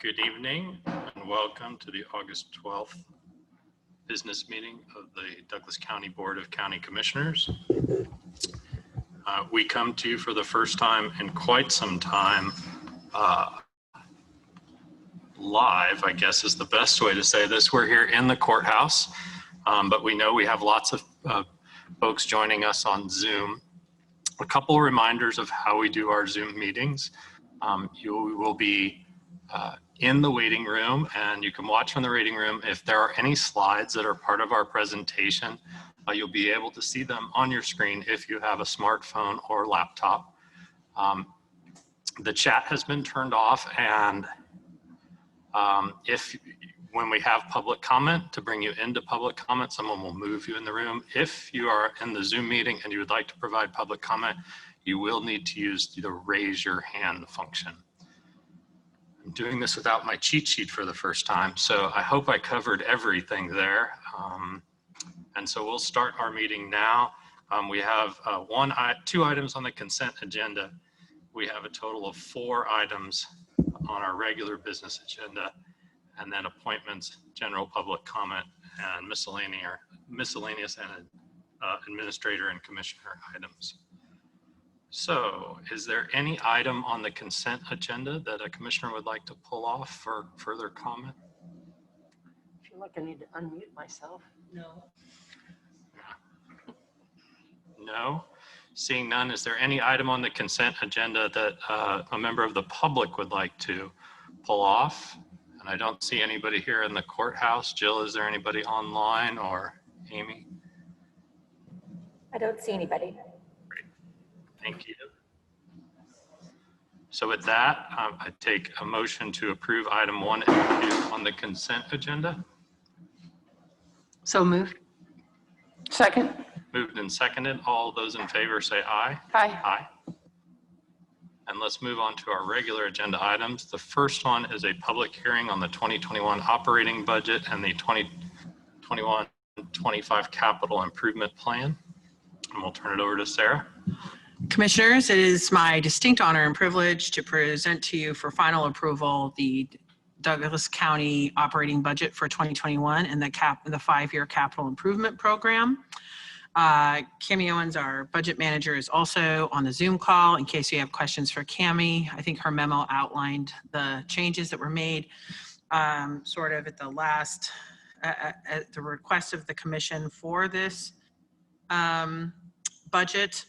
Good evening and welcome to the August 12th business meeting of the Douglas County Board of County Commissioners. We come to you for the first time in quite some time live, I guess is the best way to say this. We're here in the courthouse, but we know we have lots of folks joining us on Zoom. A couple reminders of how we do our Zoom meetings. You will be in the waiting room and you can watch from the waiting room. If there are any slides that are part of our presentation, you'll be able to see them on your screen if you have a smartphone or laptop. The chat has been turned off, and when we have public comment, to bring you into public comment, someone will move you in the room. If you are in the Zoom meeting and you would like to provide public comment, you will need to use the raise your hand function. I'm doing this without my cheat sheet for the first time, so I hope I covered everything there. And so we'll start our meeting now. We have two items on the consent agenda. We have a total of 4 items on our regular business agenda, and then appointments, general public comment, and miscellaneous and administrator and commissioner items. So is there any item on the consent agenda that a commissioner would like to pull off for further comment? I feel like I need to unmute myself. No. No. Seeing none, is there any item on the consent agenda that a member of the public would like to pull off? And I don't see anybody here in the courthouse. Jill, is there anybody online, or Amy? I don't see anybody. Great. Thank you. So with that, I take a motion to approve item 1 and 2 on the consent agenda. So moved. Second. Moved and seconded. All those in favor say aye. Aye. Aye. And let's move on to our regular agenda items. The first one is a public hearing on the 2021 operating budget and the 2021-25 capital improvement plan. And we'll turn it over to Sarah. Commissioners, it is my distinct honor and privilege to present to you for final approval the Douglas County operating budget for 2021 and the 5-year capital improvement program. Cami Owens, our budget manager, is also on the Zoom call in case you have questions for Cami. I think her memo outlined the changes that were made sort of at the last, at the request of the commission for this budget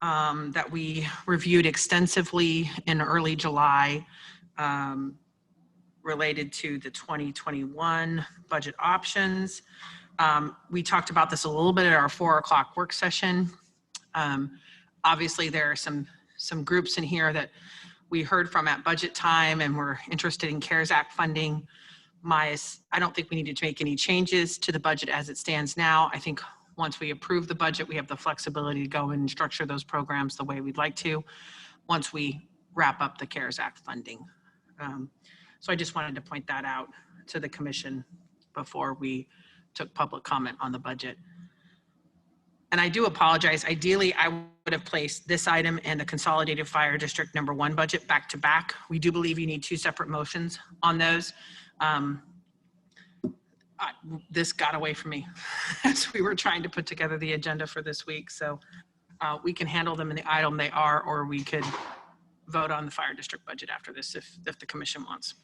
that we reviewed extensively in early July related to the 2021 budget options. We talked about this a little bit at our 4 o'clock work session. Obviously, there are some groups in here that we heard from at budget time and were interested in CARES Act funding. I don't think we need to make any changes to the budget as it stands now. I think once we approve the budget, we have the flexibility to go and structure those programs the way we'd like to once we wrap up the CARES Act funding. So I just wanted to point that out to the commission before we took public comment on the budget. And I do apologize. Ideally, I would have placed this item and the Consolidated Fire District No. 1 budget back to back. We do believe you need 2 separate motions on those. This got away from me as we were trying to put together the agenda for this week. So we can handle them in the item they are, or we could vote on the fire district budget after this if the commission wants.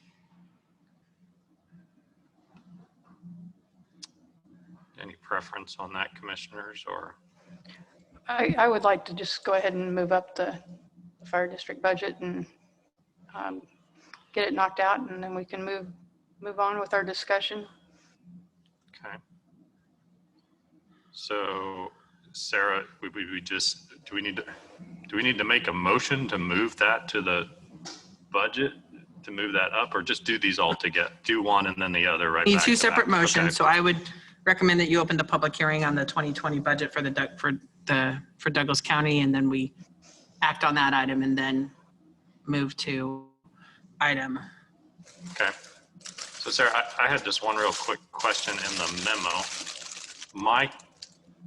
Any preference on that, commissioners? Or I would like to just go ahead and move up the fire district budget and get it knocked out, and then we can move on with our discussion. okay. So Sarah, do we need to make a motion to move that to the budget, to move that up, or just do these all together? Do one and then the other, right? Need back 2 to separate back. motions. Okay. So I would recommend that you open the public hearing on the 2020 budget for Douglas County, and then we act on that item and then move to item. Okay. So Sarah, I had just one real quick question in the memo.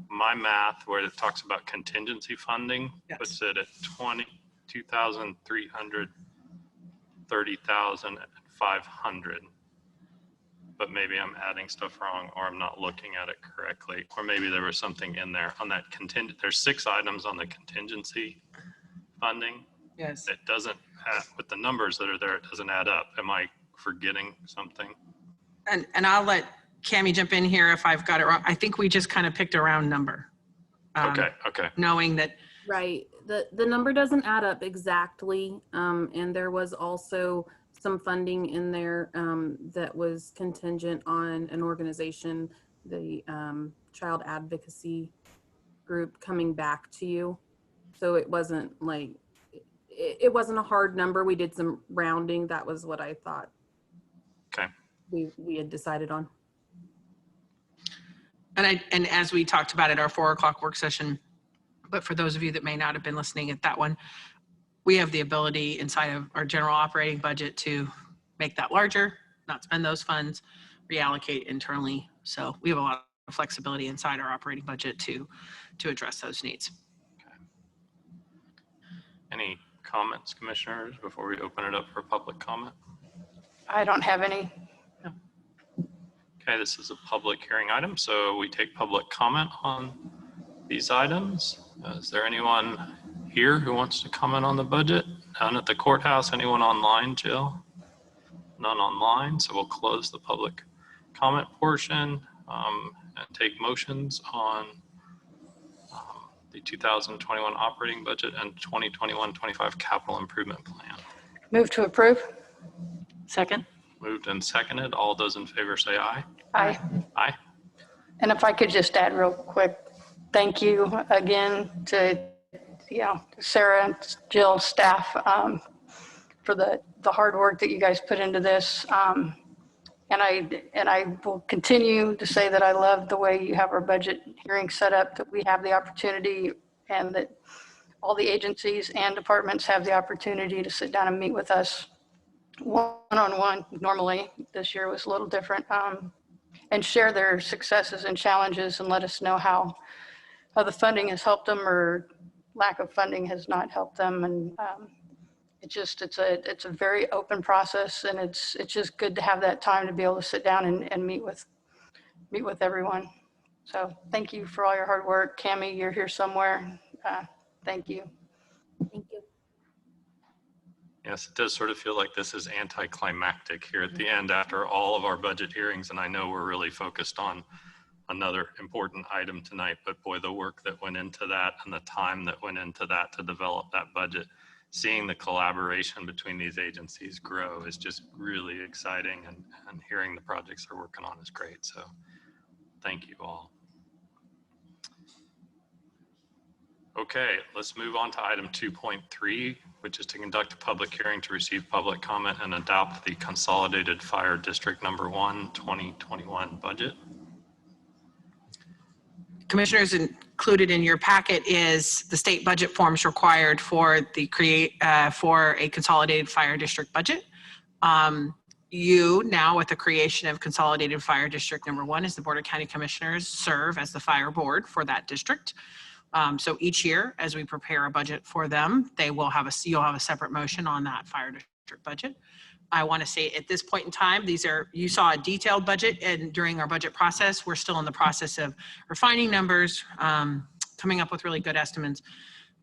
My math, where it talks about contingency funding, Yes. puts it at 22,300 30,500. But maybe I'm adding stuff wrong, or I'm not looking at it correctly, or maybe there was something in there on that contingent. There's 6 items on the contingency funding. Yes. It doesn't add, with the numbers that are there, it doesn't add up. Am I forgetting something? And I'll let Cammie jump in here if I've got it wrong. I think we just kind of picked a round number. Okay. Knowing that, Right. The number doesn't add up exactly. And there was also some funding in there that was contingent on an organization, the child advocacy group coming back to you. So it wasn't like, it wasn't a hard number. We did some rounding. That was what I thought. Okay. We had decided on. and as we talked about at our 4 o'clock work session, but for those of you that may not have been listening at that one, we have the ability inside of our general operating budget to make that larger, not spend those funds, reallocate internally. So we have a lot of flexibility inside our operating budget to address those needs. Any comments, commissioners, before we open it up for public comment? I don't have any. Okay, this is a public hearing item, so we take public comment on these items. Is there anyone here who wants to comment on the budget? Down at the courthouse, anyone online, Jill? None online, so we'll close the public comment portion and take motions on the 2021 operating budget and 2021-25 capital improvement plan. Move to approve. Second? Moved and seconded. All those in favor say aye. Aye. Aye. And if I could just add real quick, thank you again to, Sarah and Jill staff for the hard work that you guys put into this. And I will continue to say that I love the way you have our budget hearing set up, that we have the opportunity and that all the agencies and departments have the opportunity to sit down and meet with us one-on-one. Normally, this year was a little different, and share their successes and challenges and let us know how the funding has helped them or lack of funding has not helped them. And it's a very open process, and it's just good to have that time to be able to sit down and meet with everyone. So thank you for all your hard work. Cammie, you're here somewhere. Thank you. Thank you. Yes, it does sort of feel like this is anticlimactic here at the end after all of our budget hearings. And I know we're really focused on another important item tonight, but boy, the work that went into that and the time that went into that to develop that budget, seeing the collaboration between these agencies grow is just really exciting, and hearing the projects they're working on is great. So thank you all. Okay, let's move on to item 2.3, which is to conduct a public hearing to receive public comment and adopt the Consolidated Fire District No. 1 2021 budget. Commissioners, included in your packet is the state budget forms required for for a consolidated fire district budget. You now, with the creation of Consolidated Fire District No. 1, as the Board of County Commissioners, serve as the fire board for that district. So each year, as we prepare a budget for them, you'll have a separate motion on that fire district budget. I want to say at this point in time, you saw a detailed budget, and during our budget process, we're still in the process of refining numbers, coming up with really good estimates.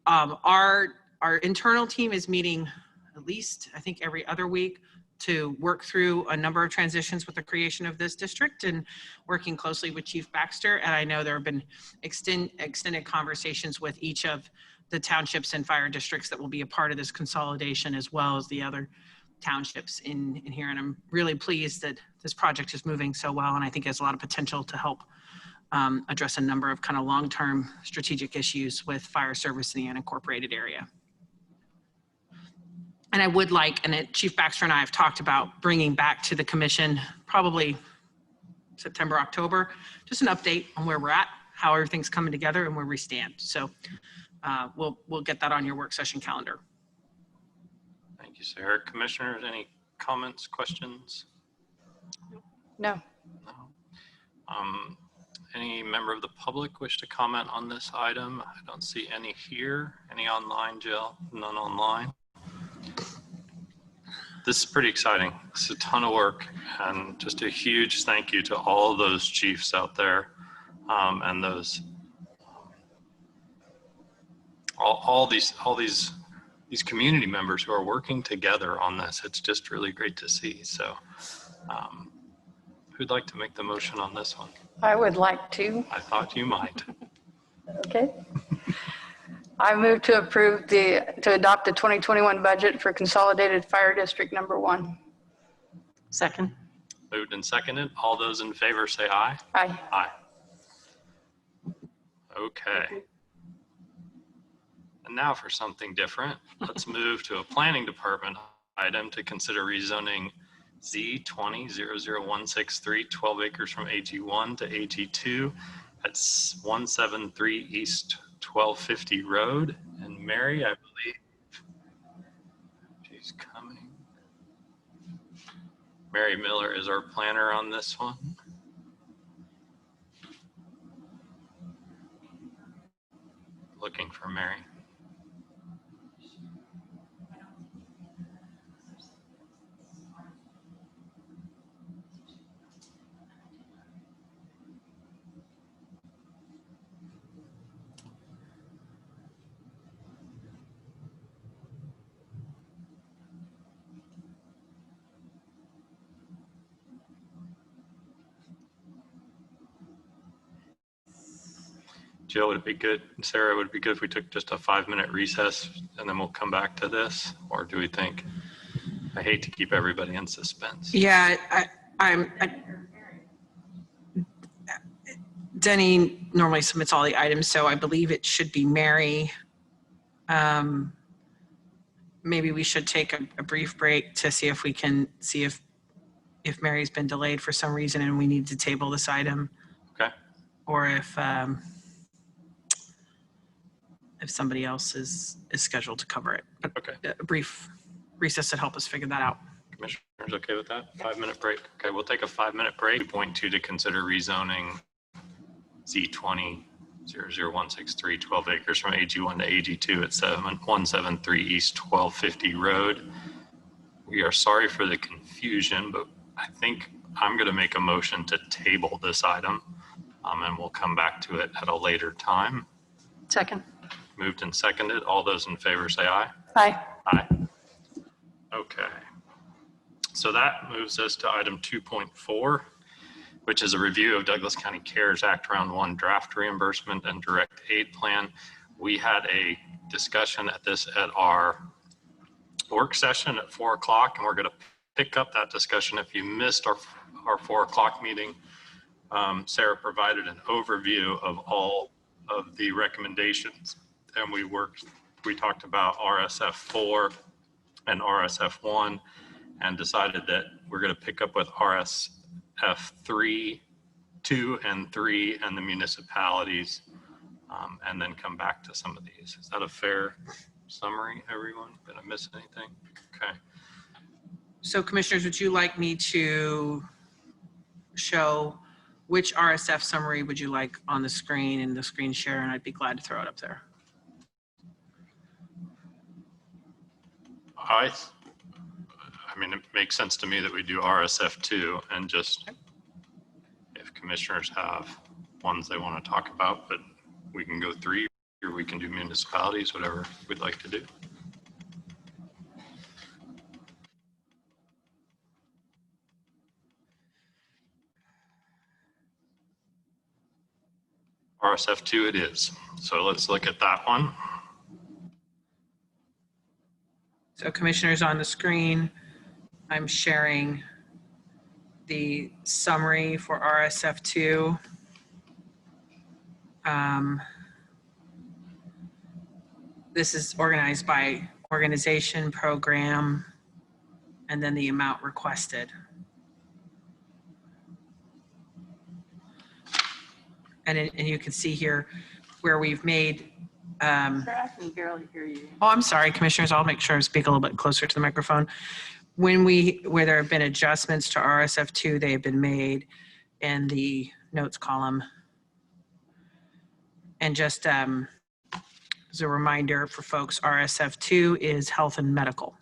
Our internal team is meeting at least, I think, every other week to work through a number of transitions with the creation of this district, and working closely with Chief Baxter. And I know there have been extended conversations with each of the townships and fire districts that will be a part of this consolidation, as well as the other townships in here. And I'm really pleased that this project is moving so well, and I think it has a lot of potential to help address a number of kind of long-term strategic issues with fire service in the unincorporated area. And I would like, and Chief Baxter and I have talked about bringing back to the commission probably September, October, just an update on where we're at, how everything's coming together, and where we stand. So we'll get that on your work session calendar. Thank you, Sarah. Commissioners, any comments, questions? No. No. Any member of the public wish to comment on this item? I don't see any here. Any online, Jill? None online. This is pretty exciting. It's a ton of work, and just a huge thank you to all those chiefs out there, and those all these community members who are working together on this. It's just really great to see. So, who'd like to make the motion on this one? I would like to. I thought you might. Okay. I move to approve to adopt the 2021 budget for Consolidated Fire District No. 1. Second. Moved and seconded. All those in favor say aye. Aye. Aye. Okay. And now for something different, let's move to a planning department item to consider rezoning Z20-00163, 12 acres from AG1 to AG2 at 173 East 1250 Road. And Mary, I believe she's coming. Mary Miller is our planner on this one. Looking for Mary. Jill, would it be good, Sarah, would it be good if we took just a 5-minute recess and then we'll come back to this? Or do we think, I hate to keep everybody in suspense. Yeah, Denny normally submits all the items, so I believe it should be Mary. Maybe we should take a brief break to see if we can see if Mary's been delayed for some reason and we need to table this item. Okay. Or if somebody else is scheduled to cover it. But Okay. a brief recess to help us figure that out. Commissioners okay with that? 5-minute break. Okay, we'll take a 5-minute break. 2.2 to consider rezoning Z20-00163, 12 acres from AG1 to AG2 at 173 East 1250 Road. We are sorry for the confusion, but I think I'm going to make a motion to table this item, and we'll come back to it at a later time. Second. Moved and seconded. All those in favor say aye. Aye. Aye. Okay. So that moves us to item 2.4, which is a review of Douglas County CARES Act Round 1 draft reimbursement and direct aid plan. We had a discussion at our work session at 4 o'clock, and we're going to pick up that discussion. If you missed our 4 o'clock meeting, Sarah provided an overview of all of the recommendations, and we talked about RSF 4 and RSF 1 and decided that we're going to pick up with RSF 3, 2 and 3 and the municipalities, and then come back to some of these. Is that a fair summary, everyone? Did I miss anything? Okay. So commissioners, would you like me to show which RSF summary would you like on the screen and the screen share? And I'd be glad to throw it up there. I mean, it makes sense to me that we do RSF 2 and just if commissioners have ones they want to talk about, but we can go 3 or we can do municipalities, whatever we'd like to do. RSF 2 it is. So let's look at that one. So commissioners, on the screen, I'm sharing the summary for RSF 2. This is organized by organization, program, and then the amount requested. And you can see here where we've made I can barely hear you. oh, I'm sorry, commissioners, I'll make sure I speak a little bit closer to the microphone. Where there have been adjustments to RSF 2, they have been made in the notes column. And just as a reminder for folks, RSF 2 is health and medical.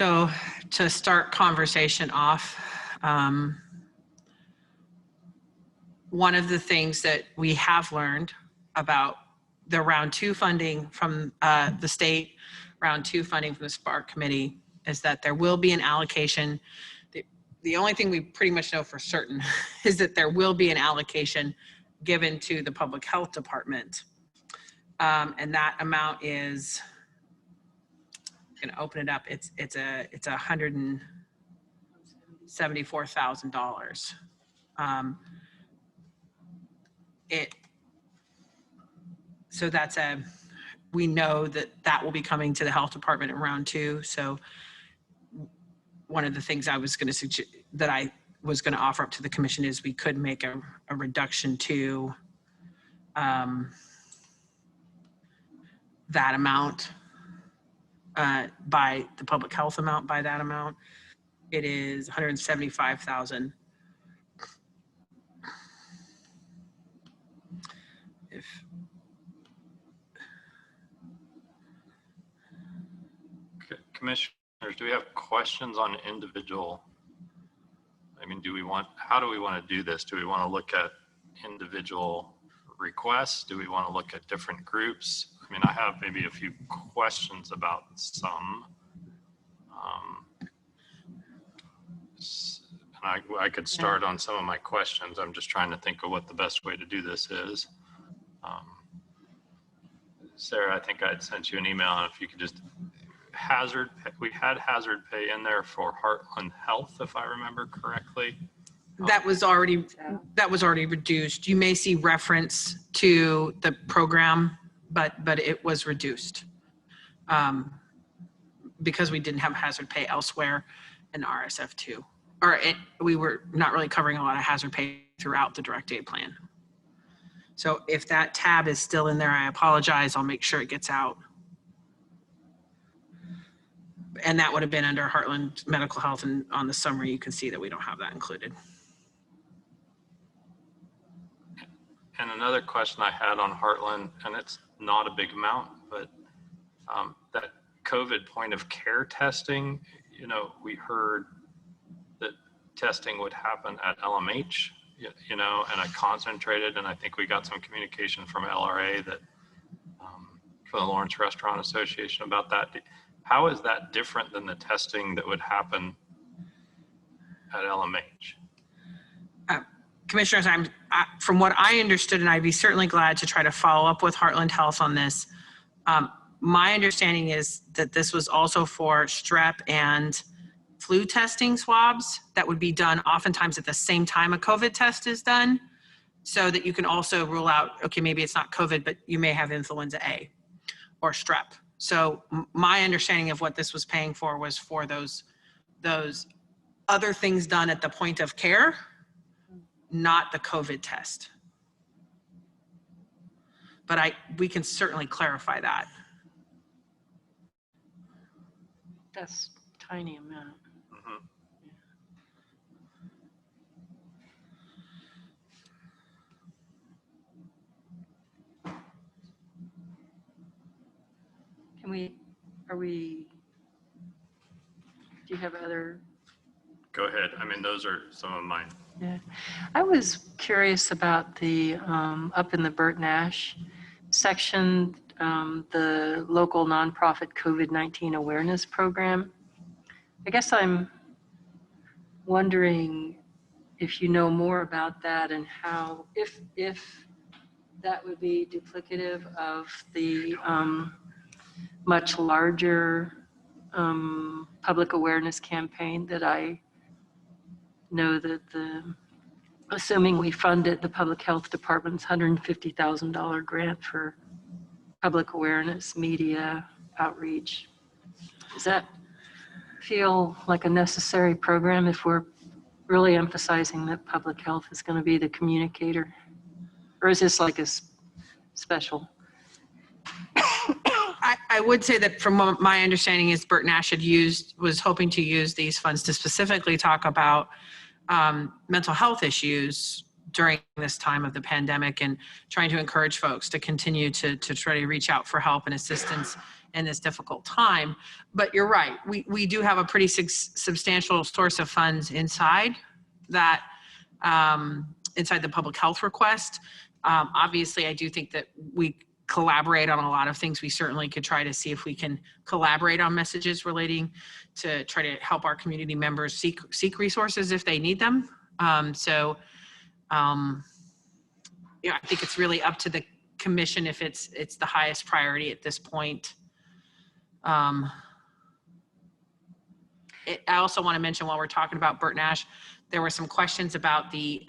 So to start conversation off, one of the things that we have learned about the round 2 funding from the state, round 2 funding from the Spark Committee, is that there will be an allocation. The only thing we pretty much know for certain is that there will be an allocation given to the Public Health Department. And that amount is, I'm gonna open it up. It's $174,000. So that's we know that will be coming to the health department in round 2. So one of the things I was going to suggest that I was going to offer up to the commission is we could make a reduction to that amount by the public health amount by that amount. It is $175,000. Commissioners, do we have questions on individual? I mean, how do we want to do this? Do we want to look at individual requests? Do we want to look at different groups? I mean, I have maybe a few questions about some. And I could start on some of my questions. I'm just trying to think of what the best way to do this is. Sarah, I think I'd sent you an email, and if you could just we had hazard pay in there for Heartland Health, if I remember correctly. That was already reduced. You may see reference to the program, but it was reduced because we didn't have hazard pay elsewhere in RSF2, we were not really covering a lot of hazard pay throughout the direct aid plan. So if that tab is still in there, I apologize. I'll make sure it gets out. And that would have been under Heartland Medical Health, and on the summary, you can see that we don't have that included. And another question I had on Heartland, and it's not a big amount, but that COVID point of care testing, you know, we heard that testing would happen at LMH, you know, and I concentrated, and I think we got some communication from LRA that from the Lawrence Restaurant Association about that. How is that different than the testing that would happen at LMH? Commissioners, from what I understood, and I'd be certainly glad to try to follow up with Heartland Health on this. My understanding is that this was also for strep and flu testing swabs that would be done oftentimes at the same time a COVID test is done, so that you can also rule out, okay, maybe it's not COVID, but you may have influenza A or strep. So my understanding of what this was paying for was for those other things done at the point of care, not the COVID test. But we can certainly clarify that. That's a tiny amount. Mm-hmm. Do you have other? Go ahead. I mean, those are some of mine. Yeah, I was curious about the, up in the Bert Nash section, the local nonprofit COVID-19 awareness program. I guess I'm wondering if you know more about that and how, if that would be duplicative of the much larger public awareness campaign that I know that assuming we fund it, the Public Health Department's $150,000 grant for public awareness, media, outreach. Does that feel like a necessary program if we're really emphasizing that public health is going to be the communicator? Or is this like a special? I would say that from what my understanding is Bert Nash was hoping to use these funds to specifically talk about mental health issues during this time of the pandemic, and trying to encourage folks to continue to try to reach out for help and assistance in this difficult time. But you're right, we do have a pretty substantial source of funds inside that, inside the public health request. Obviously, I do think that we collaborate on a lot of things. We certainly could try to see if we can collaborate on messages relating to try to help our community members seek resources if they need them. Yeah, I think it's really up to the commission if it's the highest priority at this point. I also want to mention, while we're talking about Bert Nash, there were some questions about the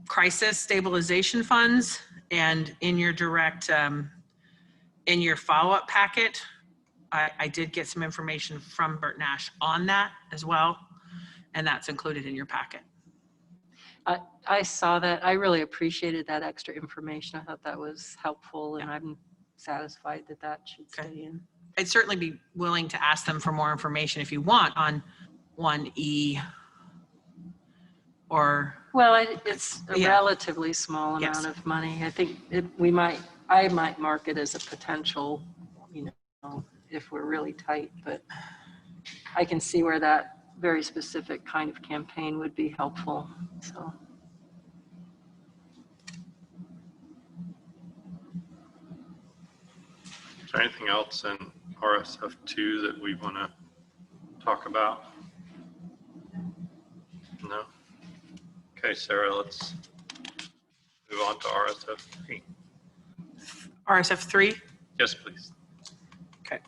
crisis stabilization funds, and in your direct, in your follow-up packet, I did get some information from Bert Nash on that as well, and that's included in your packet. I saw that. I really appreciated that extra information. I thought that was helpful, and I'm satisfied that that should stay in. I'd certainly be willing to ask them for more information if you want on 1E or. Well, it's a Yeah. relatively small amount Yes. of money. I think I might mark it as a potential, if we're really tight, but I can see where that very specific kind of campaign would be helpful, so. Is there anything else in RSF2 that we want to talk about? No? Okay, Sarah, let's move on to RSF3. RSF3? Yes, please. Okay.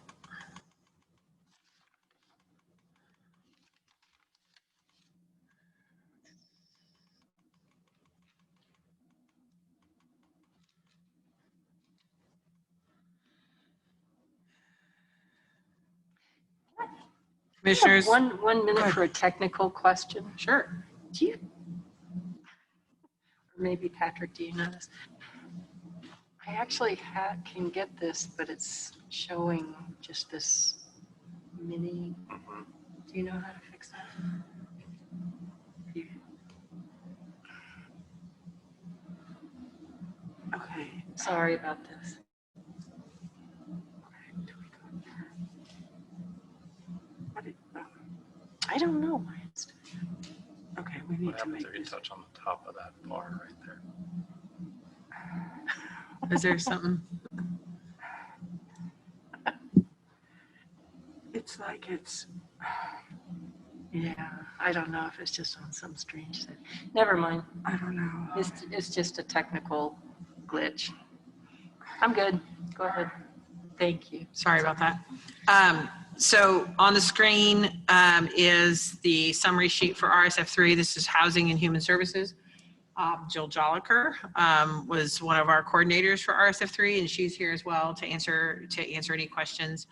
Commissioners? One minute for a technical question. Sure. Do you, or maybe Patrick, do you know this? I actually can get this, but it's showing just this mini. Mhm. Do you know how to fix that? Okay, sorry about this. I don't know why it's. Okay, we need What to happens make if you this. touch on the top of that bar right there? Is there something? It's like it's. Yeah, I don't know if it's just on some strange thing. Never mind. I don't know. It's just a technical glitch. I'm good. Go ahead. Thank you. Sorry about that. So on the screen is the summary sheet for RSF3. This is Housing and Human Services. Jill Jolliker was one of our coordinators for RSF3, and she's here as well to answer any questions.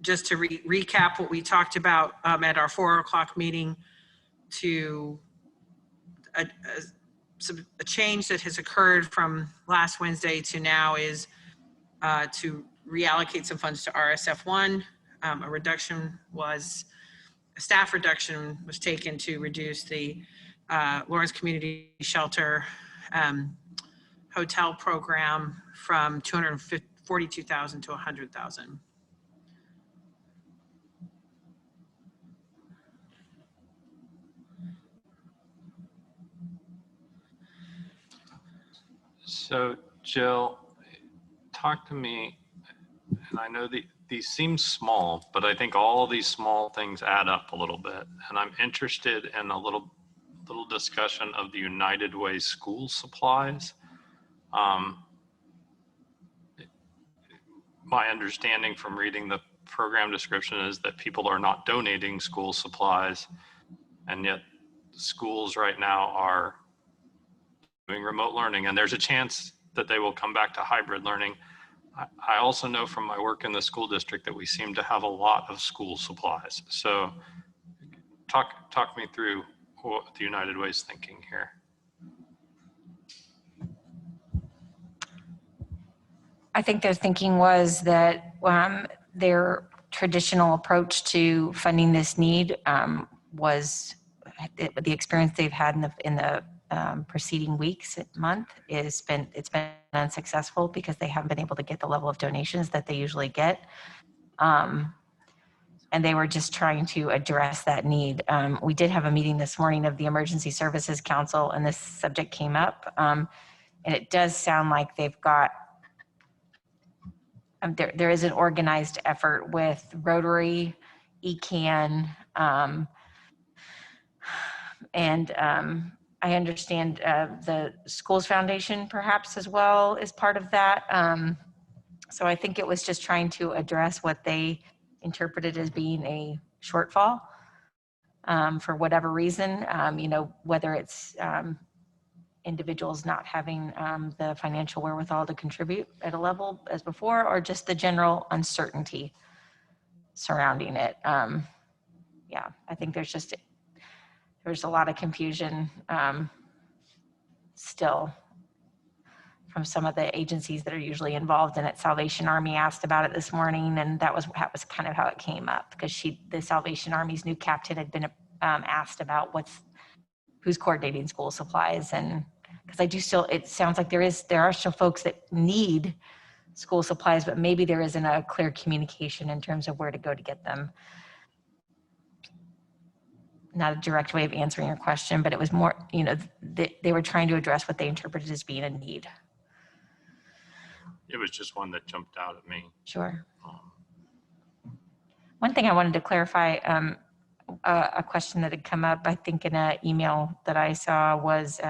Just to recap what we talked about at our 4 o'clock meeting, to a change that has occurred from last Wednesday to now is to reallocate some funds to RSF1. A staff reduction was taken to reduce the Lawrence Community Shelter hotel program from $242,000 to $100,000. So Jill, talk to me, and I know these seem small, but I think all these small things add up a little bit. And I'm interested in a little discussion of the United Way school supplies. My understanding from reading the program description is that people are not donating school supplies, and yet schools right now are doing remote learning, and there's a chance that they will come back to hybrid learning. I also know from my work in the school district that we seem to have a lot of school supplies. So talk me through what the United Way is thinking here. I think their thinking was that they're traditional approach to funding this need was the experience they've had in the preceding weeks, month, it's been unsuccessful because they haven't been able to get the level of donations that they usually get. And they were just trying to address that need. We did have a meeting this morning of the Emergency Services Council, and this subject came up. And it does sound like they've got, there is an organized effort with Rotary, ECAN, and I understand the Schools Foundation perhaps as well is part of that. So I think it was just trying to address what they interpreted as being a shortfall for whatever reason, you know, whether it's individuals not having the financial wherewithal to contribute at a level as before, or just the general uncertainty surrounding it. Yeah, I think there's a lot of confusion still from some of the agencies that are usually involved in it. Salvation Army asked about it this morning, and that was kind of how it came up, because the Salvation Army's new captain had been asked about who's coordinating school supplies. And because it sounds like there are still folks that need school supplies, but maybe there isn't a clear communication in terms of where to go to get them. Not a direct way of answering your question, but it was more, you know, they were trying to address what they interpreted as being a need. It was just one that jumped out at me. Sure. One thing I wanted to clarify, a question that had come up, I think in an email that I saw, was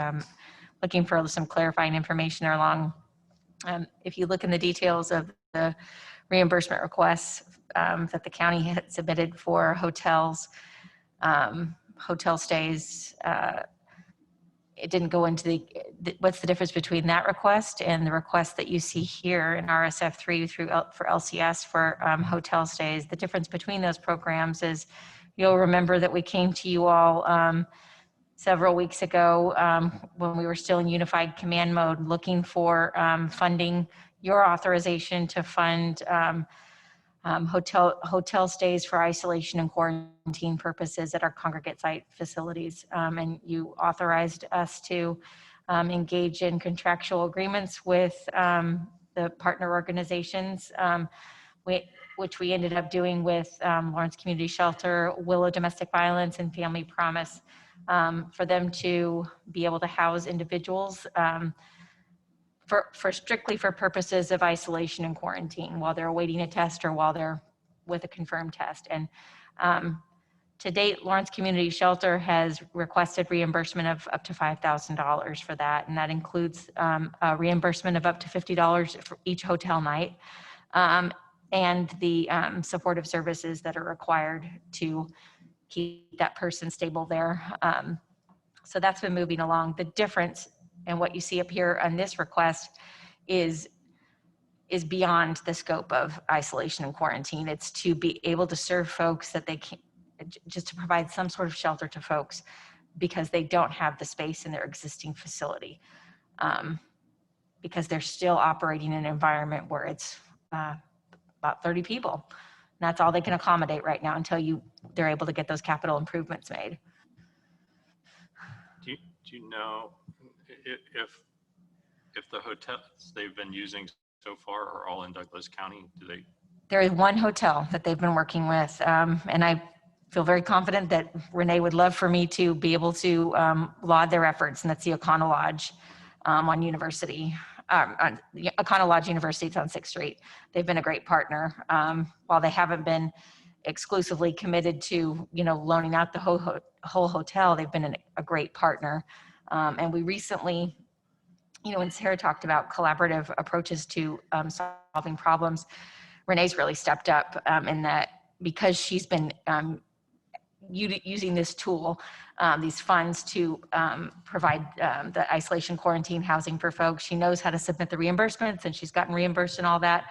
looking for some clarifying information along. If you look in the details of the reimbursement requests that the county had submitted for hotels, hotel stays, it didn't go into what's the difference between that request and the request that you see here in RSF 3 for LCS for hotel stays. The difference between those programs is, you'll remember that we came to you all several weeks ago when we were still in unified command mode, looking for funding, your authorization to fund hotel stays for isolation and quarantine purposes at our congregate site facilities. And you authorized us to engage in contractual agreements with the partner organizations, which we ended up doing with Lawrence Community Shelter, Willow Domestic Violence, and Family Promise, for them to be able to house individuals for strictly for purposes of isolation and quarantine while they're awaiting a test or while they're with a confirmed test. And to date, Lawrence Community Shelter has requested reimbursement of up to $5,000 for that. And that includes a reimbursement of up to $50 for each hotel night, and the supportive services that are required to keep that person stable there. So that's been moving along. The difference, and what you see up here on this request, is beyond the scope of isolation and quarantine. It's to be able to serve folks that they can't, just to provide some sort of shelter to folks because they don't have the space in their existing facility, because they're still operating in an environment where it's about 30 people. And that's all they can accommodate right now until they're able to get those capital improvements made. Do you know if the hotels they've been using so far are all in Douglas County? There is one hotel that they've been working with, and I feel very confident that Renee would love for me to be able to laud their efforts, and that's the O'Connell Lodge on University. O'Connell Lodge University, it's on 6th Street. They've been a great partner. While they haven't been exclusively committed to, loaning out the whole hotel, they've been a great partner. And we recently, when Sarah talked about collaborative approaches to solving problems, Renee's really stepped up in that, because she's been using this tool, these funds to provide the isolation quarantine housing for folks. She knows how to submit the reimbursements, and she's gotten reimbursed and all that.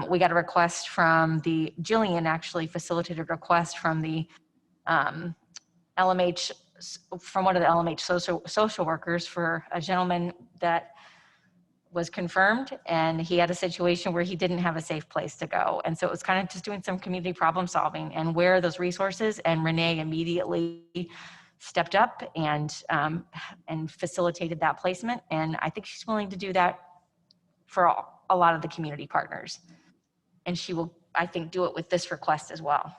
We got a request from Jillian actually facilitated a request from the LMH, from one of the LMH social workers, for a gentleman that was confirmed, and he had a situation where he didn't have a safe place to go. And so it was kind of just doing some community problem solving and where are those resources? And Renee immediately stepped up and facilitated that placement. And I think she's willing to do that for a lot of the community partners. And she will, I think, do it with this request as well.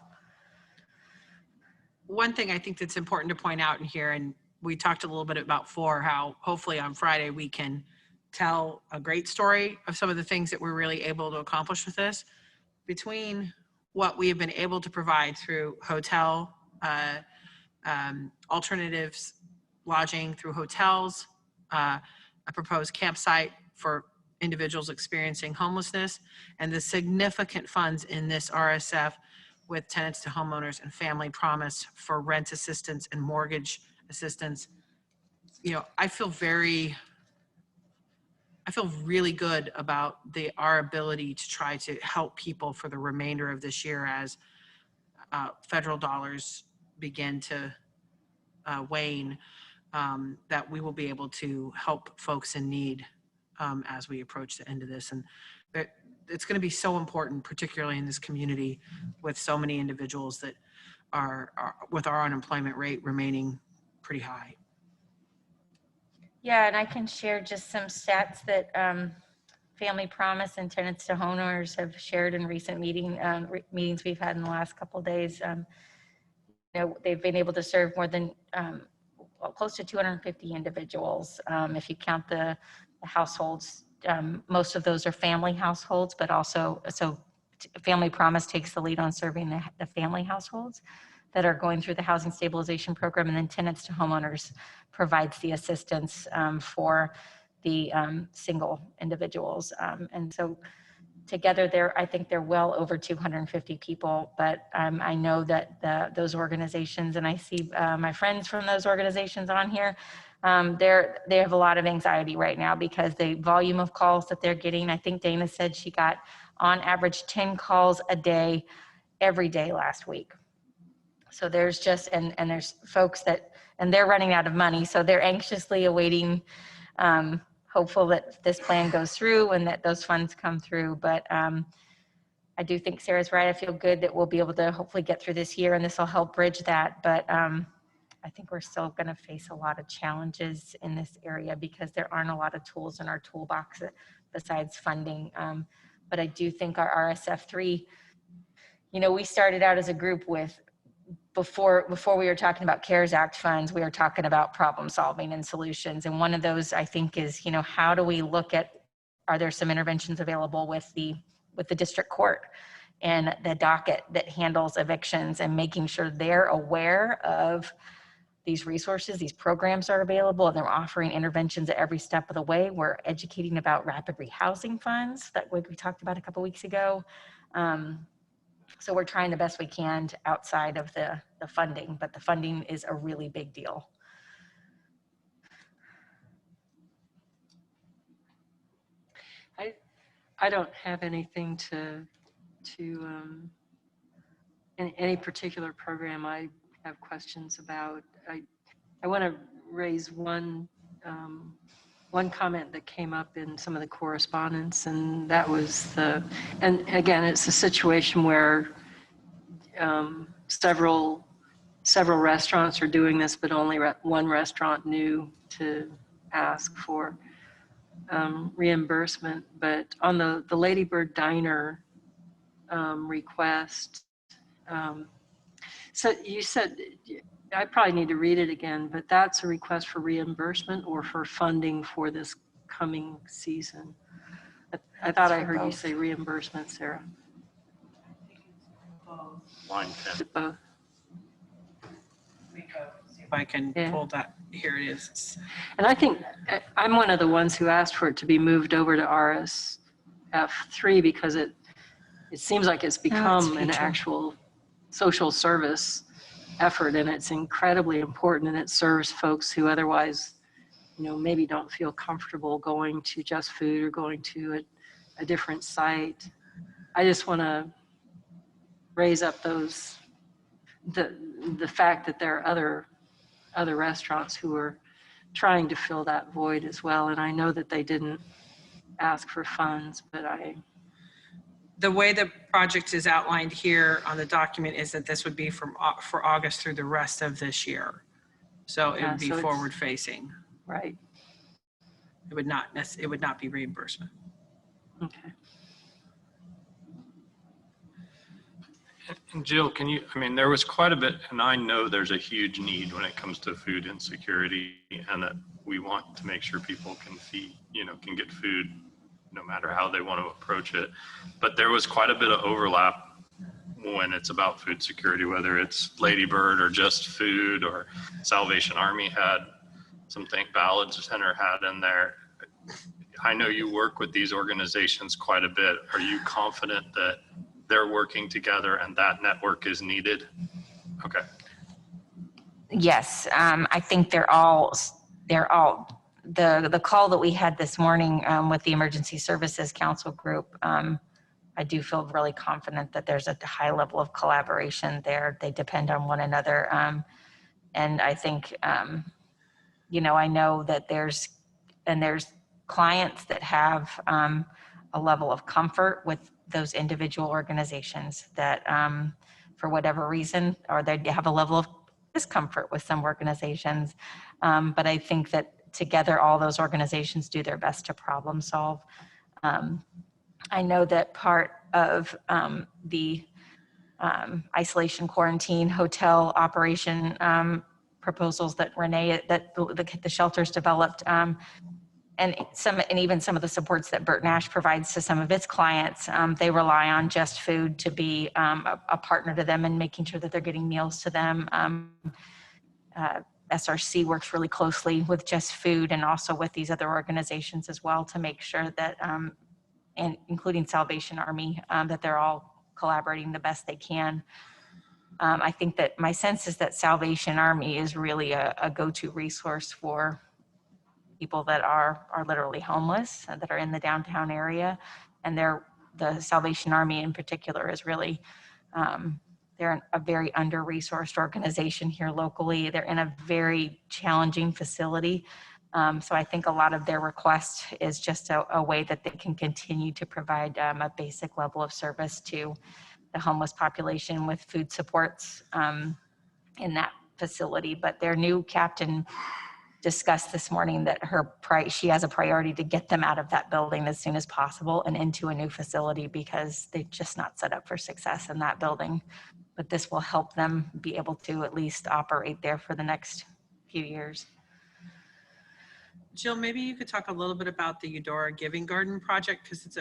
One thing I think that's important to point out in here, and we talked a little bit about how hopefully on Friday we can tell a great story of some of the things that we're really able to accomplish with this. Between what we have been able to provide through hotel, alternatives, lodging through hotels, a proposed campsite for individuals experiencing homelessness, and the significant funds in this RSF with tenants to homeowners and family promise for rent assistance and mortgage assistance. You know, I feel really good about our ability to try to help people for the remainder of this year as federal dollars begin to wane, that we will be able to help folks in need as we approach the end of this. And it's going to be so important, particularly in this community with so many individuals that are with our unemployment rate remaining pretty high. Yeah, and I can share just some stats that Family Promise and Tenants to Homeowners have shared in recent meetings we've had in the last couple of days. You know, they've been able to serve more than close to 250 individuals. If you count the households, most of those are family households, but also, so Family Promise takes the lead on serving the family households that are going through the housing stabilization program, and then Tenants to Homeowners provides the assistance for the single individuals. And so together I think they're well over 250 people, but I know that those organizations, and I see my friends from those organizations on here, they have a lot of anxiety right now because the volume of calls that they're getting, I think Dana said she got on average 10 calls a day, every day last week. So there's just, and there's folks and they're running out of money. So they're anxiously awaiting, hopeful that this plan goes through and that those funds come through. But I do think Sarah's right. I feel good that we'll be able to hopefully get through this year and this will help bridge that. But I think we're still going to face a lot of challenges in this area because there aren't a lot of tools in our toolbox besides funding. But I do think our RSF3, you know, we started out as a group with, before we were talking about CARES Act funds, we were talking about problem solving and solutions. And one of those, I think, is, you know, how do we look at, are there some interventions available with the district court and the docket that handles evictions, and making sure they're aware of these resources, these programs are available, and they're offering interventions at every step of the way. We're educating about rapid rehousing funds that we talked about a couple weeks ago. So we're trying the best we can outside of the funding, but the funding is a really big deal. I don't have anything to any particular program I have questions about. I want to raise one comment that came up in some of the correspondence, and that was and again, it's a situation where several restaurants are doing this, but only one restaurant knew to ask for reimbursement. But on the Ladybird Diner request, so you said, I probably need to read it again, but that's a request for reimbursement or for funding for this coming season? I thought I heard you say reimbursement, Sarah. Line 10. Both. See if I can pull that. Here it is. And I think I'm one of the ones who asked for it to be moved over to RSF3 because it seems like it's become an actual social service effort, and it's incredibly important, and it serves folks who otherwise, you know, maybe don't feel comfortable going to Just Food or going to a different site. I just want to raise up the fact that there are other restaurants who are trying to fill that void as well, and I know that they didn't ask for funds, but The way the project is outlined here on the document is that this would be for August through the rest of this year. So it Yeah, would be so it's- forward facing. right, It would not be reimbursement. okay. And Jill, there was quite a bit, and I know there's a huge need when it comes to food insecurity, and that we want to make sure people can can get food no matter how they want to approach it. But there was quite a bit of overlap when it's about food security, whether it's Lady Bird or Just Food or Salvation Army had something, Ballad Center had in there. I know you work with these organizations quite a bit. Are you confident that they're working together and that network is needed? Okay. Yes, I think they're all, the call that we had this morning with the Emergency Services Council group, I do feel really confident that there's a high level of collaboration there. They depend on one another. And I think, I know that there's clients that have a level of comfort with those individual organizations that for whatever reason, or they have a level of discomfort with some organizations. But I think that together, all those organizations do their best to problem solve. I know that part of the isolation quarantine hotel operation proposals that Renee, that the shelters developed, and even some of the supports that Burt Nash provides to some of its clients, they rely on Just Food to be a partner to them and making sure that they're getting meals to them. SRC works really closely with Just Food and also with these other organizations as well to make sure that, and including Salvation Army, that they're all collaborating the best they can. I think that my sense is that Salvation Army is really a go-to resource for people that are literally homeless and that are in the downtown area. And the Salvation Army in particular is really, they're a very under-resourced organization here locally. They're in a very challenging facility. So I think a lot of their request is just a way that they can continue to provide a basic level of service to the homeless population with food supports in that facility. But their new captain discussed this morning that she has a priority to get them out of that building as soon as possible and into a new facility because they're just not set up for success in that building. But this will help them be able to at least operate there for the next few years. Jill, maybe you could talk a little bit about the Eudora Giving Garden project, because it's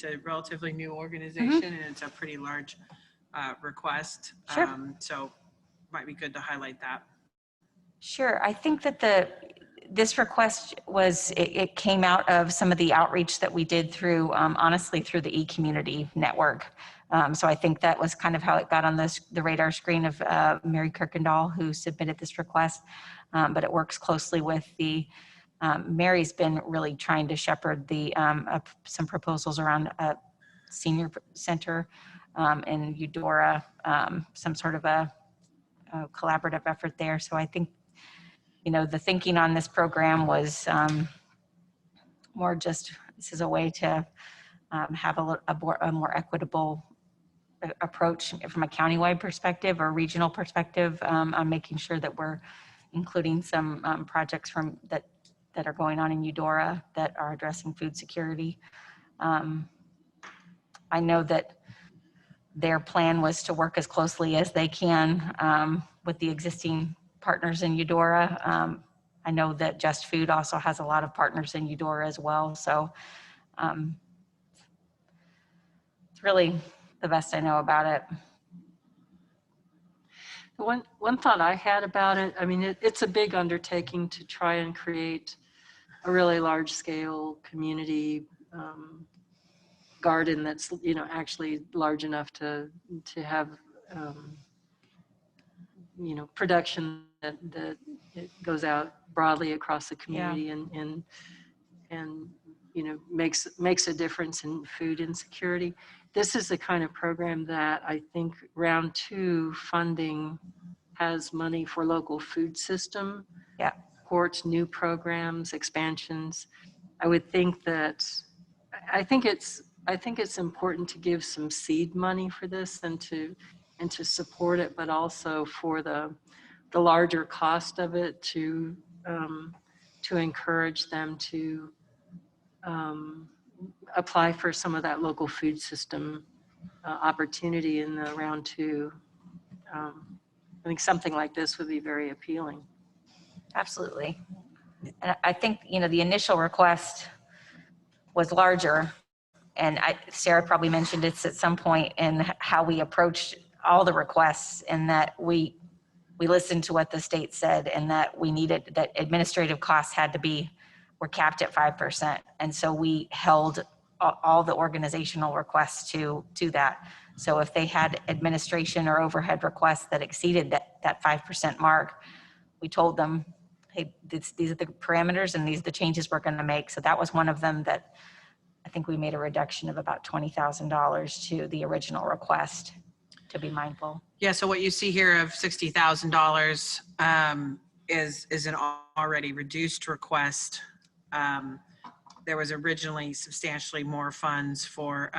a relatively new organization and it's a pretty large request. Sure. So might be good to highlight that. Sure. I think that this request it came out of some of the outreach that we did through, honestly, through the e-community network. So I think that was kind of how it got on the radar screen of Mary Kirkendall, who submitted this request. But it works closely with Mary's been really trying to shepherd some proposals around a senior center in Eudora, some sort of a collaborative effort there. So I think, the thinking on this program was more just, this is a way to have a more equitable approach from a countywide perspective or regional perspective on making sure that we're including some projects that are going on in Eudora that are addressing food security. I know that their plan was to work as closely as they can with the existing partners in Eudora. I know that Just Food also has a lot of partners in Eudora as well. So it's really the best I know about it. One thought I had about it, it's a big undertaking to try and create a really large scale community garden that's, actually large enough to have, production that it goes out broadly across the community and makes a difference in food insecurity. This is the kind of program that I think round 2 funding has money for local food system, supports new programs, expansions. I would think that I think it's important to give some seed money for this and to support it, but also for the larger cost of it to encourage them to apply for some of that local food system opportunity in the round two. I think something like this would be very appealing. Absolutely. And I think, the initial request was larger, and Sarah probably mentioned it at some point in how we approached all the requests, and that we listened to what the state said, and that that administrative costs were capped at 5%. And so we held all the organizational requests to that. So if they had administration or overhead requests that exceeded that 5% mark, we told them, hey, these are the parameters and these are the changes we're going to make. So that was one of them that I think we made a reduction of about $20,000 to the original request, to be mindful. Yeah, so what you see here of $60,000 is an already reduced request. There was originally substantially more funds for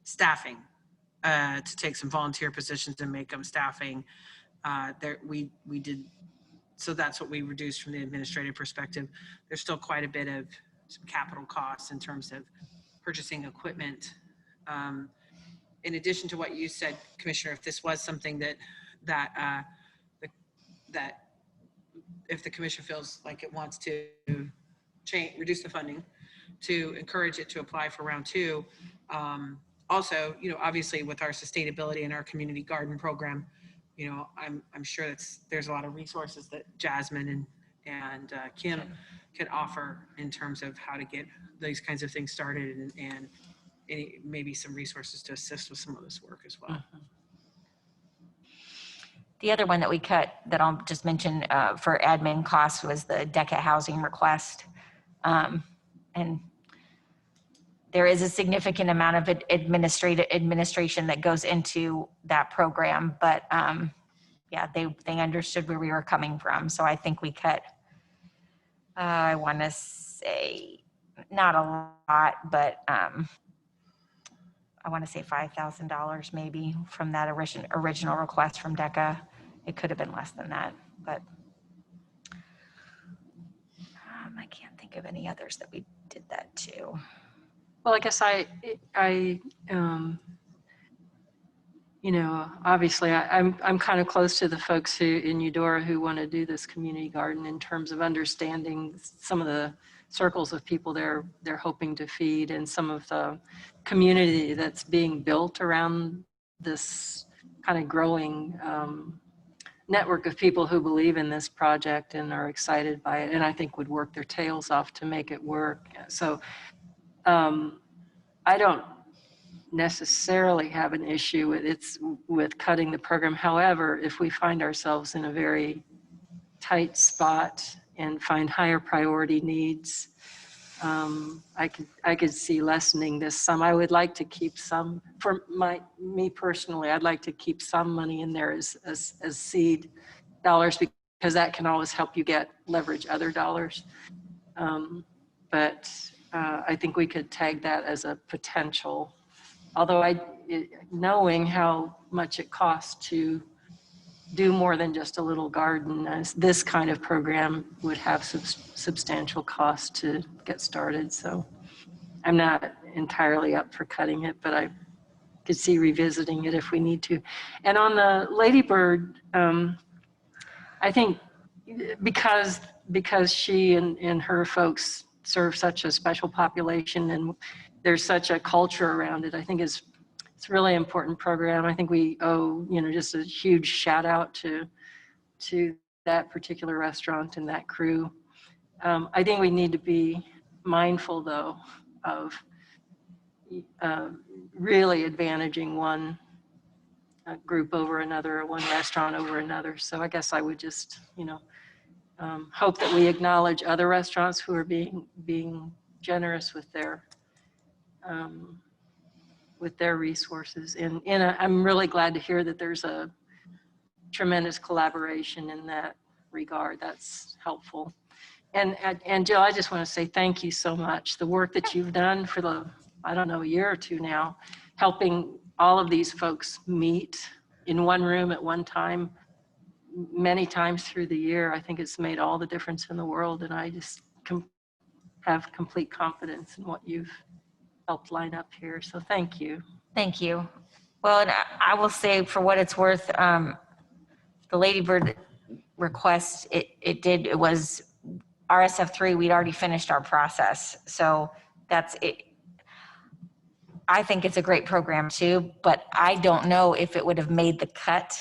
staffing, to take some volunteer positions and make them staffing. We did, so that's what we reduced from the administrative perspective. There's still quite a bit of some capital costs in terms of purchasing equipment. In addition to what you said, Commissioner, if this was something that if the commission feels like it wants to reduce the funding to encourage it to apply for round two. Also, obviously with our sustainability and our community garden program, I'm sure there's a lot of resources that Jasmine and Kim can offer in terms of how to get these kinds of things started, and maybe some resources to assist with some of this work as well. The other one that we cut that I'll just mention for admin costs was the Deca housing request. And there is a significant amount of administration that goes into that program, but yeah, they understood where we were coming from. So I think we cut, I want to say not a lot, but I want to say $5,000 maybe from that original request from Deca. It could have been less than that, but I can't think of any others that we did that to. Well, I guess obviously I'm kind of close to the folks in Eudora who want to do this community garden in terms of understanding some of the circles of people they're hoping to feed, and some of the community that's being built around this kind of growing network of people who believe in this project and are excited by it, and I think would work their tails off to make it work. So I don't necessarily have an issue with cutting the program. However, if we find ourselves in a very tight spot and find higher priority needs, I could see lessening this some. I would like to keep some, for me personally, I'd like to keep some money in there as seed dollars, because that can always help you leverage other dollars. But I think we could tag that as a potential, although knowing how much it costs to do more than just a little garden, as this kind of program would have substantial cost to get started. So I'm not entirely up for cutting it, but I could see revisiting it if we need to. And on the Ladybird, I think because she and her folks serve such a special population and there's such a culture around it, I think it's a really important program. I think we owe, just a huge shout out to that particular restaurant and that crew. I think we need to be mindful, though, of really advantaging one group over another, or one restaurant over another. So I guess I would just, hope that we acknowledge other restaurants who are being generous with their resources. And I'm really glad to hear that there's a tremendous collaboration in that regard. That's helpful. And Jill, I just want to say thank you so much. The work that you've done for the, I don't know, a year or two now, helping all of these folks meet in one room at one time, many times through the year, I think it's made all the difference in the world. And I just have complete confidence in what you've helped line up here. So thank you. Thank you. Well, and I will say for what it's worth, the Lady Bird request, it was RSF3, we'd already finished our process. So that's it. I think it's a great program too, but I don't know if it would have made the cut,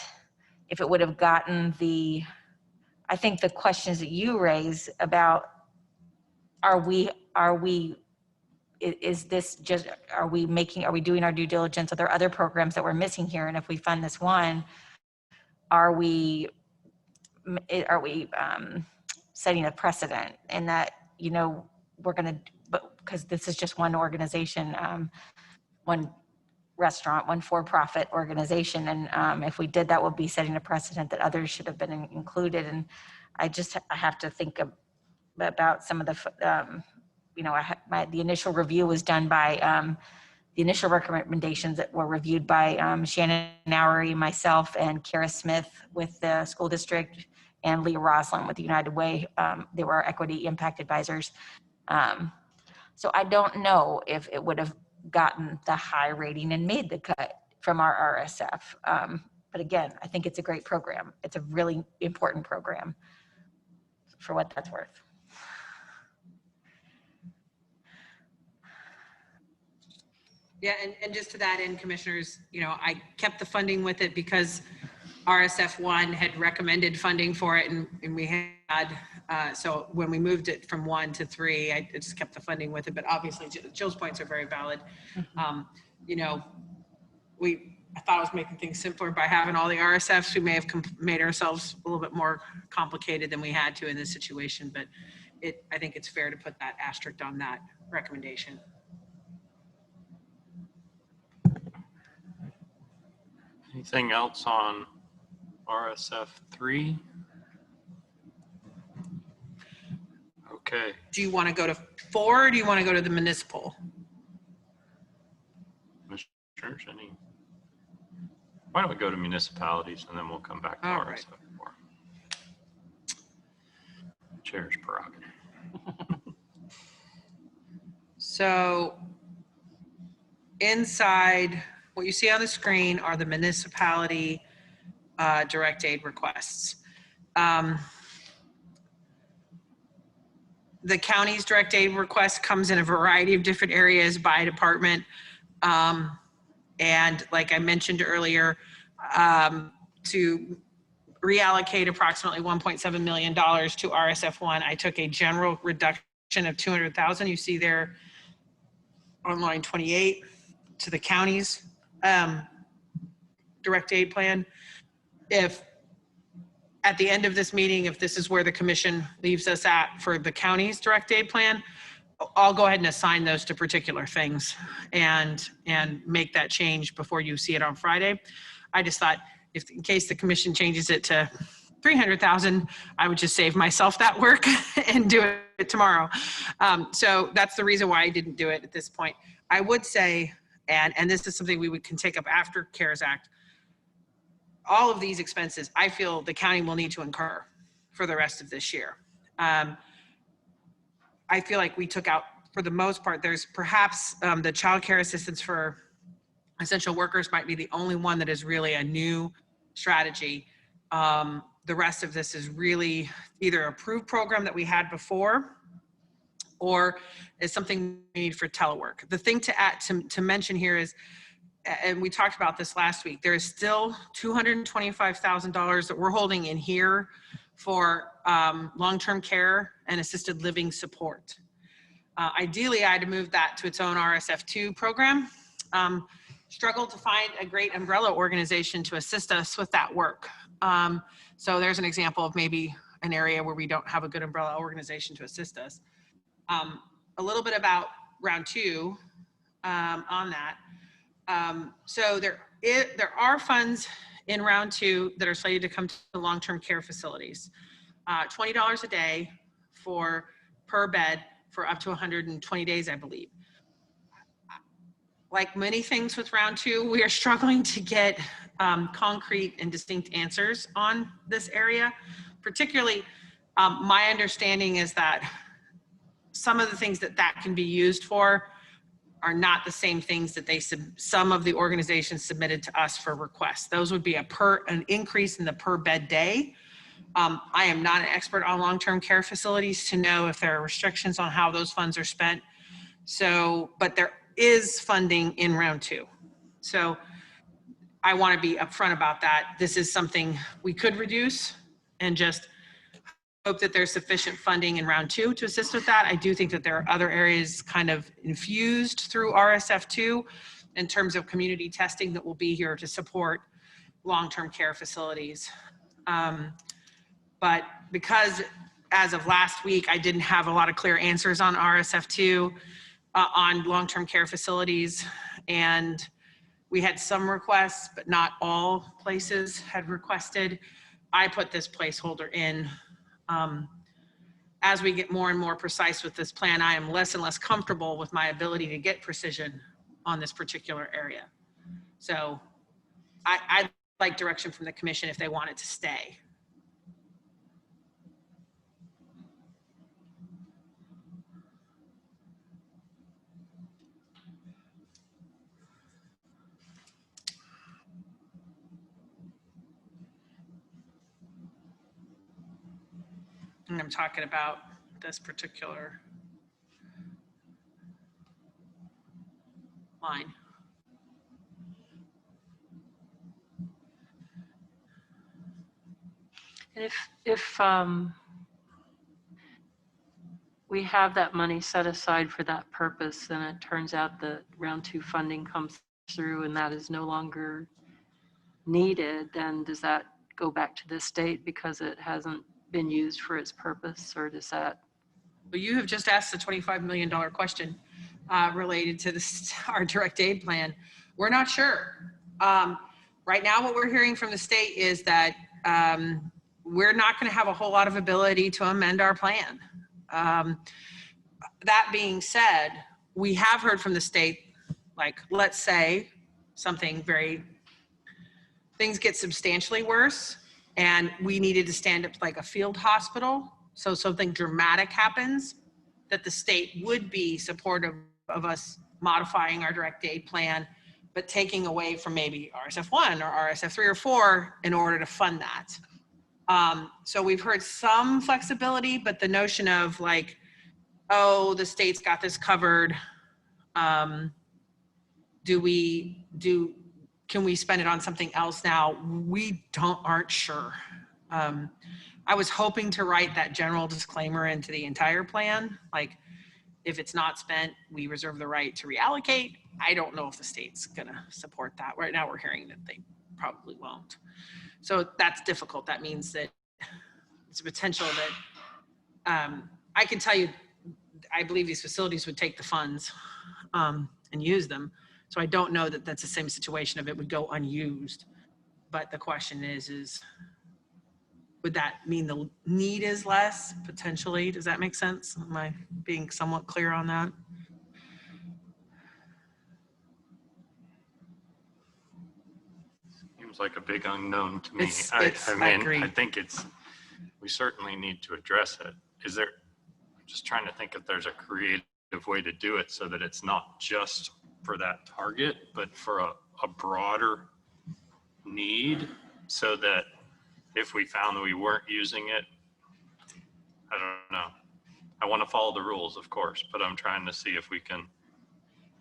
if it would have gotten I think the questions that you raise about, is this just, are we doing our due diligence? Are there other programs that we're missing here? And if we fund this one, are we setting a precedent in that, we're going to, because this is just one organization, one restaurant, one for-profit organization. And if we did, that would be setting a precedent that others should have been included. And I have to think about some of the, the initial review was done by, the initial recommendations that were reviewed by Shannon Nowery, myself, and Kara Smith with the school district, and Leah Roslin with the United Way. They were our equity impact advisors. So I don't know if it would have gotten the high rating and made the cut from our RSF. But again, I think it's a great program. It's a really important program for what that's worth. Yeah, and just to that end, commissioners, I kept the funding with it because RSF1 had recommended funding for it, and we had, so when we moved it from 1 to 3, I just kept the funding with it. But obviously, Jill's points are very valid. I thought I was making things simpler by having all the RSFs. We may have made ourselves a little bit more complicated than we had to in this situation, but I think it's fair to put that asterisk on that recommendation. Anything else on RSF 3? Okay. Do you want to go to 4 or do you want to go to the municipal? Commissioners, why don't we go to municipalities and then we'll come back to All RSF right. 4. Chair's prerogative. So inside, what you see on the screen are the municipality direct aid requests. The county's direct aid request comes in a variety of different areas by department. And like I mentioned earlier, to reallocate approximately $1.7 million to RSF1, I took a general reduction of $200,000. You see there on line 28 to the county's direct aid plan. If at the end of this meeting, if this is where the commission leaves us at for the county's direct aid plan, I'll go ahead and assign those to particular things and make that change before you see it on Friday. I just thought, if in case the commission changes it to 300,000, I would just save myself that work and do it tomorrow. So that's the reason why I didn't do it at this point. I would say, and this is something we can take up after CARES Act, all of these expenses, I feel the county will need to incur for the rest of this year. I feel like we took out, for the most part, there's perhaps the child care assistance for essential workers might be the only one that is really a new strategy. The rest of this is really either a approved program that we had before or is something we need for telework. The thing to add, to mention here is, and we talked about this last week, there is still $225,000 that we're holding in here for long-term care and assisted living support. Ideally, I'd move that to its own RSF2 program. Struggled to find a great umbrella organization to assist us with that work. So there's an example of maybe an area where we don't have a good umbrella organization to assist us. A little bit about round 2 on that. So there are funds in round 2 that are slated to come to long-term care facilities. $20 a day for per bed for up to 120 days, I believe. Like many things with round two, we are struggling to get concrete and distinct answers on this area. Particularly, my understanding is that some of the things that can be used for are not the same things that some of the organizations submitted to us for requests. Those would be an increase in the per bed day. I am not an expert on long-term care facilities to know if there are restrictions on how those funds are spent. So, but there is funding in round two. So I want to be upfront about that. This is something we could reduce and just hope that there's sufficient funding in round two to assist with that. I do think that there are other areas kind of infused through RSF2 in terms of community testing that will be here to support long-term care facilities. But because as of last week, I didn't have a lot of clear answers on RSF2 on long-term care facilities, and we had some requests, but not all places had requested. I put this placeholder in. As we get more and more precise with this plan, I am less and less comfortable with my ability to get precision on this particular area. So I'd like direction from the commission if they want it to stay. And I'm talking about this particular line. And if we have that money set aside for that purpose, and it turns out that round two funding comes through and that is no longer needed, then does that go back to the state because it hasn't been used for its purpose, or does that? Well, you have just asked the $25 million question related to this, our direct aid plan. We're not sure. Right now, what we're hearing from the state is that we're not going to have a whole lot of ability to amend our plan. That being said, we have heard from the state, like, let's say something things get substantially worse and we needed to stand up like a field hospital. So something dramatic happens, that the state would be supportive of us modifying our direct aid plan, but taking away from maybe RSF1 or RSF3 or 4 in order to fund that. So we've heard some flexibility, but the notion of like, oh, the state's got this covered. Can we spend it on something else now? We aren't sure. I was hoping to write that general disclaimer into the entire plan. Like, if it's not spent, we reserve the right to reallocate. I don't know if the state's gonna support that. Right now we're hearing that they probably won't. So that's difficult. That means that it's a potential that I can tell you, I believe these facilities would take the funds and use them. So I don't know that that's the same situation of it would go unused. But the question is would that mean the need is less potentially? Does that make sense? Am I being somewhat clear on that? Seems like a big unknown to me. I agree. I think we certainly need to address it. I'm just trying to think if there's a creative way to do it so that it's not just for that target, but for a broader need, so that if we found that we weren't using it, I don't know. I want to follow the rules, of course, but I'm trying to see if we can.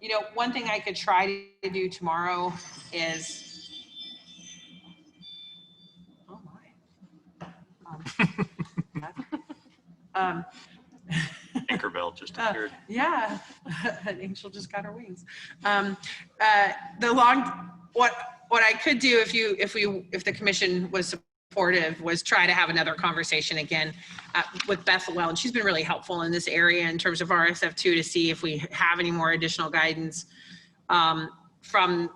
You know, one thing I could try to do tomorrow is, oh my. Tinkerbell just appeared. Yeah, an angel just got her wings. What I could do if the commission was supportive was try to have another conversation again with Beth Well, and she's been really helpful in this area in terms of RSF2 to see if we have any more additional guidance from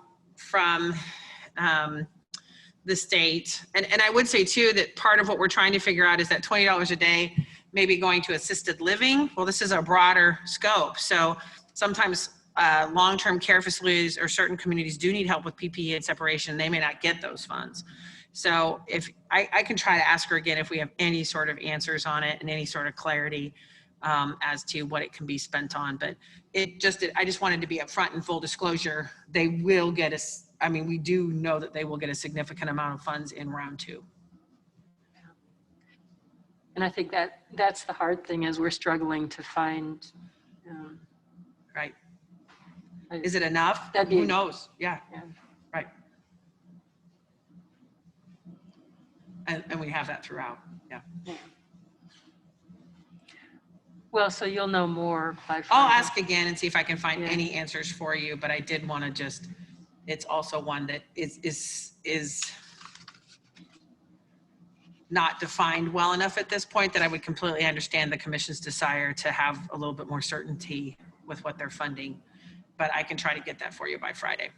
the state. And I would say too that part of what we're trying to figure out is that $20 a day maybe going to assisted living. Well, this is a broader scope. So sometimes long-term care facilities or certain communities do need help with PPE and separation. They may not get those funds. So if I can try to ask her again if we have any sort of answers on it and any sort of clarity as to what it can be spent on. But I just wanted to be upfront and full disclosure. They will get us. I mean, we do know that they will get a significant amount of funds in round 2. And I think that's the hard thing is we're struggling to find. Right. Is it enough? Who knows? Yeah. Yeah. Right. And we have that throughout. Yeah. Well, so you'll know more by Friday. I'll ask again and see if I can find Yeah. any answers for you, but I did want to just, it's also one that is not defined well enough at this point that I would completely understand the commission's desire to have a little bit more certainty with what they're funding, but I can try to get that for you by Friday.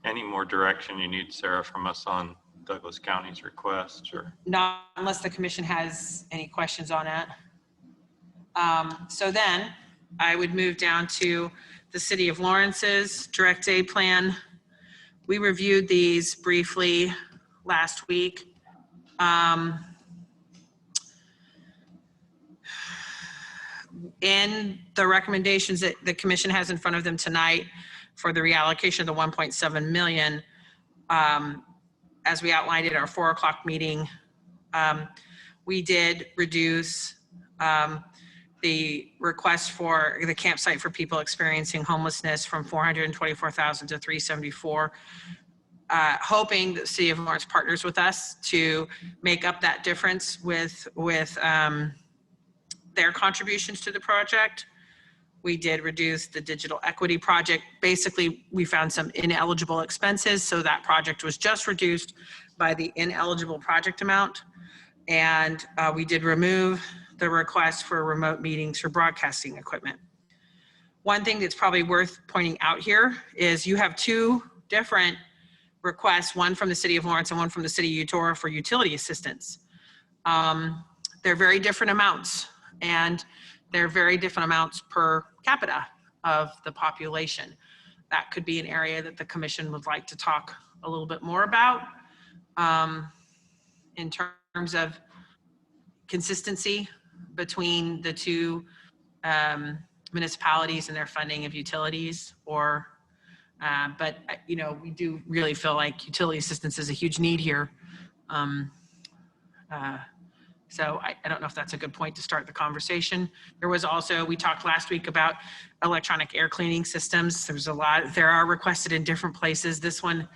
Any more direction you need, Sarah, from us on Douglas County's request, or? Not unless the commission has any questions on it. So then I would move down to the City of Lawrence's direct aid plan. We reviewed these briefly last week. In the recommendations that the commission has in front of them tonight for the reallocation of the 1.7 million, as we outlined at our 4 o'clock meeting, we did reduce the request for the campsite for people experiencing homelessness from 424,000 to 374, hoping that the City of Lawrence partners with us to make up that difference with their contributions to the project. We did reduce the digital equity project. Basically, we found some ineligible expenses, so that project was just reduced by the ineligible project amount. And we did remove the request for remote meetings for broadcasting equipment. One thing that's probably worth pointing out here is you have 2 different requests, one from the City of Lawrence and one from the City of Eudora for utility assistance. They're very different amounts, and they're very different amounts per capita of the population. That could be an area that the commission would like to talk a little bit more about in terms of consistency between the 2 municipalities and their funding of utilities, or but you know, we do really feel like utility assistance is a huge need here. So I don't know if that's a good point to start the conversation. There was also, we talked last week about electronic air cleaning systems. There's a lot, there are requested in different places. This one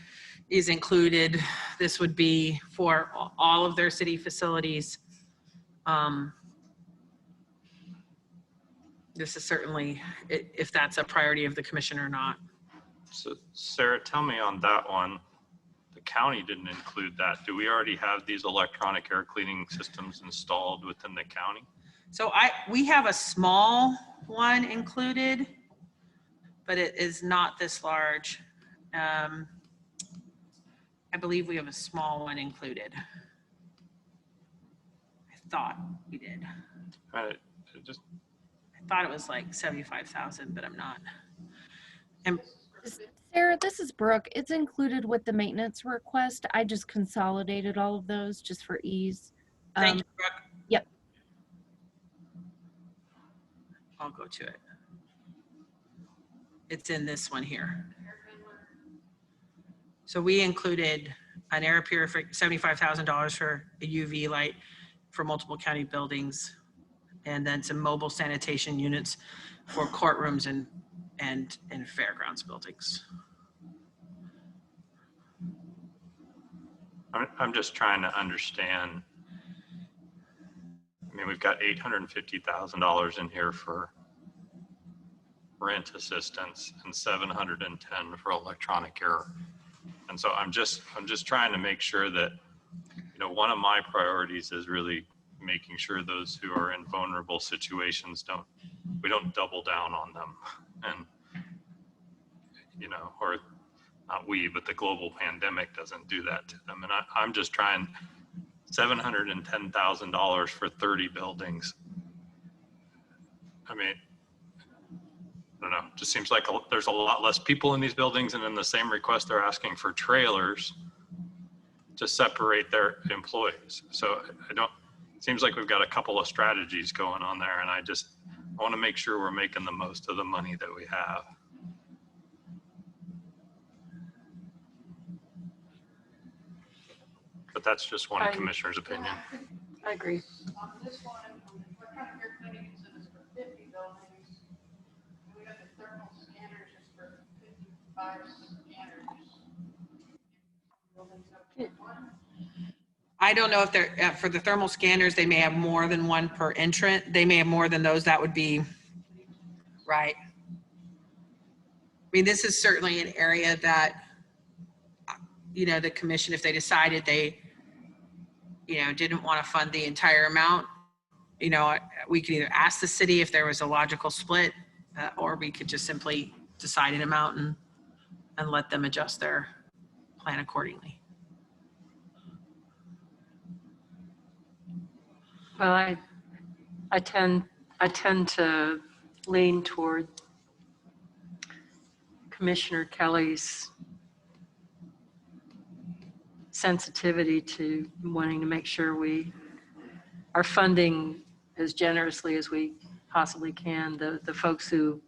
is included. This would be for all of their city facilities. This is certainly, if that's a priority of the commission or not. So Sarah, tell me on that one, the county didn't include that. Do we already have these electronic air cleaning systems installed within the county? So we have a small one included, but it is not this large. I believe we have a small one included. I thought we did. I thought it was like 75,000, but I'm not. And Sarah, this is Brooke. It's included with the maintenance request. I just consolidated all of those just for ease. Thank you, Brooke. Yep. I'll go to it. It's in this one here. So we included an air purifier, $75,000 for a UV light for multiple county buildings, and then some mobile sanitation units for courtrooms and fairgrounds buildings. I'm just trying to understand. I mean, we've got $850,000 in here for rent assistance and $710 for electronic air. And so I'm just trying to make sure that, you know, one of my priorities is really making sure those who are in vulnerable situations we don't double down on them, and, you know, or not we, but the global pandemic doesn't do that to them. And I'm just trying $710,000 for 30 buildings. I mean, I don't know, just seems like there's a lot less people in these buildings, and in the same request, they're asking for trailers to separate their employees. So it seems like we've got a couple of strategies going on there, and I want to make sure we're making the most of the money that we have. But that's just one commissioner's opinion. I agree. On this one, what kind of air cleaning is it? It's for 50 buildings. And we got the thermal scanners is for 55 scanners. Buildings up to one. I don't know if they're, for the thermal scanners, they may have more than one per entrant. They may have more than those. That would be, right. I mean, this is certainly an area that, you know, the commission, if they decided they, you know, didn't want to fund the entire amount, you know, we could either ask the city if there was a logical split, or we could just simply decide an amount and let them adjust their plan accordingly. Well, I tend to lean toward Commissioner Kelly's sensitivity to wanting to make sure we are funding as generously as we possibly can the folks who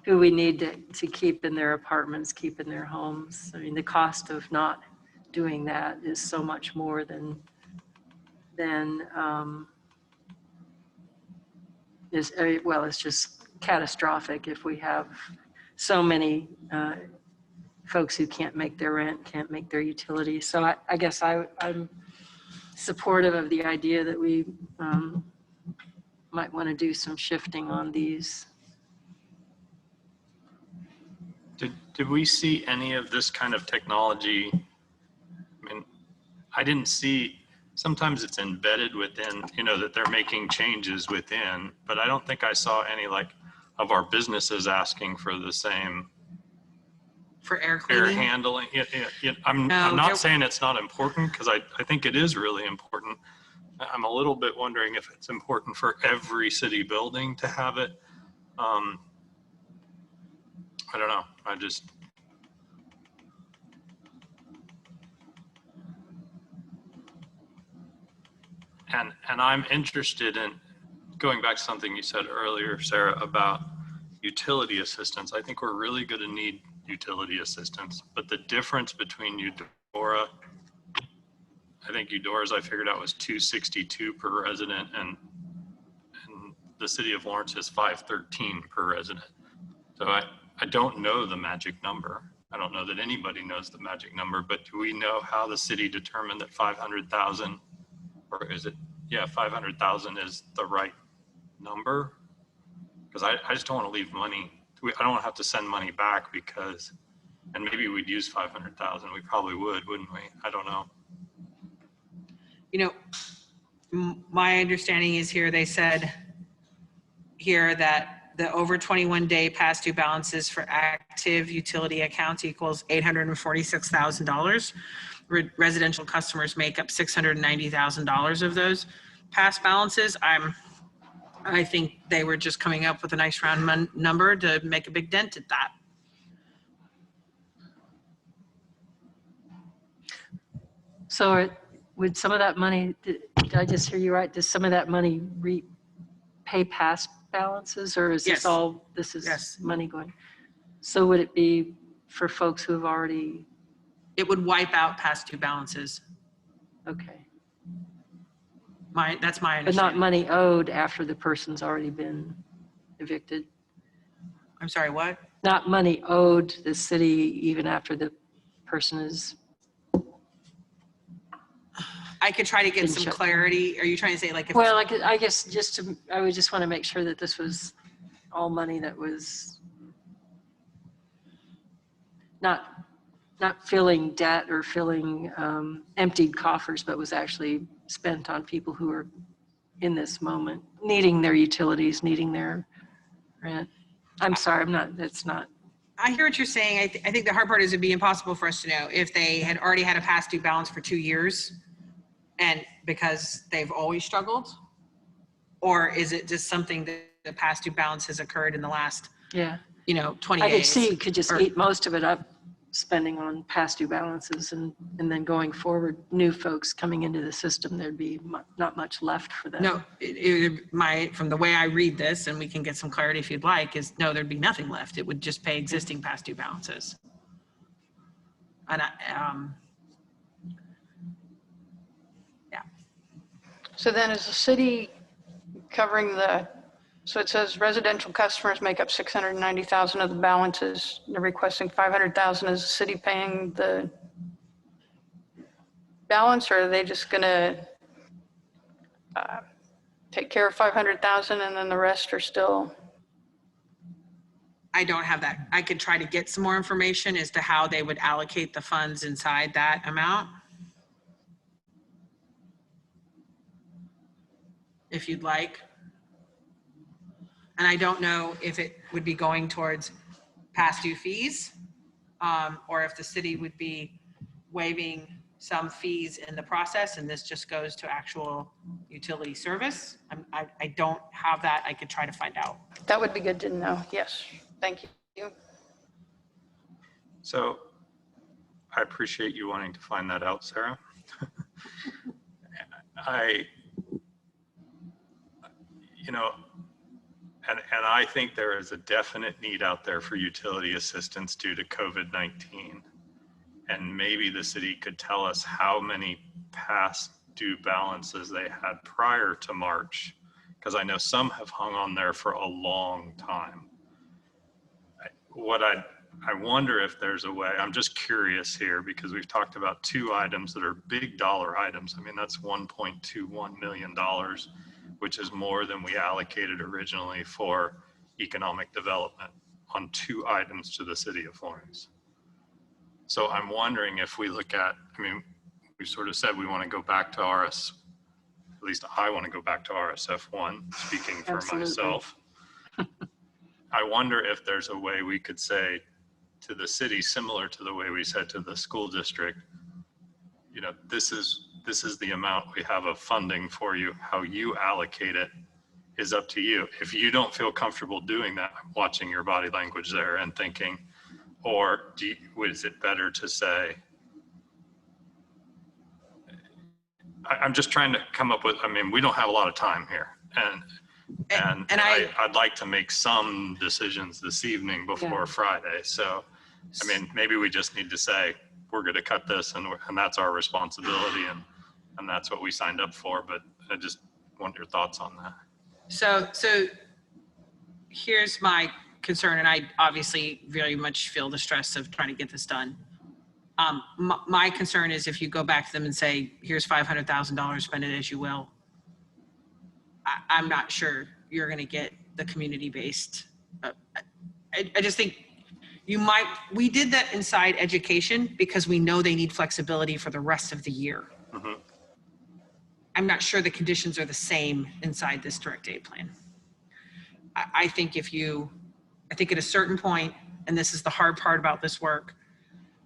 we need to keep in their apartments, keep in their homes. I mean, the cost of not doing that is so much more than it's just catastrophic if we have so many folks who can't make their rent, can't make their utilities. So I guess I'm supportive of the idea that we might want to do some shifting on these. Did we see any of this kind of technology? I mean, I didn't see, sometimes it's embedded within, you know, that they're making changes within, but I don't think I saw any like of our businesses asking for the same For air cleaning? air handling. I'm not saying it's not important, because I think it is really important. I'm a little bit wondering if it's important for every city building to have it. I don't know. And I'm interested in going back to something you said earlier, Sarah, about utility assistance. I think we're really going to need utility assistance, but the difference between Eudora, I think Eudora's I figured out was $262 per resident, and the city of Lawrence is $513 per resident. So I don't know the magic number. I don't know that anybody knows the magic number, but do we know how the city determined that 500,000, or is it, yeah, 500,000 is the right number? Because I just don't want to leave money. I don't want to have to send money back because, and maybe we'd use 500,000. We probably would, wouldn't we? I don't know. You know, my understanding is here, they said here that the over 21 day past due balances for active utility accounts equals $846,000. Residential customers make up $690,000 of those past balances. I think they were just coming up with a nice round number to make a big dent at that. So would some of that money, did I just hear you right? Does some of that money pay past balances, or is this all, this is money going? So would it be for folks who have already? It would wipe out past due balances. Okay. That's my understanding. But not money owed after the person's already been evicted? I'm sorry, what? Not money owed the city even after the person is. I could try to get some clarity. Are you trying to say like if? Well, I guess I would just want to make sure that this was all money that was not filling debt or filling emptied coffers, but was actually spent on people who are in this moment needing their utilities, needing their rent. I'm sorry, it's not. I hear what you're saying. I think the hard part is it'd be impossible for us to know if they had already had a past due balance for 2 years and because they've always struggled, or is it just something that the past due balance has occurred in the last, Yeah. 20 I could days? see you could just or- eat most of it up, spending on past due balances, and then going forward, new folks coming into the system, there'd be not much left for them. No, from the way I read this, and we can get some clarity if you'd like, is no, there'd be nothing left. It would just pay existing past due balances. And yeah. So then is the city covering so it says residential customers make up 690,000 of the balances. They're requesting 500,000. Is the city paying the balance, or are they just gonna take care of 500,000 and then the rest are still? I don't have that. I could try to get some more information as to how they would allocate the funds inside that amount. If you'd like. And I don't know if it would be going towards past due fees, or if the city would be waiving some fees in the process and this just goes to actual utility service. I don't have that. I could try to find out. That would be good to know. Yes, thank you. So I appreciate you wanting to find that out, Sarah. And I think there is a definite need out there for utility assistance due to COVID-19. And maybe the city could tell us how many past due balances they had prior to March, because I know some have hung on there for a long time. I wonder if there's a way, I'm just curious here, because we've talked about 2 items that are big dollar items. I mean, that's $1.21 million, which is more than we allocated originally for economic development on 2 items to the city of Florence. So I'm wondering if we look at, we sort of said we want to go back to at least I want to go back to RSF1, speaking for Absolutely. myself. I wonder if there's a way we could say to the city, similar to the way we said to the school district, this is the amount we have of funding for you. How you allocate it is up to you. If you don't feel comfortable doing that, I'm watching your body language there and thinking, or is it better to say, I'm just trying to come up with, we don't have a lot of time here. And I'd like to make some decisions this evening before Friday. So, maybe we just need to say, we're going to cut this and that's our responsibility. And that's what we signed up for. But I just want your thoughts on that. So here's my concern, and I obviously very much feel the stress of trying to get this done. My concern is if you go back to them and say, here's $500,000, spend it as you will. I'm not sure you're going to get the community-based. I just think we did that inside education because we know they need flexibility for the rest of the year. Mm-hmm. I'm not sure the conditions are the same inside this direct aid plan. I think at a certain point, and this is the hard part about this work,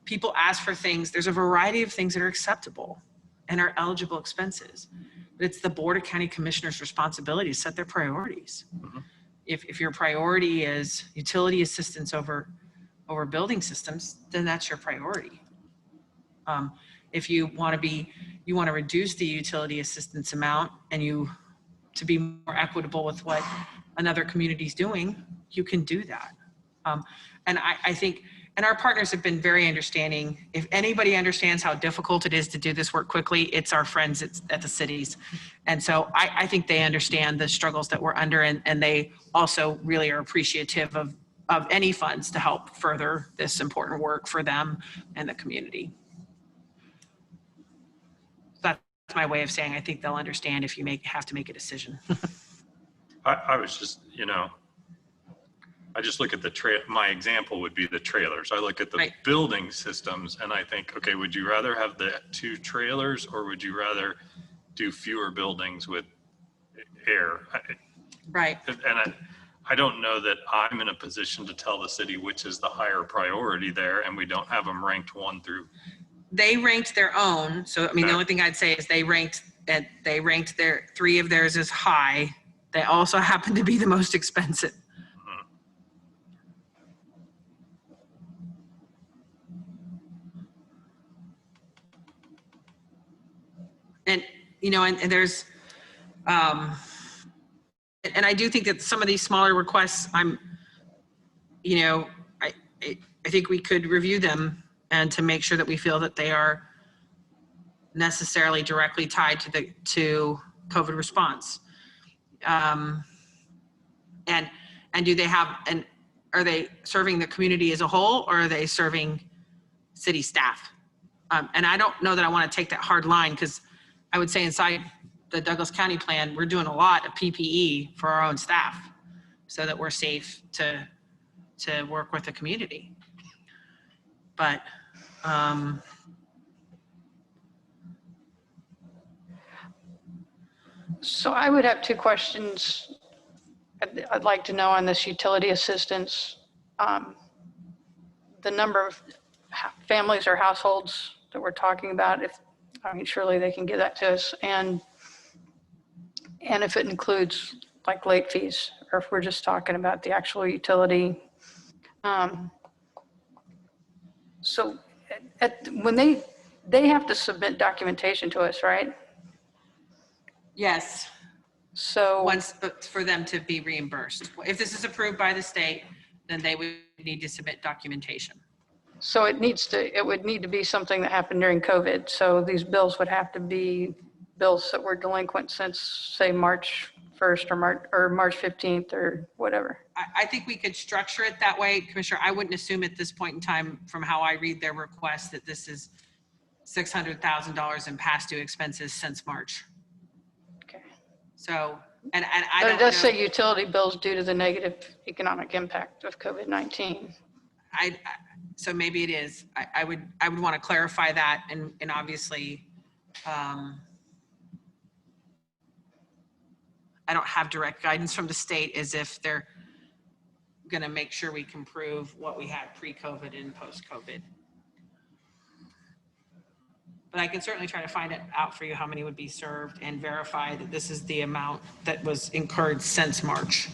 people ask for things. There's a variety of things that are acceptable and are eligible expenses. But it's the Board of County Commissioners' responsibility to set their priorities. Mm-hmm. If your priority is utility assistance over building systems, then that's your priority. If you want to reduce the utility assistance amount and to be more equitable with what another community's doing, you can do that. And I think, and our partners have been very understanding. If anybody understands how difficult it is to do this work quickly, it's our friends at the cities. And so I think they understand the struggles that we're under, and they also really are appreciative of any funds to help further this important work for them and the community. That's my way of saying I think they'll understand if you have to make a decision. I was just, I just look at my example would be the trailers. I look at the building systems and I think, okay, would you rather have the 2 trailers or would you rather do fewer buildings with air? Right. And I don't know that I'm in a position to tell the city which is the higher priority there, and we don't have them ranked 1 through. They ranked their own. So, I mean, the Okay. only thing I'd say is they ranked their 3 of theirs as high. They also happen to be the most expensive. And, you know, and there's, and I do think that some of these smaller requests, you know, I think we could review them and to make sure that we feel that they are necessarily directly tied to COVID response. And do they have, and are they serving the community as a whole, or are they serving city staff? And I don't know that I want to take that hard line, because I would say inside the Douglas County plan, we're doing a lot of PPE for our own staff so that we're safe to work with the community. But So I would have 2 questions I'd like to know on this utility assistance. The number of families or households that we're talking about, I mean, surely they can give that to us. And if it includes like late fees, or if we're just talking about the actual utility. So when they have to submit documentation to us, right? yes, So once for them to be reimbursed. If this is approved by the state, then they would need to submit documentation. So it would need to be something that happened during COVID. So these bills would have to be bills that were delinquent since, say, March 1st or March 15th or whatever. I think we could structure it that way, Commissioner. I wouldn't assume at this point in time, from how I read their request, that this is $600,000 in past due expenses since March. Okay. So, and I But don't it does know. say utility bills due to the negative economic impact of COVID-19. So maybe it is. I would want to clarify that, and obviously, I don't have direct guidance from the state as if they're going to make sure we can prove what we had pre-COVID and post-COVID. But I can certainly try to find it out for you, how many would be served, and verify that this is the amount that was incurred since March.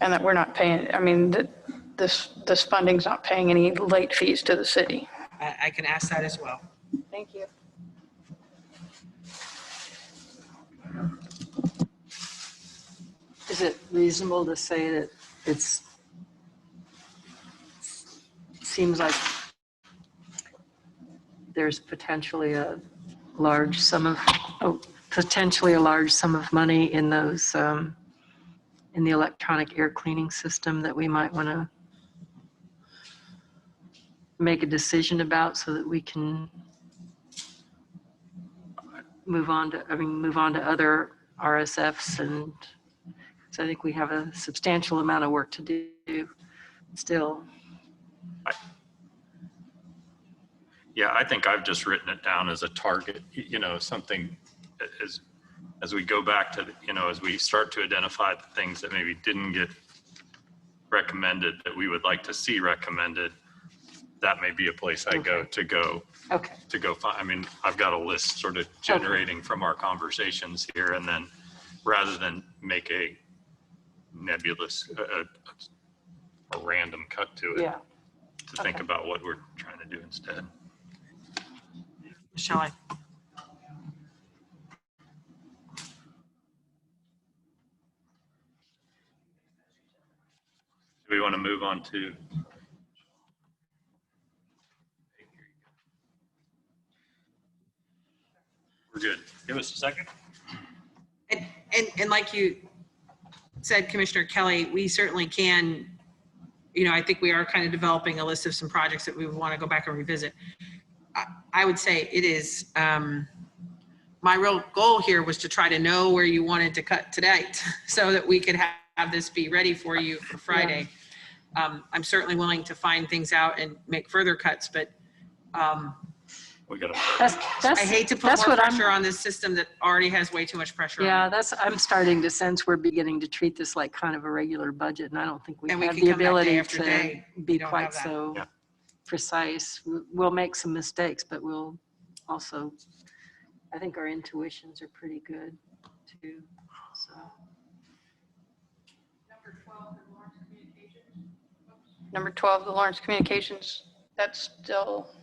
And that we're not paying, I mean, that this funding's not paying any late fees to the city. I can ask that as well. Thank you. Is it reasonable to say that seems like there's potentially a large sum of money in those, in the electronic air cleaning system that we might want to make a decision about so that we can move on to other RSFs, and so I think we have a substantial amount of work to do still. Yeah, I think I've just written it down as a target, you know, something as we go back to, you know, as we start to identify the things that maybe didn't get recommended that we would like to see recommended, that may be a place I go to go find. I mean, I've got a list sort of generating from our conversations here, and then rather than make a nebulous, a random cut to it, to think about what we're trying to do instead. Shall I? Do we want to move on to? We're good. Give us a second. And like you said, Commissioner Kelly, we certainly can, you know, I think we are kind of developing a list of some projects that we would want to go back and revisit. I would say it is, my real goal here was to try to know where you wanted to cut tonight so that we could have this be ready for you for Friday. I'm certainly willing to find things out and make further cuts, but We got to I hate to put that's more what I'm- pressure on this system that already has way too much pressure on Yeah, it. I'm starting to sense we're beginning to treat this like kind of a regular budget, and I don't think we And we have can the come back day ability after to day. be We don't quite have that. so Yeah. precise. We'll make some mistakes, but we'll also, I think our intuitions are pretty good too, so. Number 12, the Lawrence Communications, that's still,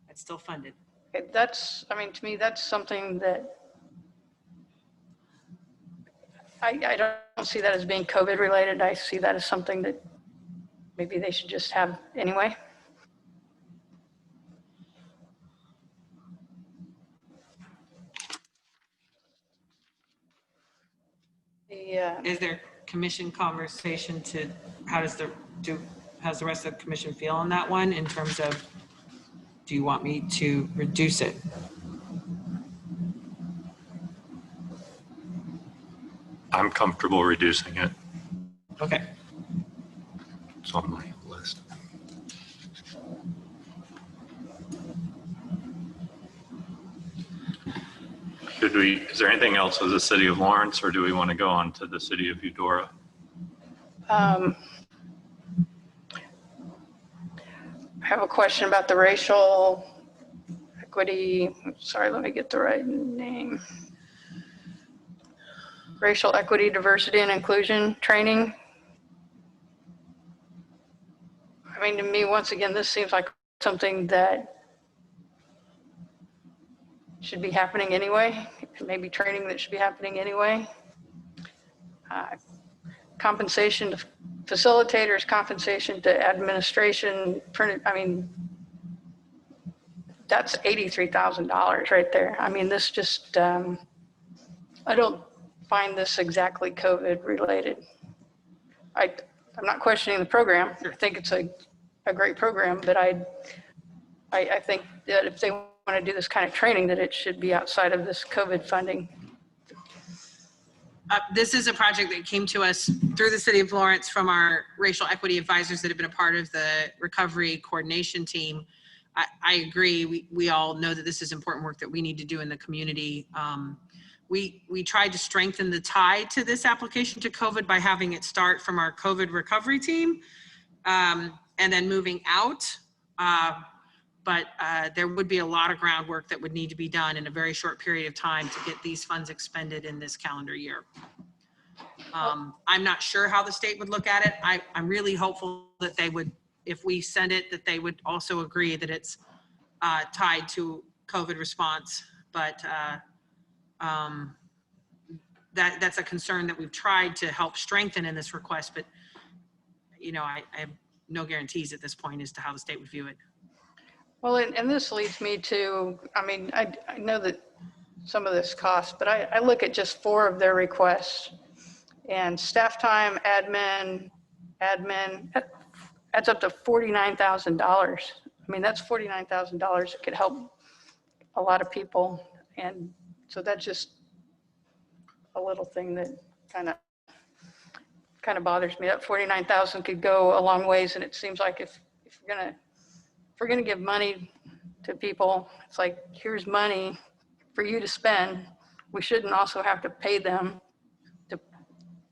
It's still funded. that's, I mean, to me, that's something that I don't see that as being COVID related. I see that as something that maybe they should just have anyway. Is there commission conversation to, how's the rest of the commission feel on that one in terms of, do you want me to reduce it? I'm comfortable reducing it. Okay. It's on my list. Is there anything else with the city of Lawrence, or do we want to go on to the city of Eudora? I have a question about the racial equity. Sorry, let me get the right name. Racial equity, diversity, and inclusion training. I mean, to me, once again, this seems like something that should be happening anyway. Maybe training that should be happening anyway. Compensation to facilitators, compensation to administration, I mean, that's $83,000 right there. I mean, this just, I don't find this exactly COVID related. I'm not questioning the program. I think it's a great program, but I think that if they want to do this kind of training, that it should be outside of this COVID funding. This is a project that came to us through the city of Lawrence from our racial equity advisors that have been a part of the recovery coordination team. I agree. We all know that this is important work that we need to do in the community. We tried to strengthen the tie to this application to COVID by having it start from our COVID recovery team and then moving out. But there would be a lot of groundwork that would need to be done in a very short period of time to get these funds expended in this calendar year. I'm not sure how the state would look at it. I'm really hopeful that they would, if we send it, that they would also agree that it's tied to COVID response. But that's a concern that we've tried to help strengthen in this request. But, you know, I have no guarantees at this point as to how the state would view it. Well, and this leads me to, I mean, I know that some of this costs, but I look at just 4 of their requests, and staff time, admin, adds up to $49,000. I mean, that's $49,000 that could help a lot of people. And so that's just a little thing that kind of bothers me. That $49,000 could go a long ways. And it seems like if we're gonna give money to people, it's like, here's money for you to spend. We shouldn't also have to pay them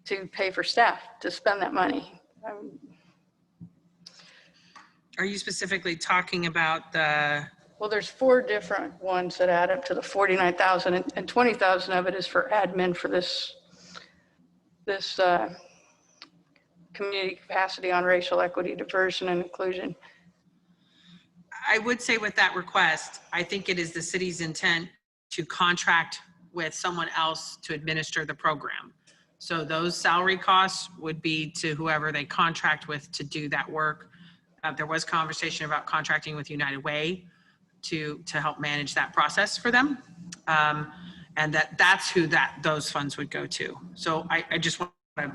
to pay for staff to spend that money. Are you specifically talking about the? Well, there's 4 different ones that add up to the 49,000, and 20,000 of it is for admin for this community capacity on racial equity, diversion, and inclusion. I would say with that request, I think it is the city's intent to contract with someone else to administer the program. So those salary costs would be to whoever they contract with to do that work. There was conversation about contracting with United Way to help manage that process for them. And that's who those funds would go to. So I just want to,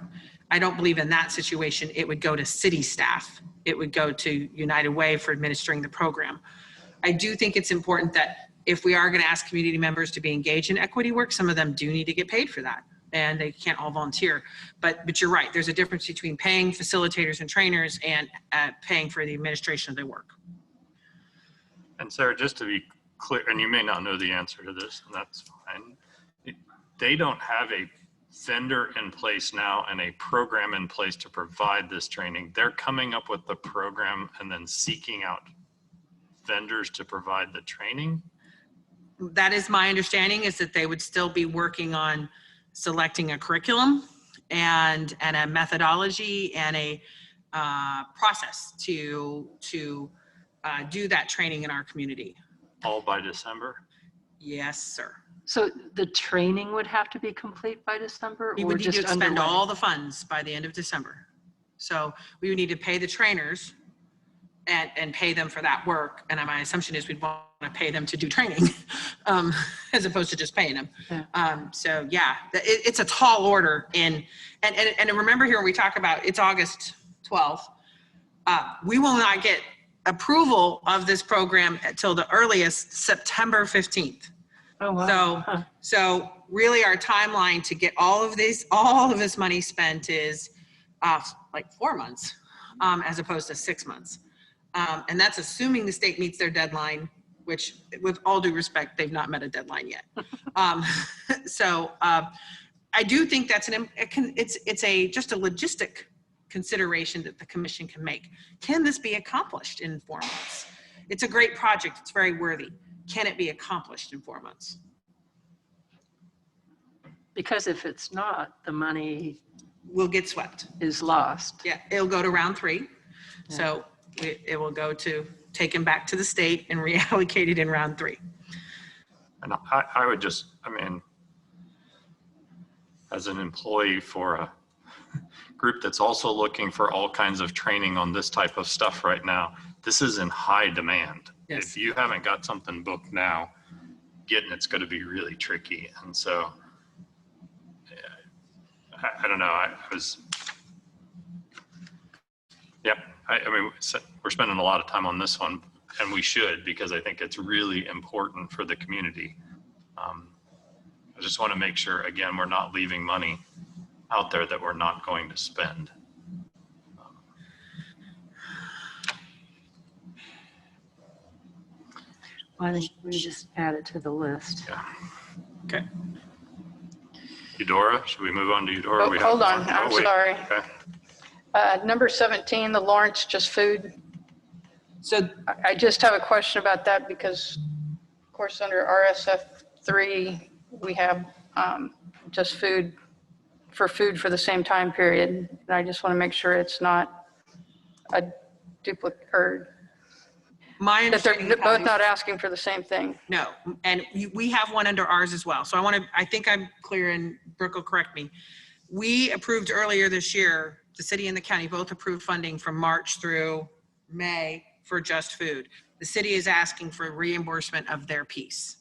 I don't believe in that situation it would go to city staff. It would go to United Way for administering the program. I do think it's important that if we are going to ask community members to be engaged in equity work, some of them do need to get paid for that, and they can't all volunteer. But you're right, there's a difference between paying facilitators and trainers and paying for the administration of their work. And Sarah, just to be clear, and you may not know the answer to this, and that's fine. They don't have a vendor in place now and a program in place to provide this training. They're coming up with the program and then seeking out vendors to provide the training. That is my understanding, is that they would still be working on selecting a curriculum and a methodology and a process to do that training in our community. All by December? Yes, sir. So the training would have to be complete by December, We or would need to just expend underway? all the funds by the end of December. So we would need to pay the trainers and pay them for that work. And my assumption is we'd want to pay them to do training as opposed to just paying them. Yeah. So yeah, it's a tall order and remember here when we talk about it's August 12th, we will not get approval of this program until the earliest September 15th. Oh, wow. So really our timeline to get all of this money spent is like 4 months as opposed to 6 months. And that's assuming the state meets their deadline, which with all due respect, they've not met a deadline yet. So I do think that's just a logistic consideration that the commission can make. Can this be accomplished in 4 months? It's a great project. It's very worthy. Can it be accomplished in 4 months? Because if it's not, the money Will get swept. is lost. Yeah, it'll go to round 3. So it will go to taken back to the state and reallocated in round 3. And I would just, I mean, as an employee for a group that's also looking for all kinds of training on this type of stuff right now, this is in high demand. Yes. If you haven't got something booked now, getting it's going to be really tricky. And so, I don't know. I mean, we're spending a lot of time on this one, and we should, because I think it's really important for the community. I just want to make sure, again, we're not leaving money out there that we're not going to spend. Why don't we just add it to the list? Yeah. Okay. Eudora, should we move on to Eudora? Oh, hold on, I'm wait. sorry. Okay. Number 17, the Lawrence Just Food. So I just have a question about that because, of course, under RSF 3, we have just food for the same time period. And I just want to make sure it's not a duplicate, or my that they're understanding. both not asking for the same thing. No, and we have one under ours as well. So I think I'm clear, and Brooke will correct me. We approved earlier this year, the city and the county both approved funding from March through May for Just Food. The city is asking for reimbursement of their piece.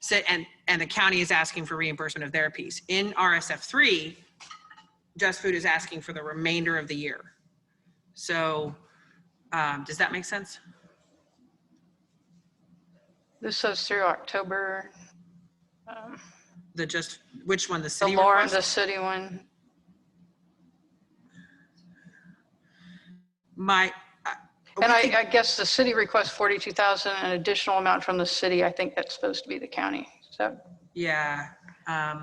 So, and the county is asking for reimbursement of their piece. In RSF 3, Just Food is asking for the remainder of the year. So does that make sense? This says through October. Which one, the The city? Lawrence, the request? city one. And I guess the city requests 42,000, an additional amount from the city. I think that's supposed to be the county. So, Yeah.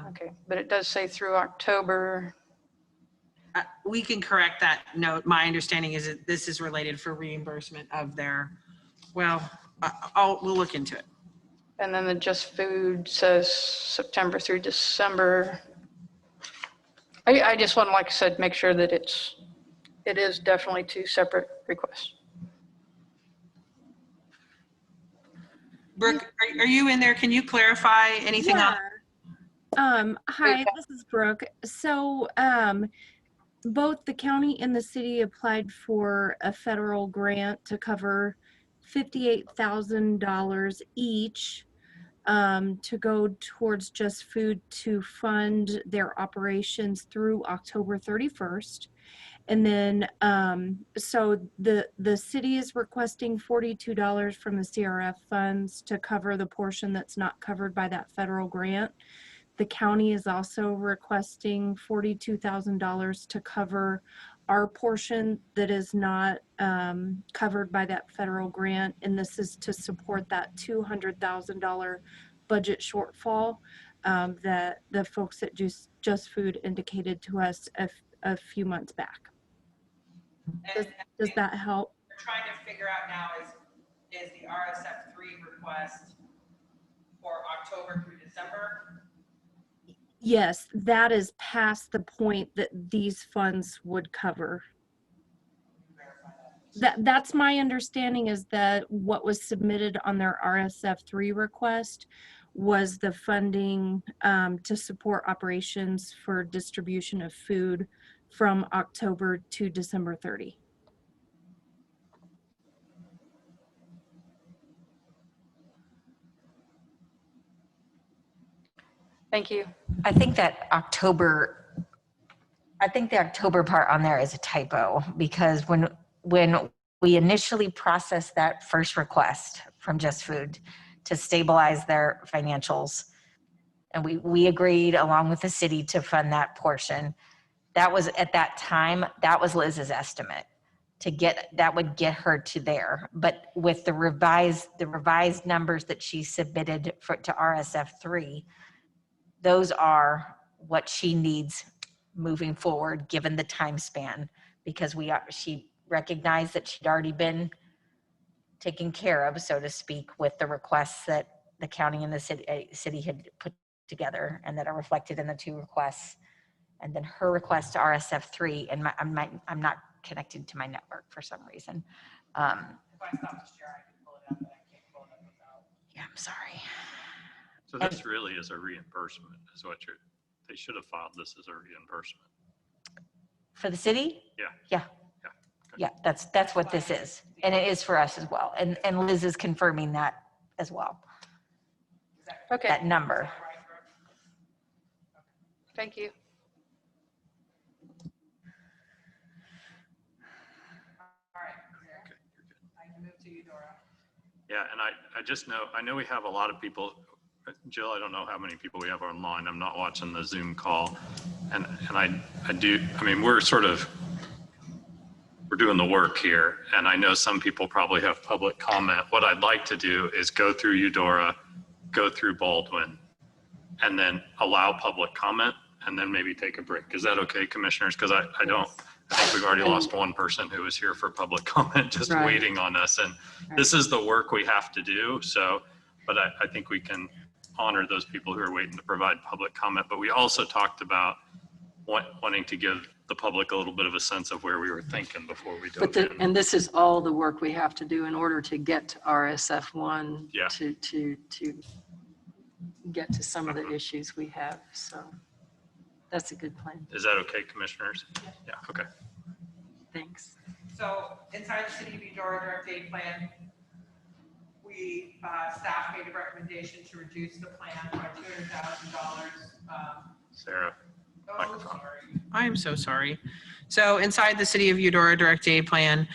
okay, but it does say through October. We can correct that note. My understanding is that this is related for reimbursement of their, we'll look into it. And then the Just Food says September through December. I just want to, like I said, make sure that it is definitely 2 separate requests. Brooke, are you in there? Can you clarify anything on? Hi, this is Brooke. So, both the county and the city applied for a federal grant to cover $58,000 each to go towards Just Food to fund their operations through October 31st. And then, so the city is requesting $42 from the CRF funds to cover the portion that's not covered by that federal grant. The county is also requesting $42,000 to cover our portion that is not covered by that federal grant, and this is to support that $200,000 budget shortfall that the folks at Just Food indicated to us a few months back. Does that help? We're trying to figure out now is the RSF3 request for October through December? Yes, that is past the point that these funds would cover. That's my understanding, is that what was submitted on their RSF3 request was the funding to support operations for distribution of food from October to December 30. Thank you. I think the October part on there is a typo, because when we initially processed that first request from Just Food to stabilize their financials, and we agreed along with the city to fund that portion, that was at that time, that was Liz's estimate that would get her to there. But with the revised numbers that she submitted to RSF3, those are what she needs moving forward, given the time span, because she recognized that she'd already been taken care of, so to speak, with the requests that the county and the city had put together and that are reflected in the two requests. And then her request to RSF3, and I'm not connected to my network for some reason. If I stop to share, I can pull it up, but I can't pull it up without. Yeah, I'm sorry. So this really is a reimbursement, is what they should have filed this as a reimbursement. For the city? Yeah. Yeah. Yeah. Yeah, that's what this is. And it is for us as well. And Liz is confirming that as well, Okay, that number. thank you. All right, I can move to Eudora. Yeah, and I just know, I know we have a lot of people. Jill, I don't know how many people we have online. I'm not watching the Zoom call. And I mean, we're doing the work here. And I know some people probably have public comment. What I'd like to do is go through Eudora, go through Baldwin, and then allow public comment, and then maybe take a break. Is that okay, commissioners? Because I think we've already lost one person who was here for public comment, just Right. waiting on us. And this is the work we have to do. So, but I think we can honor those people who are waiting to provide public comment. But we also talked about wanting to give the public a little bit of a sense of where we were thinking before we dove in. And this is all the work we have to do in order to get to RSF1, Yeah. to get to some of the issues we have. So that's a good plan. Is that okay, commissioners? Yeah, okay. Thanks. So inside the city of Eudora direct aid plan, we, staff made a recommendation to reduce the plan by $200,000. Sarah, Oh, microphone. sorry. I am so sorry. So inside the city of Eudora direct aid plan,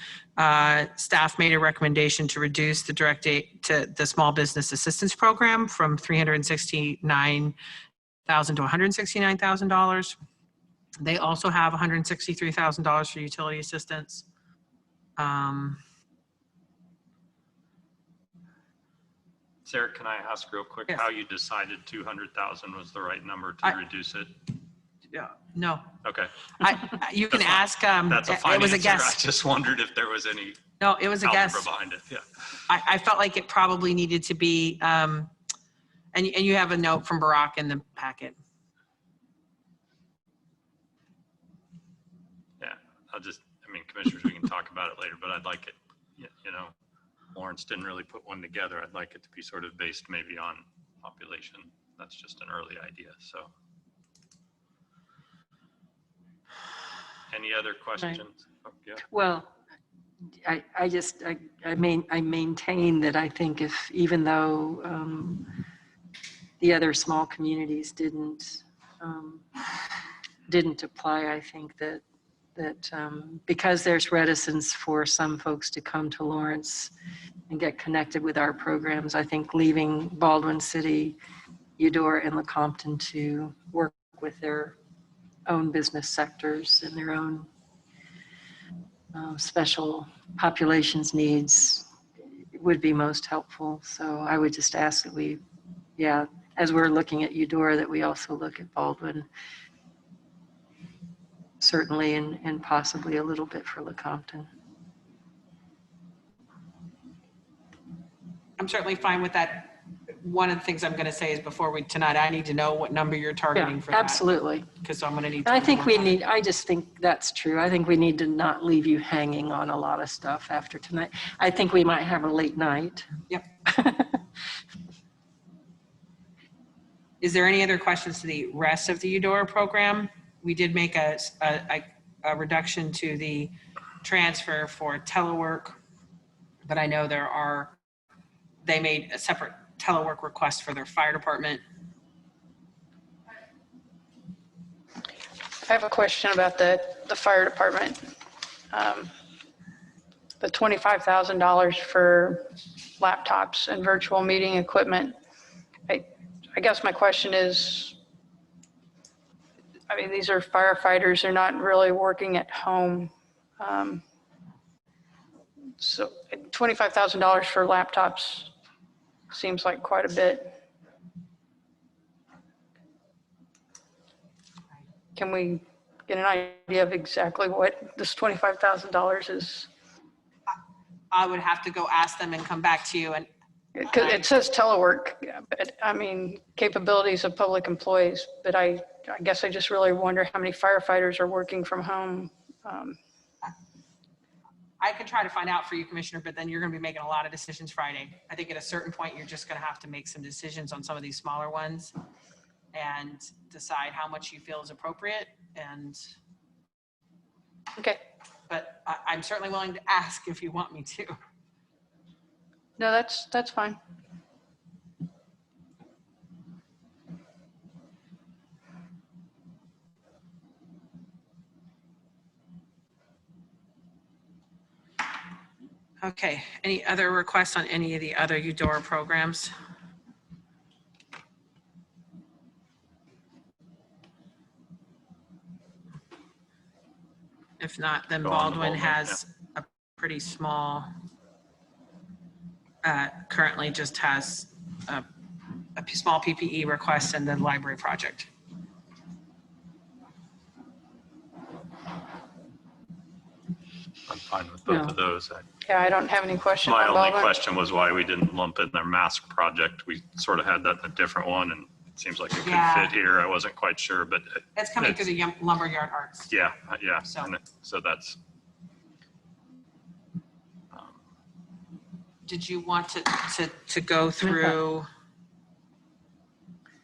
staff made a recommendation to reduce the direct aid to the small business assistance program from $369,000 to $169,000. They also have $163,000 for utility assistance. Sarah, can I ask real quick Yes. how you decided 200,000 was the right number to reduce it? Yeah, no, Okay, you can That's ask, that's a fine it was a answer. I guess. just wondered if there was any No, it was a guess. algebra behind it. Yeah. I felt like it probably needed to be, and you have a note from Barack in the packet. Yeah, I mean, commissioners, we can talk about it later, but I'd like it, you know, Lawrence didn't really put one together. I'd like it to be sort of based maybe on population. That's just an early idea, so. Any other questions? Oh, yeah. Well, I maintain that I think even though the other small communities didn't apply, I think that because there's reticence for some folks to come to Lawrence and get connected with our programs, I think leaving Baldwin City, Eudora, and Lecompton to work with their own business sectors and their own special populations needs would be most helpful. So I would just ask that we, yeah, as we're looking at Eudora, that we also look at Baldwin, certainly, and possibly a little bit for Lecompton. I'm certainly fine with that. One of the things I'm going to say is before tonight, I need to know what number you're targeting for that. Absolutely. Because I'm going to need. I think we need, I just think that's true. I think we need to not leave you hanging on a lot of stuff after tonight. I think we might have a late night. Yep. Is there any other questions to the rest of the Eudora program? We did make a reduction to the transfer for telework, but I know they made a separate telework request for their fire department. I have a question about the fire department. The $25,000 for laptops and virtual meeting equipment. I guess my question is, I mean, these are firefighters, they're not really working at home. So $25,000 for laptops seems like quite a bit. Can we get an idea of exactly what this $25,000 is? I would have to go ask them and come back to you. And It says telework, but I mean, capabilities of public employees, but I guess I just really wonder how many firefighters are working from home. I could try to find out for you, Commissioner, but then you're going to be making a lot of decisions Friday. I think at a certain point, you're just going to have to make some decisions on some of these smaller ones and decide how much you feel is appropriate. And Okay. but I'm certainly willing to ask if you want me to. No, that's fine. Okay, any other requests on any of the other Eudora programs? If not, then Go on to Baldwin Baldwin, has a pretty small, currently just has a small PPE request in the library project. I'm fine with both of those. Yeah, I don't have any questions My on only Baldwin. question was why we didn't lump in their mask project. We sort of had that in a different one, and it seems like it could Yeah. fit here. I wasn't quite sure, but It's coming through the lumberyard arts. yeah. So- And so that's. Did you want to go through?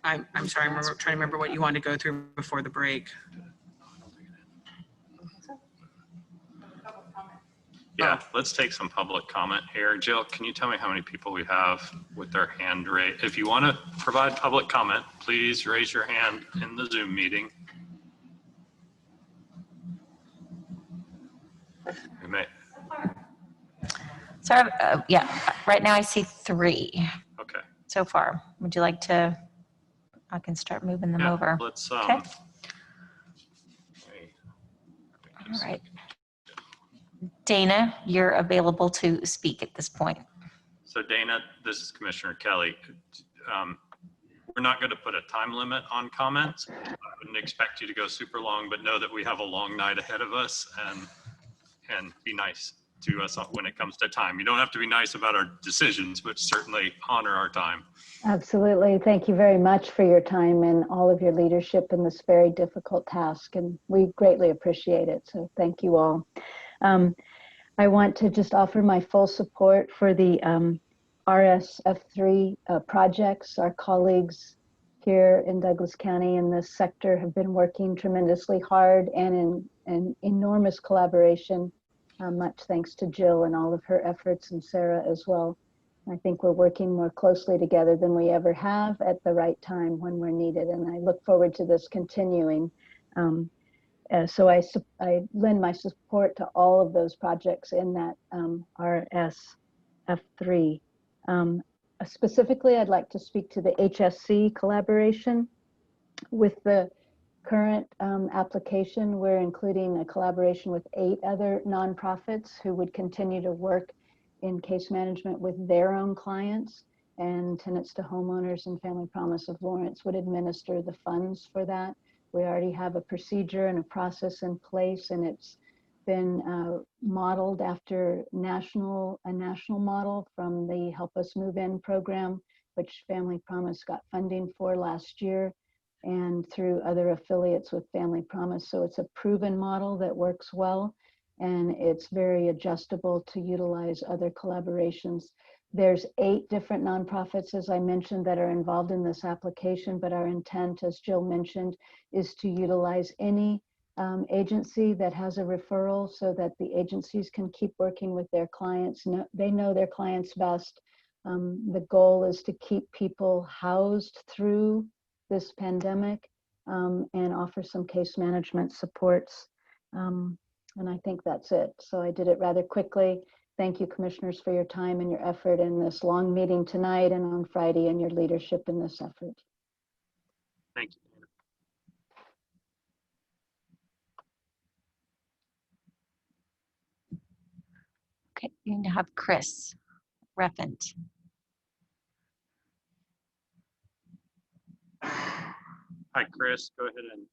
I'm sorry, I'm trying to remember what you wanted to go through before the break. Yeah, let's take some public comment here. Jill, can you tell me how many people we have with their hand raised? If you want to provide public comment, please raise your hand in the Zoom meeting. We may. So, yeah, right now I see 3 Okay. so far. Would you like to, I can start moving them Yeah, over. let's, Okay. wait. All right. Dana, you're available to speak at this point. So Dana, this is Commissioner Kelly. We're not going to put a time limit on comments. I wouldn't expect you to go super long, but know that we have a long night ahead of us, and be nice to us when it comes to time. You don't have to be nice about our decisions, but certainly honor our time. Absolutely. Thank you very much for your time and all of your leadership in this very difficult task, and we greatly appreciate it. So thank you all. I want to just offer my full support for the RSF3 projects. Our colleagues here in Douglas County in this sector have been working tremendously hard and in enormous collaboration. Much thanks to Jill and all of her efforts, and Sarah as well. I think we're working more closely together than we ever have at the right time when we're needed, and I look forward to this continuing. So I lend my support to all of those projects in that RSF3. Specifically, I'd like to speak to the HSC collaboration with the current application, we're including a collaboration with 8 other nonprofits who would continue to work in case management with their own clients, and Tenants to Homeowners and Family Promise of Lawrence would administer the funds for that. We already have a procedure and a process in place, and it's been modeled after a national model from the Help Us Move In program, which Family Promise got funding for last year, and through other affiliates with Family Promise. So it's a proven model that works well, and it's very adjustable to utilize other collaborations. There's 8 different nonprofits, as I mentioned, that are involved in this application, but our intent, as Jill mentioned, is to utilize any agency that has a referral so that the agencies can keep working with their clients. They know their clients best. The goal is to keep people housed through this pandemic and offer some case management supports. And I think that's it. So I did it rather quickly. Thank you, commissioners, for your time and your effort in this long meeting tonight and on Friday, and your leadership in this effort. Thank you, Dana. Okay, you need to have Chris Reffent. Hi, Chris. Go ahead and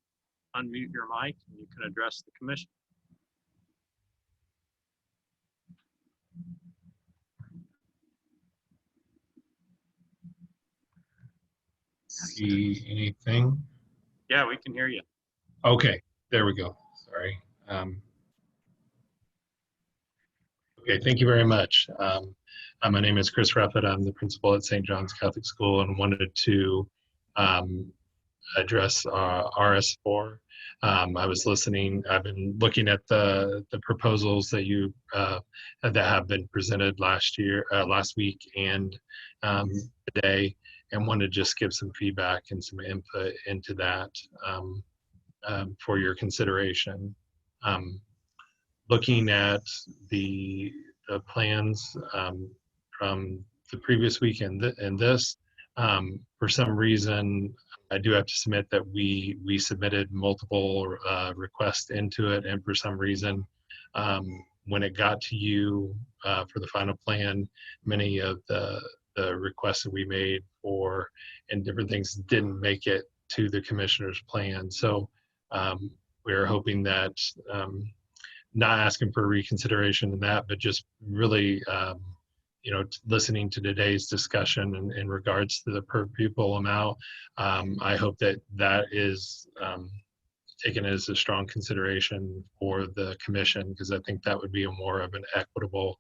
unmute your mic and you can address the commission. See anything? Yeah, we can hear you. Okay, there we go. Sorry. Okay, thank you very much. My name is Chris Reffett. I'm the principal at St. John's Catholic School and wanted to address RS4. I was listening. I've been looking at the proposals that you that have been presented last week and today, and wanted to just give some feedback and some input into that for your consideration. Looking at the plans from the previous week and this, for some reason, I do have to submit that we submitted multiple requests into it, and for some reason, when it got to you for the final plan, many of the requests that we made for and different things didn't make it to the commissioner's plan. So we're hoping that not asking for reconsideration in that, but just really, listening to today's discussion in regards to the per pupil amount. I hope that is taken as a strong consideration for the commission, because I think that would be a more of an equitable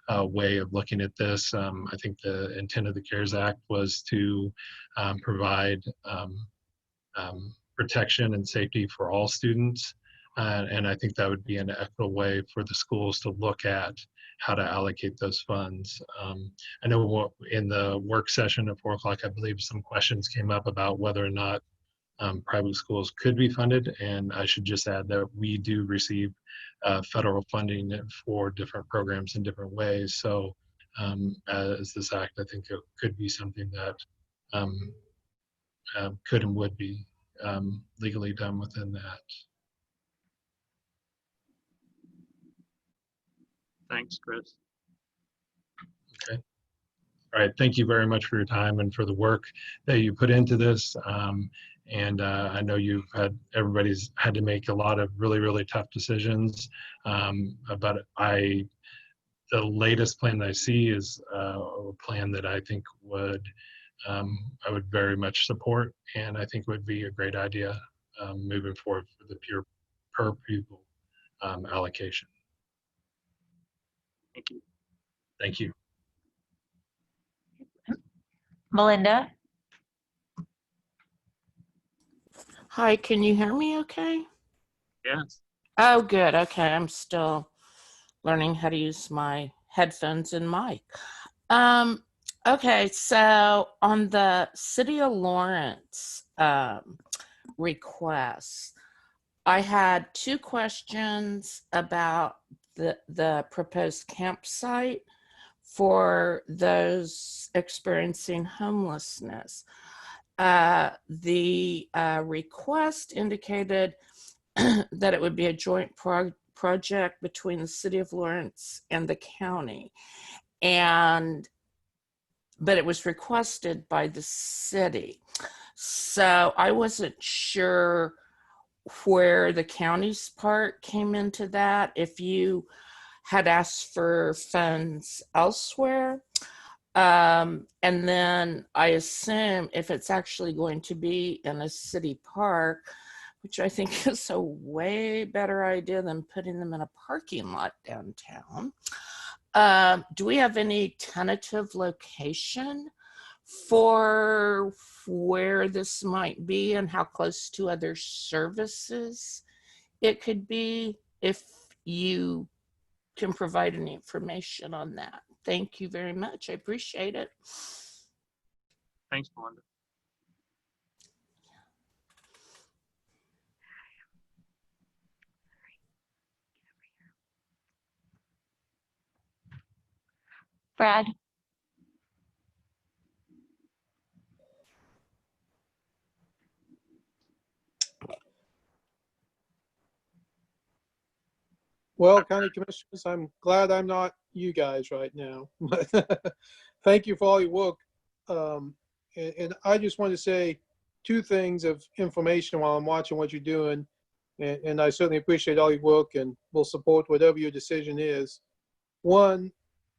way of looking at this. I think the intent of the CARES Act was to provide protection and safety for all students. And I think that would be an equitable way for the schools to look at how to allocate those funds. I know in the work session at 4 o'clock, I believe some questions came up about whether or not private schools could be funded. And I should just add that we do receive federal funding for different programs in different ways. So as this act, I think it could be something that could and would be legally done within that. Thanks, Chris. Okay. All right. Thank you very much for your time and for the work that you put into this. And I know everybody's had to make a lot of really, really tough decisions. But the latest plan that I see is a plan that I think I would very much support, and I think would be a great idea moving forward for the pure per pupil allocation. Thank you. Thank you. Melinda? Hi, can you hear me okay? Yes. Oh, good. Okay, I'm still learning how to use my headphones and mic. Okay, so on the City of Lawrence request, I had 2 questions about the proposed campsite for those experiencing homelessness. The request indicated that it would be a joint project between the city of Lawrence and the county. But it was requested by the city. So I wasn't sure where the county's part came into that, if you had asked for funds elsewhere. And then I assume if it's actually going to be in a city park, which I think is a way better idea than putting them in a parking lot downtown. Do we have any tentative location for where this might be and how close to other services it could be? If you can provide any information on that. Thank you very much. I appreciate it. Thanks, Melinda. Brad? Well, County Commissioners, I'm glad I'm not you guys right now. But thank you for all your work. And I just want to say two things of information while I'm watching what you're doing. And I certainly appreciate all your work and will support whatever your decision is. One,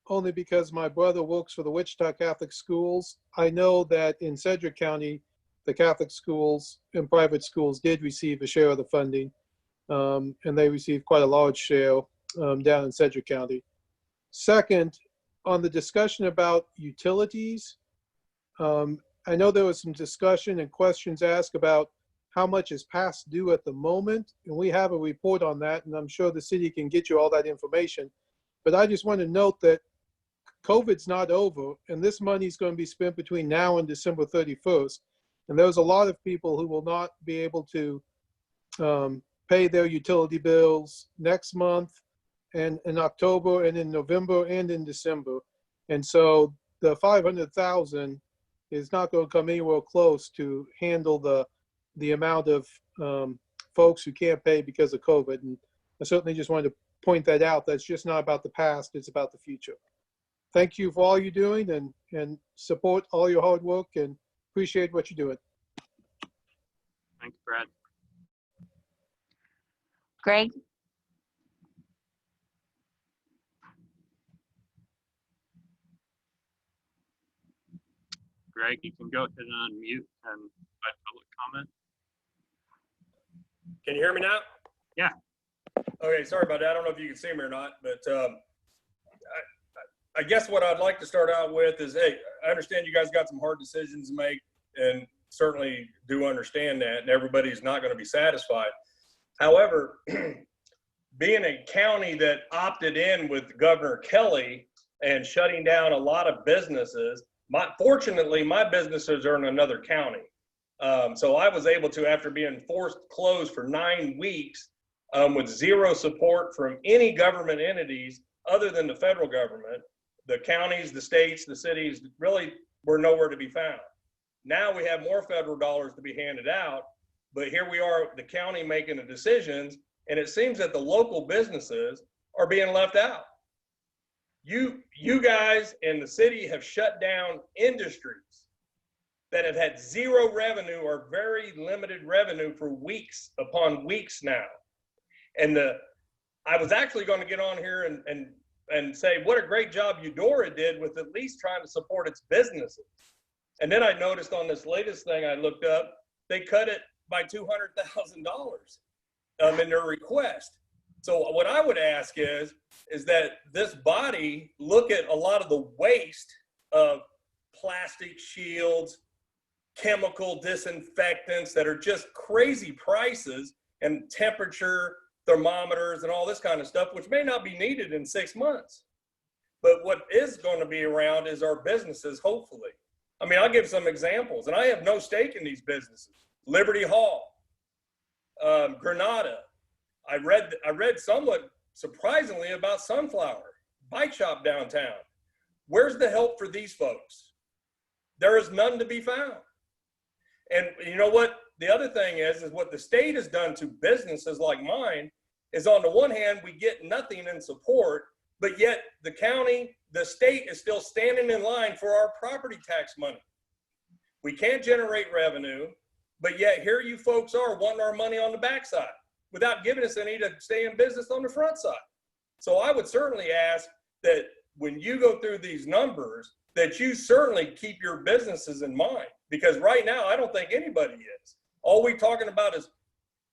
only because my brother works for the Wichita Catholic Schools. I know that in Sedgwick County, the Catholic schools and private schools did receive a share of the funding. And they received quite a large share down in Sedgwick County. Second, on the discussion about utilities, I know there was some discussion and questions asked about how much is past due at the moment, and we have a report on that, and I'm sure the city can get you all that information. But I just want to note that COVID's not over, and this money is going to be spent between now and December 31st. And there's a lot of people who will not be able to pay their utility bills next month and in October and in November and in December. And so the 500,000 is not going to come anywhere close to handle the amount of folks who can't pay because of COVID. And I certainly just wanted to point that out. That's just not about the past, it's about the future. Thank you for all you're doing and support all your hard work and appreciate what you're doing. Thanks, Brad. Greg? Greg, you can go ahead and unmute and provide public comment. Can you hear me now? Yeah. Okay, sorry about that. I don't know if you can see me or not, but I guess what I'd like to start out with is, hey, I understand you guys got some hard decisions to make, and certainly do understand that, and everybody's not going to be satisfied. However, being a county that opted in with Governor Kelly and shutting down a lot of businesses, fortunately, my businesses are in another county. So I was able to, after being forced closed for 9 weeks with zero support from any government entities other than the federal government, the counties, the states, the cities really were nowhere to be found. Now we have more federal dollars to be handed out, but here we are, the county making the decisions, and it seems that the local businesses are being left out. You guys in the city have shut down industries that have had zero revenue or very limited revenue for weeks upon weeks now. And I was actually going to get on here and say what a great job Eudora did with at least trying to support its businesses. And then I noticed on this latest thing I looked up, they cut it by $200,000 in their request. So what I would ask is that this body look at a lot of the waste of plastic shields, chemical disinfectants that are just crazy prices, and temperature thermometers and all this kind of stuff, which may not be needed in 6 months. But what is going to be around is our businesses, hopefully. I mean, I'll give some examples, and I have no stake in these businesses. Liberty Hall, Granada. I read somewhat surprisingly about Sunflower, bike shop downtown. Where's the help for these folks? There is none to be found. And you know what? The other thing is what the state has done to businesses like mine is, on the one hand, we get nothing in support, but yet the county, the state is still standing in line for our property tax money. We can't generate revenue, but yet here you folks are wanting our money on the backside without giving us any to stay in business on the front side. So I would certainly ask that when you go through these numbers, that you certainly keep your businesses in mind, because right now I don't think anybody is. All we're talking about is,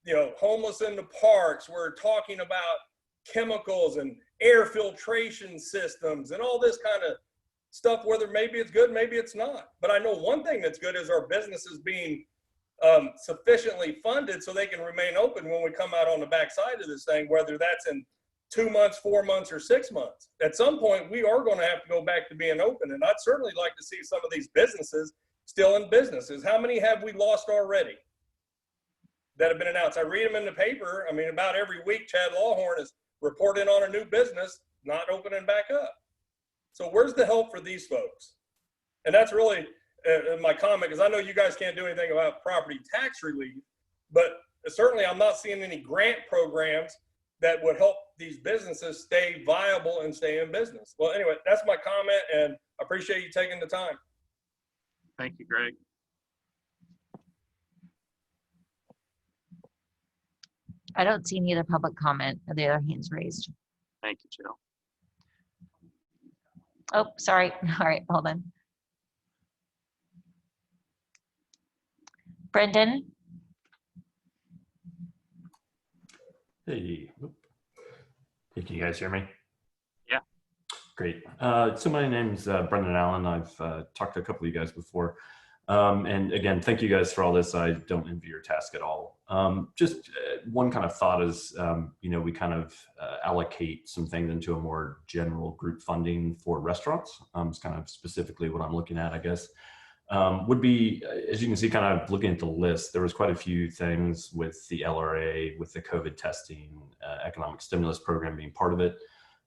you know, homeless in the parks. We're talking about chemicals and air filtration systems and all this kind of stuff, whether maybe it's good, maybe it's not. But I know one thing that's good is our businesses being sufficiently funded so they can remain open when we come out on the backside of this thing, whether that's in 2 months, 4 months, or 6 months. At some point, we are going to have to go back to being open. And I'd certainly like to see some of these businesses still in businesses. How many have we lost already that have been announced? I read them in the paper. I mean, about every week, Chad Lawhorn is reporting on a new business not opening back up. So where's the help for these folks? And that's really my comment, because I know you guys can't do anything about property tax relief, but certainly I'm not seeing any grant programs that would help these businesses stay viable and stay in business. Well, anyway, that's my comment, and I appreciate you taking the time. Thank you, Greg. I don't see any other public comment or the other hands raised. Thank you, Jill. Oh, sorry. All right, hold on. Brendan? Hey, hey, can you guys hear me? Yeah. Great. So my name's Brendan Allen. I've talked to a couple of you guys before. And again, thank you guys for all this. I don't envy your task at all. Just one kind of thought is, you know, we kind of allocate some things into a more general group funding for restaurants. It's kind of specifically what I'm looking at, I guess. Would be, as you can see, kind of looking at the list, there was quite a few things with the LRA, with the COVID testing, economic stimulus program being part of it,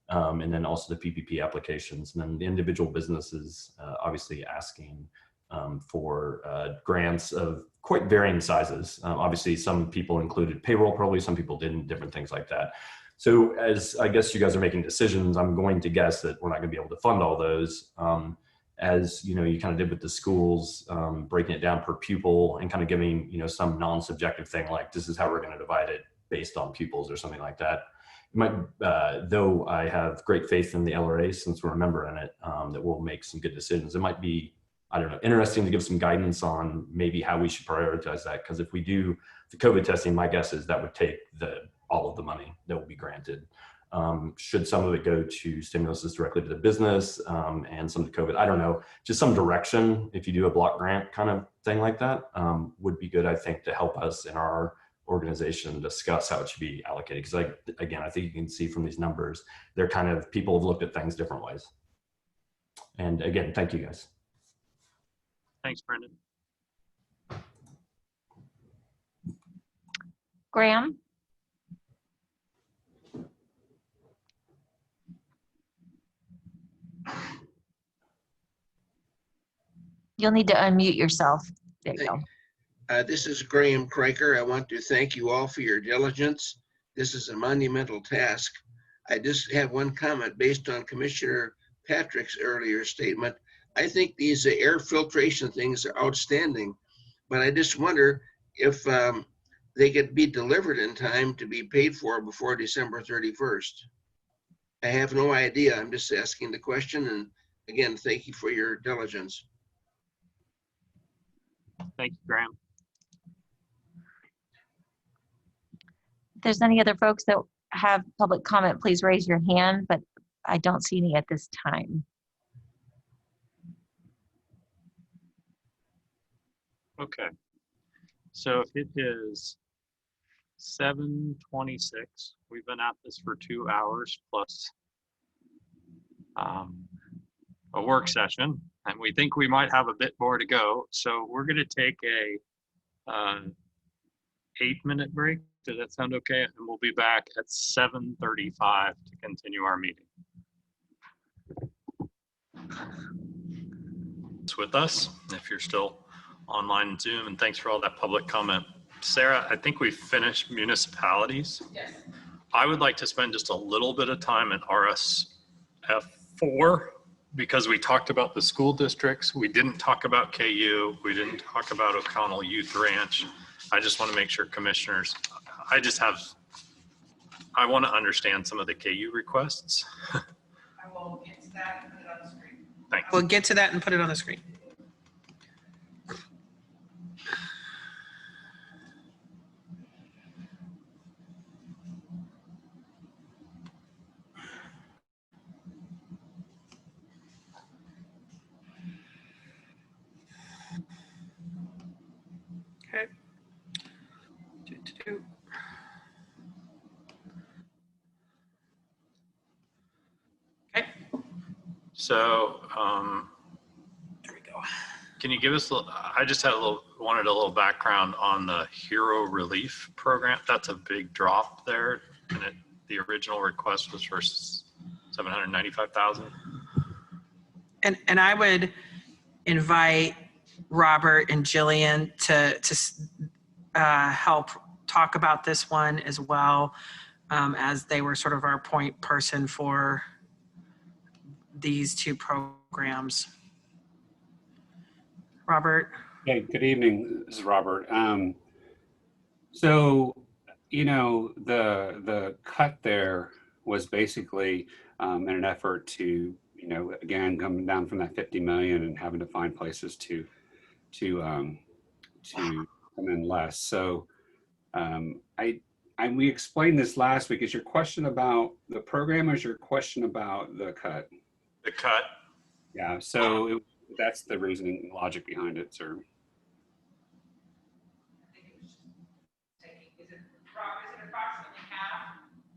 and then also the PPP applications, and then the individual businesses obviously asking for grants of quite varying sizes. Obviously, some people included payroll, probably some people didn't, different things like that. So as I guess you guys are making decisions, I'm going to guess that we're not going to be able to fund all those. As you know, you kind of did with the schools, breaking it down per pupil and kind of giving, you know, some non-subjective thing like this is how we're going to divide it based on pupils or something like that. It might, though I have great faith in the LRA since we're a member in it, that we'll make some good decisions. It might be, I don't know, interesting to give some guidance on maybe how we should prioritize that. Because if we do the COVID testing, my guess is that would take all of the money that will be granted. Should some of it go to stimuluses directly to the business and some to COVID? I don't know, just some direction. If you do a block grant kind of thing like that would be good, I think, to help us in our organization discuss how it should be allocated. Because again, I think you can see from these numbers, they're kind of, people have looked at things different ways. And again, thank you guys. Thanks, Brendan. Graham? You'll need to unmute yourself. There you go. This is Graham Kraker. I want to thank you all for your diligence. This is a monumental task. I just have one comment based on Commissioner Patrick's earlier statement. I think these air filtration things are outstanding, but I just wonder if they could be delivered in time to be paid for before December 31st. I have no idea. I'm just asking the question. And again, thank you for your diligence. Thank you, Graham. If there's any other folks that have public comment, please raise your hand, but I don't see any at this time. Okay. So it is 7:26. We've been at this for 2 hours plus a work session, and we think we might have a bit more to go. So we're going to take a 8-minute break. Does that sound okay? And we'll be back at 7:35 to continue our meeting. It's with us, if you're still online Zoom, and thanks for all that public comment. Sarah, I think we finished municipalities. Yes. I would like to spend just a little bit of time in RSF4 because we talked about the school districts. We didn't talk about KU. We didn't talk about O'Connell Youth Ranch. I just want to make sure commissioners, I want to understand some of the KU requests. I will get to that and put it on the screen. Thanks. We'll get to that and put it on the screen. Okay. Okay. So, There we go. can you give us I just wanted a little background on the Hero Relief Program. That's a big drop there. And the original request was for 795,000. And I would invite Robert and Jillian to help talk about this one as well, as they were sort of our point person for these two programs. Robert? Hey, good evening. This is Robert. So, you know, the cut there was basically in an effort to, you know, again, coming down from that 50 million and having to find places to come in less. So we explained this last week. Is your question about the program or is your question about the cut? The cut. Yeah, so that's the reasoning and logic behind it, sir.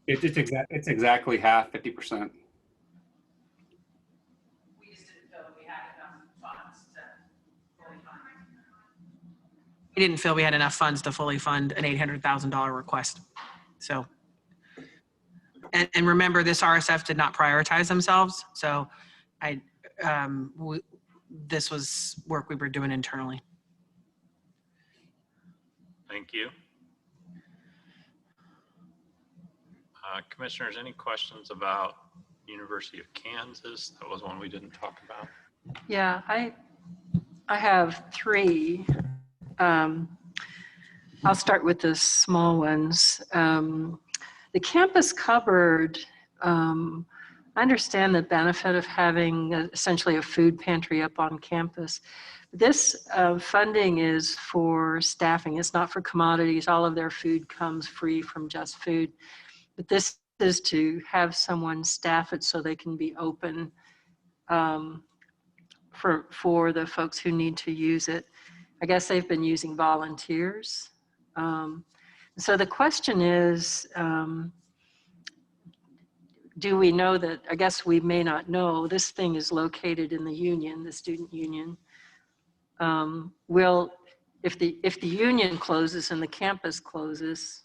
It's exactly half, 50%. We just didn't feel we had enough funds to fully fund. We didn't feel we had enough funds to fully fund an $800,000 request. So, and remember, this RSF did not prioritize themselves. So this was work we were doing internally. Thank you. Commissioners, any questions about University of Kansas? That was one we didn't talk about. Yeah, I have three. I'll start with the small ones. The campus cupboard, I understand the benefit of having essentially a food pantry up on campus. This funding is for staffing. It's not for commodities. All of their food comes free from Just Food. But this is to have someone staff it so they can be open for the folks who need to use it. I guess they've been using volunteers. So the question is, do we know that, I guess we may not know, this thing is located in the union, the student union. If the union closes and the campus closes,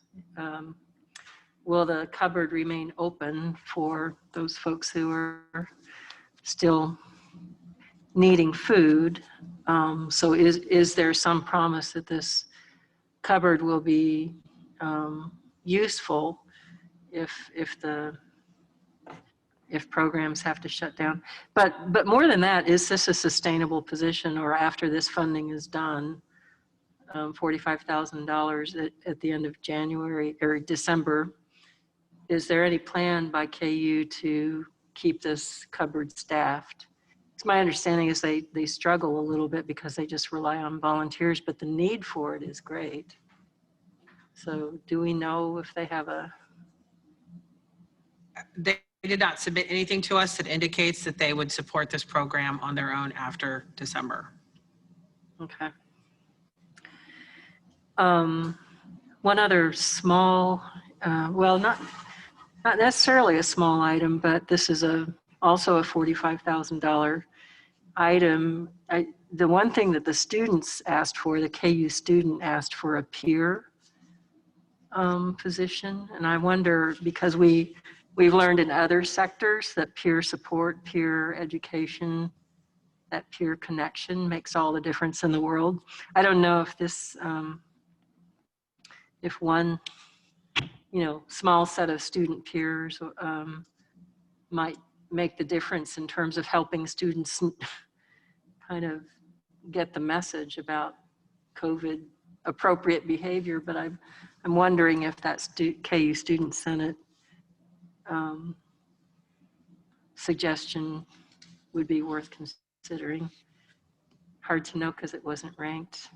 will the cupboard remain open for those folks who are still needing food? So is there some promise that this cupboard will be useful if programs have to shut down? But more than that, is this a sustainable position, or after this funding is done, $45,000 at the end of January or December, is there any plan by KU to keep this cupboard staffed? Because my understanding is they struggle a little bit because they just rely on volunteers, but the need for it is great. So do we know if they have a... They did not submit anything to us that indicates that they would support this program on their own after December. Okay. One other small, well, not necessarily a small item, but this is also a $45,000 item. The one thing that the students asked for, the KU student asked for a peer position. And I wonder, because we've learned in other sectors that peer support, peer education, that peer connection makes all the difference in the world. I don't know if this, if one, small set of student peers might make the difference in terms of helping students kind of get the message about COVID appropriate behavior, but I'm wondering if that KU Student Senate suggestion would be worth considering. Hard to know because it wasn't ranked.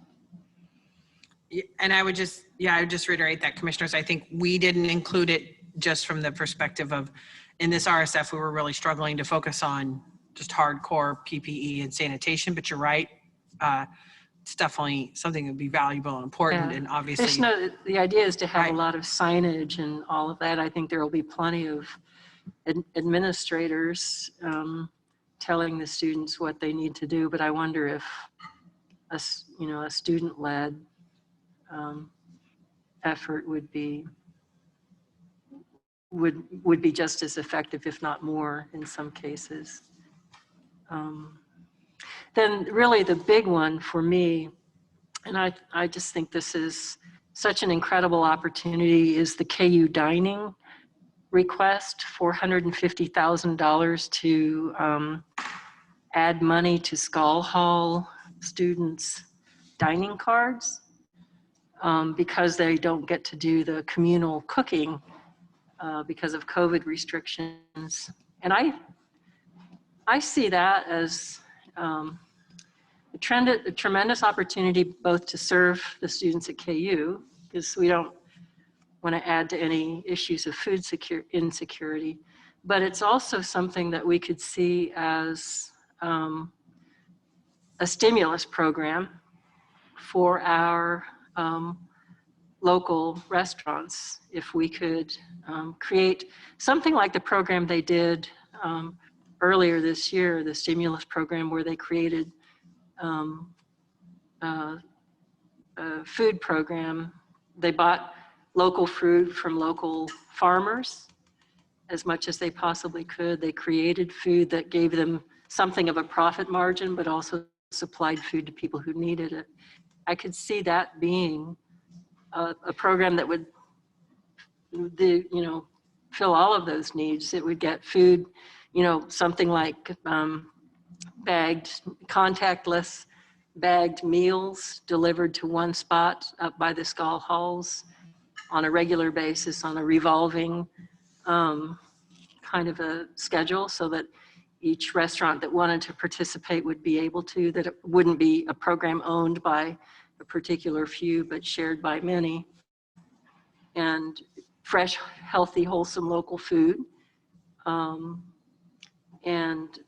And I would just reiterate that, commissioners, I think we didn't include it just from the perspective of, in this RSF, we were really struggling to focus on just hardcore PPE and sanitation, but you're right. It's definitely something that would be valuable and important, and obviously. Just know that the idea is to have a lot of signage and all of that. I think there will be plenty of administrators telling the students what they need to do, but I wonder if a student-led effort would be just as effective, if not more, in some cases. Then really the big one for me, and I just think this is such an incredible opportunity, is the KU dining request, $450,000 to add money to Skull Hall students' dining cards because they don't get to do the communal cooking because of COVID restrictions. And I see that as a tremendous opportunity both to serve the students at KU, because we don't want to add to any issues of food insecurity, but it's also something that we could see as a stimulus program for our local restaurants. If we could create something like the program they did earlier this year, the stimulus program where they created a food program. They bought local food from local farmers as much as they possibly could. They created food that gave them something of a profit margin, but also supplied food to people who needed it. I could see that being a program that would fill all of those needs. It would get food, something like contactless bagged meals delivered to one spot up by the Skull Halls on a regular basis, on a revolving kind of a schedule, so that each restaurant that wanted to participate would be able to, that it wouldn't be a program owned by a particular few, but shared by many. And fresh, healthy, wholesome local food. And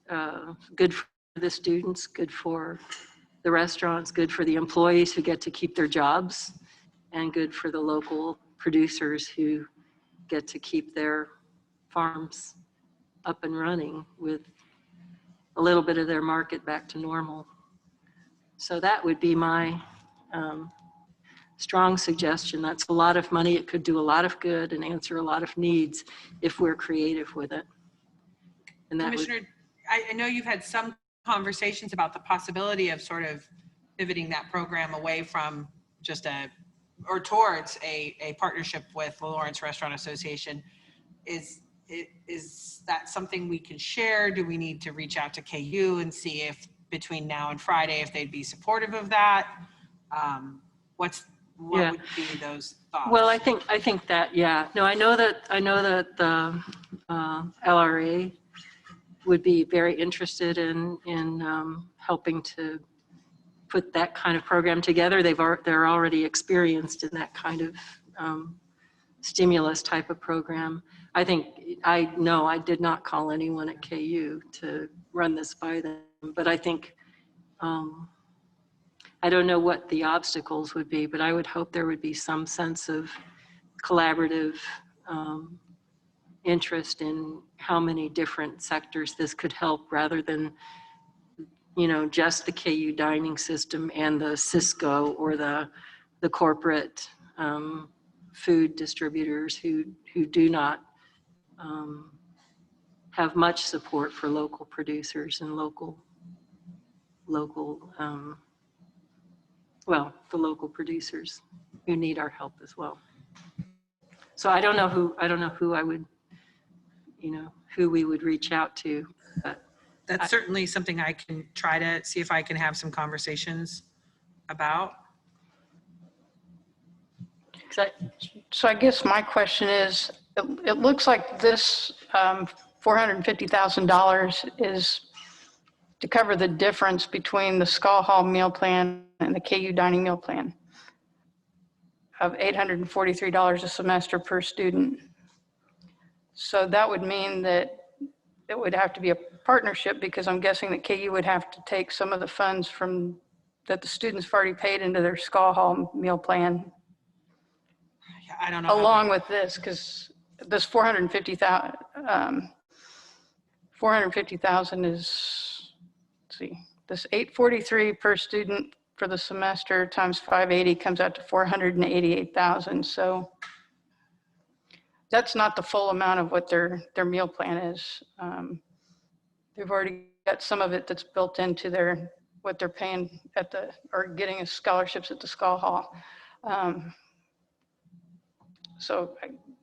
good for the students, good for the restaurants, good for the employees who get to keep their jobs, and good for the local producers who get to keep their farms up and running with a little bit of their market back to normal. So that would be my strong suggestion. That's a lot of money. It could do a lot of good and answer a lot of needs if we're creative with it. And that Commissioner, I know you've had some conversations about the possibility of sort of pivoting that program away from just towards a partnership with the Lawrence Restaurant Association. Is that something we can share? Do we need to reach out to KU and see if between now and Friday, if they'd be supportive of that? What would be those thoughts? Well, I think that, yeah. No, I know that the LRA would be very interested in helping to put that kind of program together. They're already experienced in that kind of stimulus type of program. I did not call anyone at KU to run this by them, but I think I don't know what the obstacles would be, but I would hope there would be some sense of collaborative interest in how many different sectors this could help, rather than just the KU dining system and the Cisco or the corporate food distributors who do not have much support for local producers and local local, well, the local producers who need our help as well. So I don't know who I would, who we would reach out to, but That's certainly something I can try to see if I can have some conversations about. So I guess my question is, it looks like this $450,000 is to cover the difference between the Skull Hall meal plan and the KU dining meal plan of $843 a semester per student. So that would mean that it would have to be a partnership, because I'm guessing that KU would have to take some of the funds that the students have already paid into their Skull Hall meal plan. I don't know. Along with this, because this 450,000 is, let's see, this 843 per student for the semester times 580 comes out to 488,000. So that's not the full amount of what their meal plan is. They've already got some of it that's built into what they're paying or getting as scholarships at the Skull Hall. So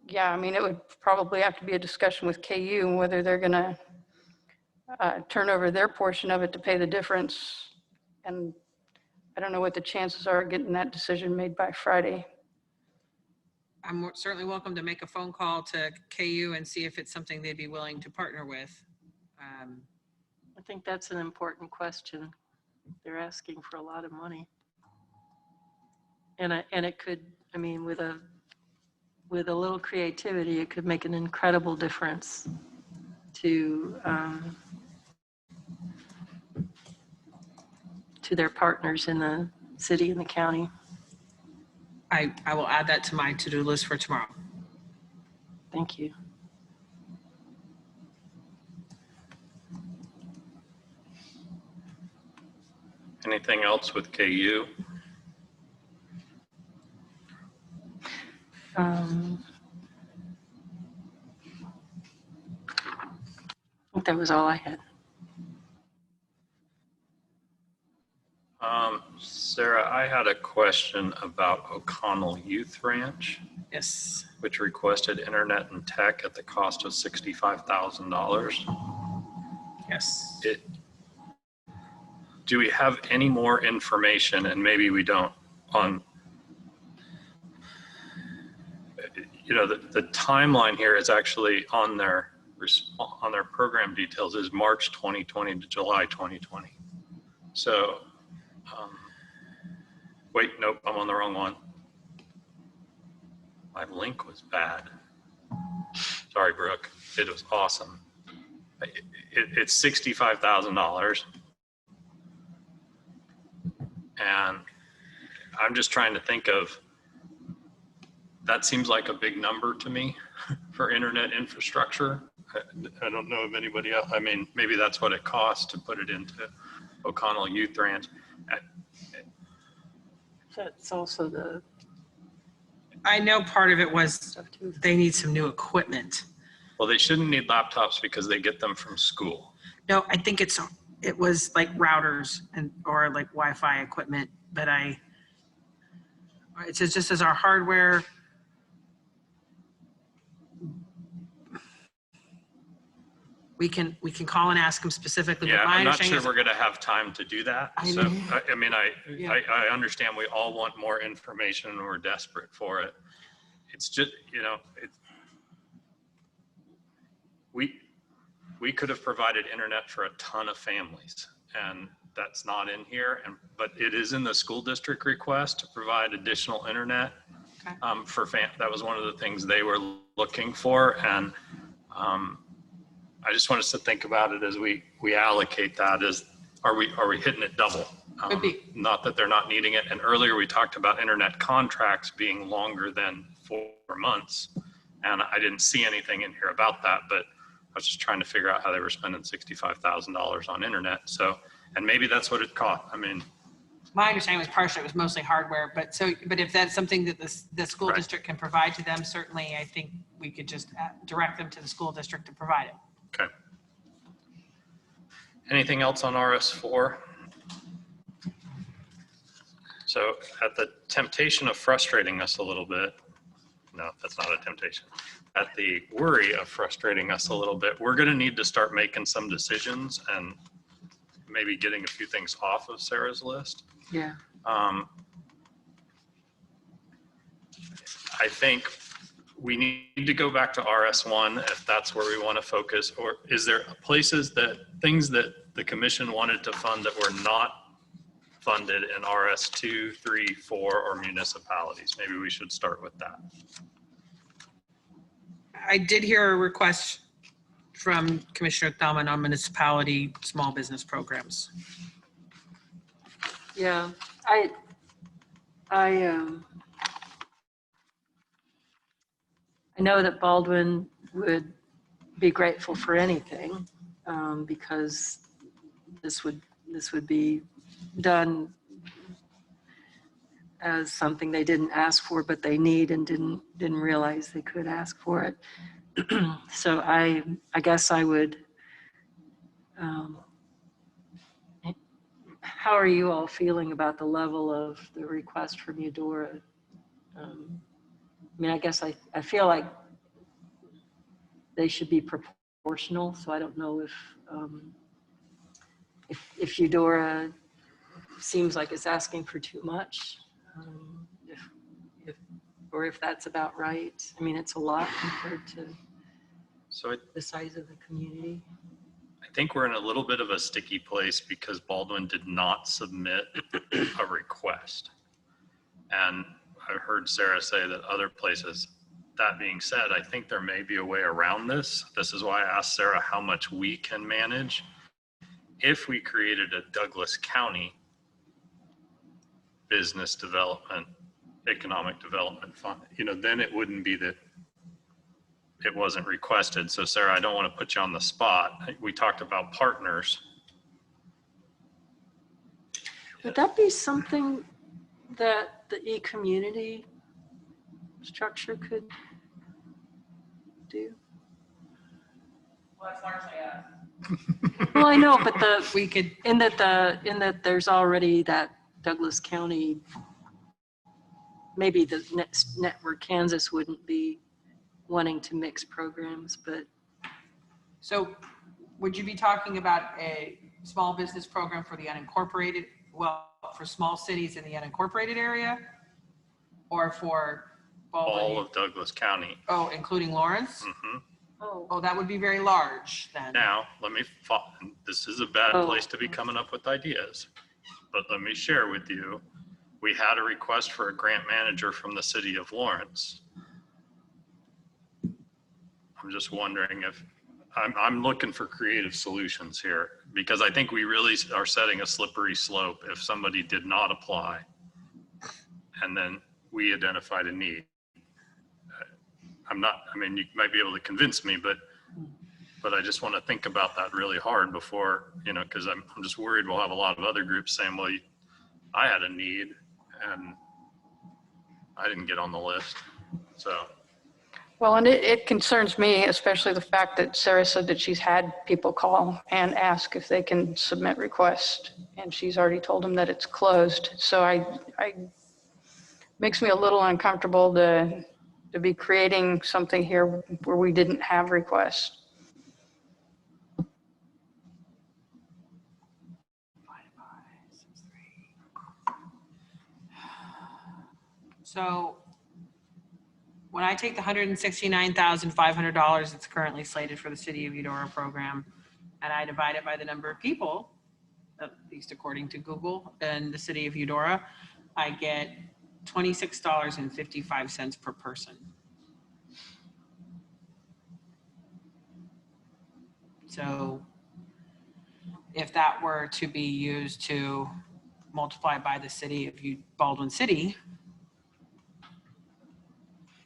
yeah, I mean, it would probably have to be a discussion with KU and whether they're gonna turn over their portion of it to pay the difference. And I don't know what the chances are of getting that decision made by Friday. I'm certainly welcome to make a phone call to KU and see if it's something they'd be willing to partner with. I think that's an important question. They're asking for a lot of money. And it could, I mean, with a little creativity, it could make an incredible difference to their partners in the city and the county. I will add that to my to-do list for tomorrow. Thank you. Anything else with KU? I think that was all I had. Sarah, I had a question about O'Connell Youth Ranch. Yes. Which requested internet and tech at the cost of $65,000. Yes. Do we have any more information, and maybe we don't, on, the timeline here is actually on their program details is March 2020 to July 2020. So, wait, nope, I'm on the wrong one. My link was bad. Sorry, Brooke. It was awesome. It's $65,000. And I'm just trying to think of, that seems like a big number to me for internet infrastructure. I don't know if anybody else, I mean, maybe that's what it costs to put it into O'Connell Youth Ranch. That's also I know part of it was they need some new equipment. Well, they shouldn't need laptops because they get them from school. No, I think it was like routers or like Wi-Fi equipment, but it says just as our hardware. We can call and ask them specifically. Yeah, but my I'm not sure understanding we're going to have time to do that. So, I mean, I understand we all want more information and we're desperate for it. It's just, we could have provided internet for a ton of families, and that's not in here. But it is in the school district request to provide additional internet for that was one of the things they were looking for, and I just want us to think about it as we allocate that. Are we hitting it double? Could be. Not that they're not needing it. And earlier we talked about internet contracts being longer than 4 months, and I didn't see anything in here about that. But I was just trying to figure out how they were spending $65,000 on internet. So, and maybe that's what it cost. I mean, my understanding was partially it was mostly hardware, but if that's something that the school district can provide to them, certainly I think we could just direct them to the school district to provide it. Okay. Anything else on RS4? So at the temptation of frustrating us a little bit, no, that's not a temptation. At the worry of frustrating us a little bit, we're going to need to start making some decisions and maybe getting a few things off of Sarah's list. Yeah. I think we need to go back to RS1 if that's where we want to focus, or is there things that the commission wanted to fund that were not funded in RS2, 3, 4, or municipalities? Maybe we should start with that. I did hear a request from Commissioner Thalman on municipality small business programs. Yeah, I know that Baldwin would be grateful for anything, because this would be done as something they didn't ask for, but they need and didn't realize they could ask for it. So I guess I would. How are you all feeling about the level of the request from Eudora? I mean, I guess I feel like they should be proportional. So I don't know if Eudora seems like it's asking for too much, or if that's about right. I mean, it's a lot compared to the size of the community. I think we're in a little bit of a sticky place because Baldwin did not submit a request. And I heard Sarah say that other places. That being said, I think there may be a way around this. This is why I asked Sarah how much we can manage. If we created a Douglas County business development, economic development fund, then it wouldn't be that it wasn't requested. So Sarah, I don't want to put you on the spot. We talked about partners. Would that be something that the e-community structure could do? Well, that's largely us. Well, I know, but we could in that there's already that Douglas County. Maybe the network Kansas wouldn't be wanting to mix programs, but. So would you be talking about a small business program for the unincorporated, for small cities in the unincorporated area, or for Baldwin? All of Douglas County. Oh, including Lawrence? Mm-hmm. Oh, that would be very large then. Now, this is a bad place to be coming up with ideas, but let me share with you, we had a request for a grant manager from the city of Lawrence. I'm just wondering if, I'm looking for creative solutions here, because I think we really are setting a slippery slope if somebody did not apply and then we identified a need. You might be able to convince me, but I just want to think about that really hard before, because I'm just worried we'll have a lot of other groups saying, well, I had a need and I didn't get on the list. So. Well, and it concerns me, especially the fact that Sarah said that she's had people call and ask if they can submit requests, and she's already told them that it's closed. So I makes me a little uncomfortable to be creating something here where we didn't have requests. So when I take the $169,500 that's currently slated for the City of Eudora program, and I divide it by the number of people, at least according to Google, in the City of Eudora, I get $26.55 per person. So if that were to be used to multiply by the city of Baldwin City,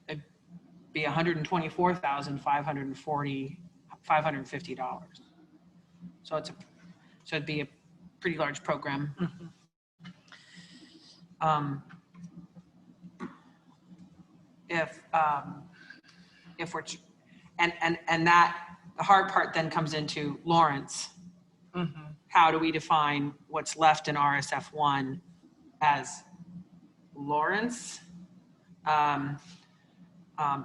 it'd be $124,550. So it'd be a pretty large program. If we're, and that, the hard part then comes into Lawrence. How do we define what's left in RSF1 as Lawrence.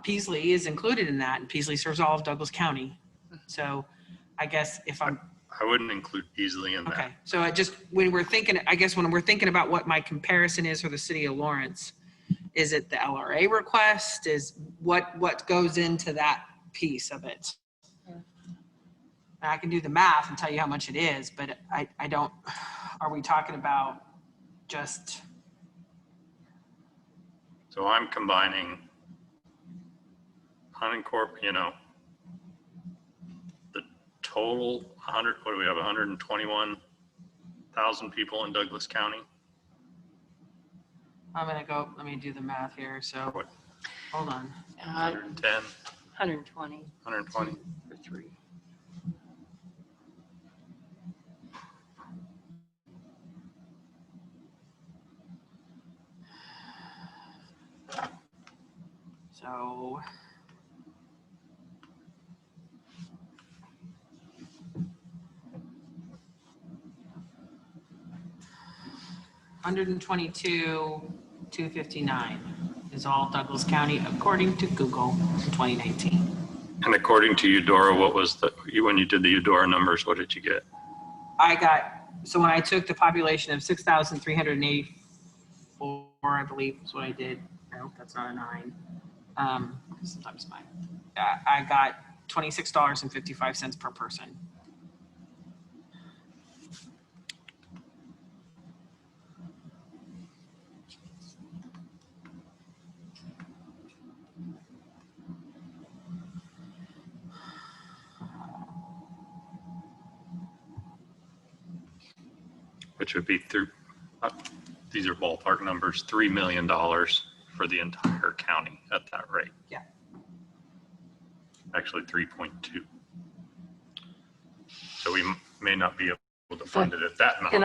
Peasley is included in that, and Peasley serves all of Douglas County. So I guess if I'm, I wouldn't include Beasley in that. okay, so I just, when we're thinking, I guess when we're thinking about what my comparison is for the city of Lawrence, is it the LRA request? Is what goes into that piece of it? I can do the math and tell you how much it is, but I don't, are we talking about just? So I'm combining the total 100, what do we have, 121,000 people in Douglas County? I'm gonna go, let me do the math here, so, hold on. 110, 120. 120. For 3. So. $122,259 is all Douglas County according to Google in 2019. And according to Eudora, what was when you did the Eudora numbers, what did you get? I got, so when I took the population of 6,384, I believe is what I did. No, that's not a 9. Sometimes mine. I got $26.55 per person. Which would be through, these are ballpark numbers, $3 million for the entire county at that rate. Yeah. Actually 3.2. So we may not be able to fund it at that amount. And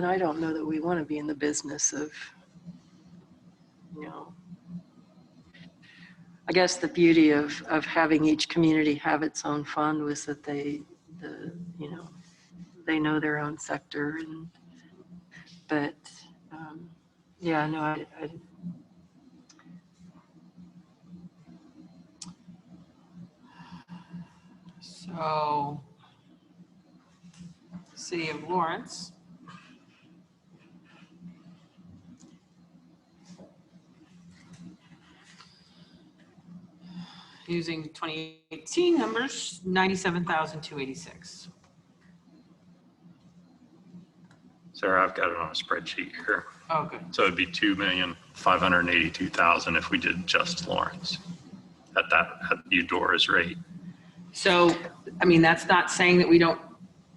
I don't know that we want to be in the business of, I guess the beauty of having each community have its own fund was that they know their own sector, but yeah, no, I So, City of Lawrence. Using 2018 numbers, 97,286. Sarah, I've got it on a spreadsheet here. Oh, good. So it'd be 2,582,000 if we did just Lawrence at Eudora's rate. So, I mean, that's not saying that we don't,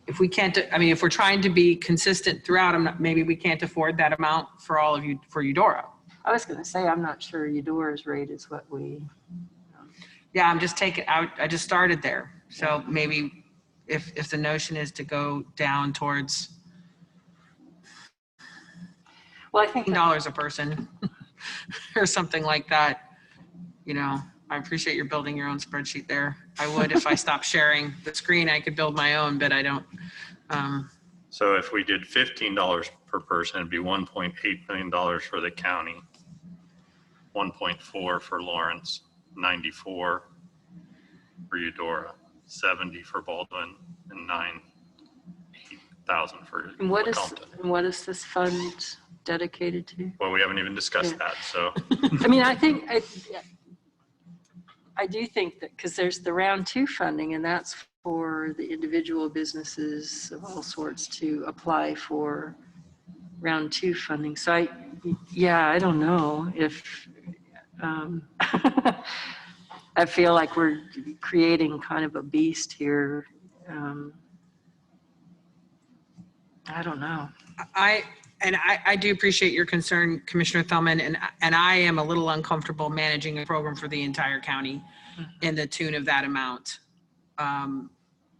if we can't, I mean, if we're trying to be consistent throughout, maybe we can't afford that amount for all of you, for Eudora. was going to say, I'm not sure Eudora's rate is what we. Yeah, I'm just taking out, I just started there. So maybe if the notion is to go down towards, well, I think $10 a person or something like that, I appreciate you're building your own spreadsheet there. I would, if I stopped sharing the screen, I could build my own, but I don't. So if we did $15 per person, it'd be $1.8 million for the county, 1.4 for Lawrence, 94 for Eudora, 70 for Baldwin, and 8,000 for And what is this fund dedicated to? Well, we haven't even discussed that, so. I mean, I think, I do think that, because there's the round 2 funding, and that's for the individual businesses of all sorts to apply for round 2 funding. So I don't know if, I feel like we're creating kind of a beast here. I don't know. I do appreciate your concern, Commissioner Thurman, and I am a little uncomfortable managing a program for the entire county in the tune of that amount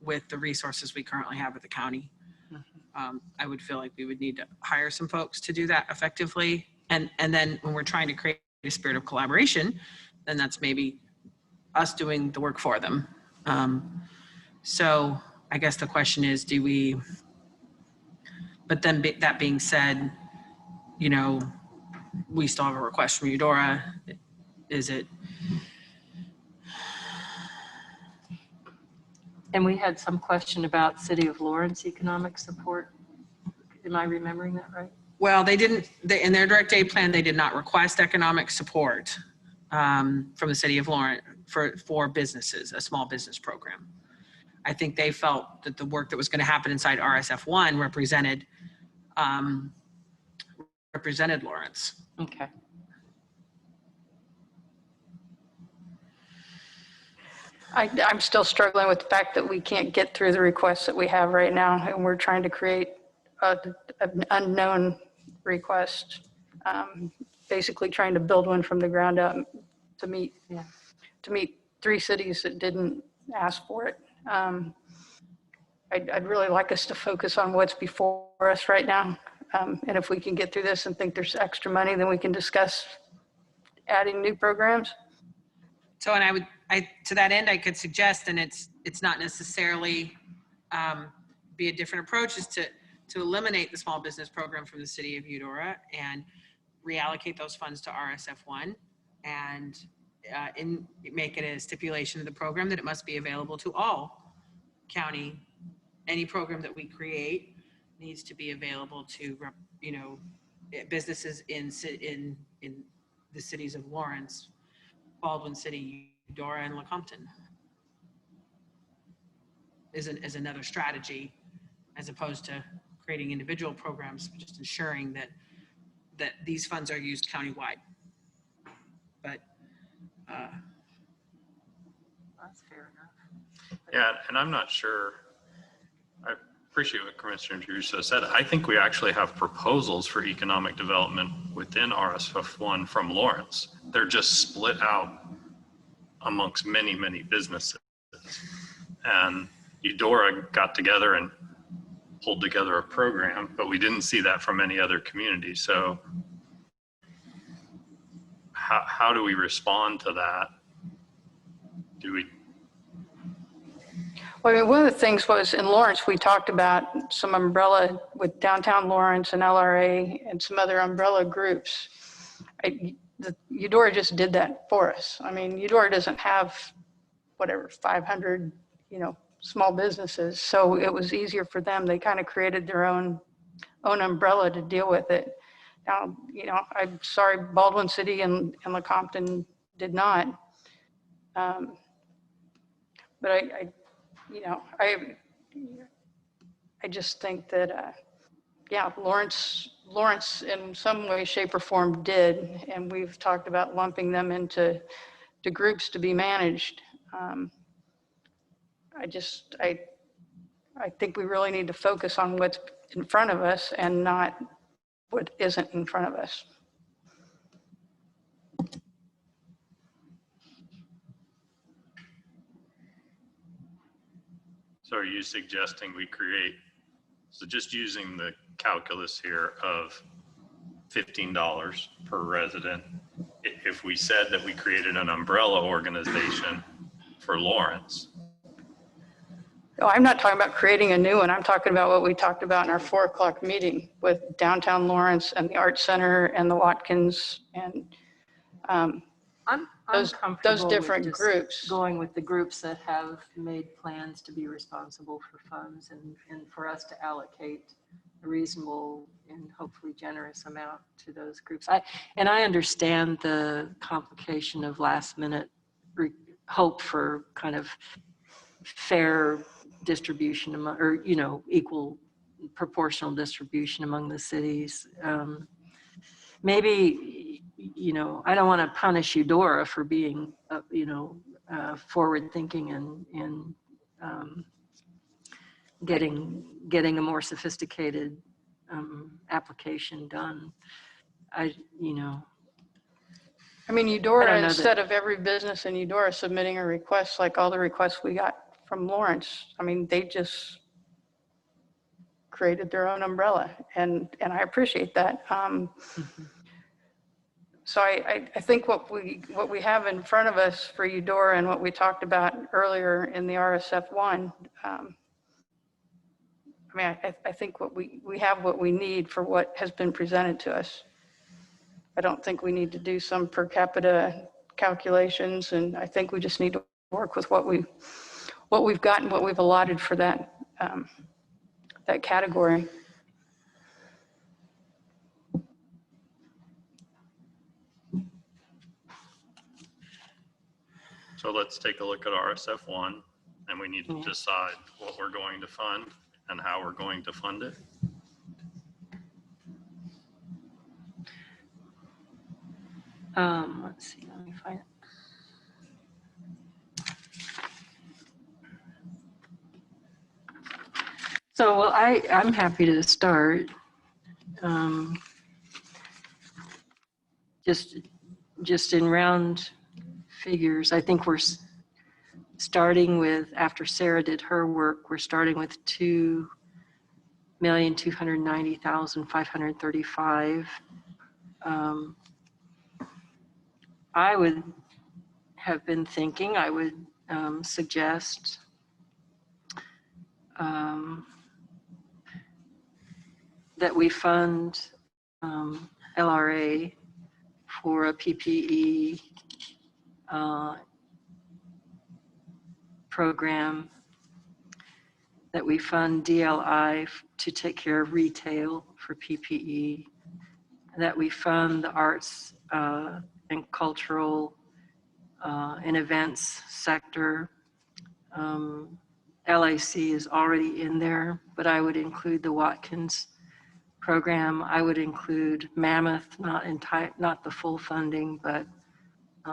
with the resources we currently have at the county. I would feel like we would need to hire some folks to do that effectively. And then when we're trying to create a spirit of collaboration, then that's maybe us doing the work for them. So I guess the question is, but then that being said, we still have a request from Eudora. Is it? And we had some question about City of Lawrence economic support. Am I remembering that right? Well, they didn't, in their direct aid plan, they did not request economic support from the City of Lawrence for businesses, a small business program. I think they felt that the work that was going to happen inside RSF1 represented Lawrence. Okay. I'm still struggling with the fact that we can't get through the requests that we have right now, and we're trying to create an unknown request, basically trying to build one from the ground up to meet 3 cities that didn't ask for it. I'd really like us to focus on what's before us right now, and if we can get through this and think there's extra money, then we can discuss adding new programs. So, and to that end, I could suggest, and it's not necessarily be a different approach, is to eliminate the small business program from the City of Eudora and reallocate those funds to RSF1 and make it a stipulation of the program that it must be available to all county. Any program that we create needs to be available to, businesses in the cities of Lawrence, Baldwin City, Eudora, and Lecompton is another strategy, as opposed to creating individual programs, just ensuring that these funds are used countywide. But that's fair enough. Yeah, and I'm not sure. I appreciate what Commissioner Druso said. I think we actually have proposals for economic development within RSF1 from Lawrence. They're just split out amongst many, many businesses. And Eudora got together and pulled together a program, but we didn't see that from any other community. So how do we respond to that? Well, I mean, one of the things was in Lawrence, we talked about some umbrella with downtown Lawrence and LRA and some other umbrella groups. Eudora just did that for us. I mean, Eudora doesn't have 500, small businesses. So it was easier for them. They kind of created their own umbrella to deal with it. Now, I'm sorry, Baldwin City and Lecompton did not. But I just think that, Lawrence in some way, shape or form did, and we've talked about lumping them into groups to be managed. I think we really need to focus on what's in front of us and not what isn't in front of us. So are you suggesting we create, so just using the calculus here of $15 per resident, if we said that we created an umbrella organization for Lawrence? No, I'm not talking about creating a new one. I'm talking about what we talked about in our 4 o'clock meeting with downtown Lawrence and the Art Center and the Watkins and I'm those comfortable different with just groups. going with the groups that have made plans to be responsible for funds and for us to allocate a reasonable and hopefully generous amount to those groups. I understand the complication of last minute hope for kind of fair distribution among, or equal proportional distribution among the cities. Maybe, I don't want to punish Eudora for being, forward thinking and getting a more sophisticated application done. I mean, Eudora, instead of every business in Eudora submitting a request, like all the requests we got from Lawrence, I mean, they just created their own umbrella, and I appreciate that. So I think what we have in front of us for Eudora and what we talked about earlier in the RSF1, I think we have what we need for what has been presented to us. I don't think we need to do some per capita calculations, and I think we just need to work with what we've got and what we've allotted for that, that category. So let's take a look at RSF1, and we need to decide what we're going to fund and how we're going to fund it. Let's see, let me find it. So, well, I'm happy to start. Just in round figures, I think we're starting with, after Sarah did her work, we're starting with 2,290,535. I would have been thinking, I would suggest that we fund LRA for a PPE program, that we fund DLI to take care of retail for PPE, that we fund the arts and cultural and events sector. LAC is already in there, but I would include the Watkins program. I would include Mammoth, not the full funding, but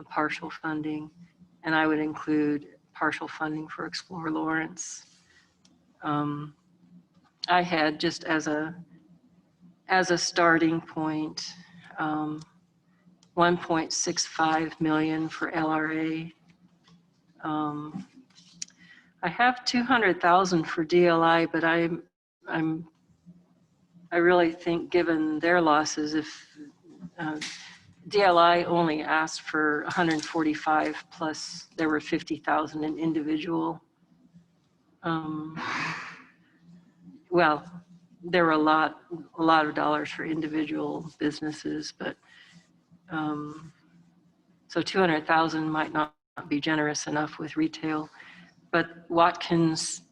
partial funding. And I would include partial funding for Explore Lawrence. I had, just as a starting point, 1.65 million for LRA. I have 200,000 for DLI, but I really think, given their losses, if DLI only asked for 145 plus there were 50,000 in individual. Well, there were a lot of dollars for individual businesses, but so 200,000 might not be generous enough with retail. But Watkins,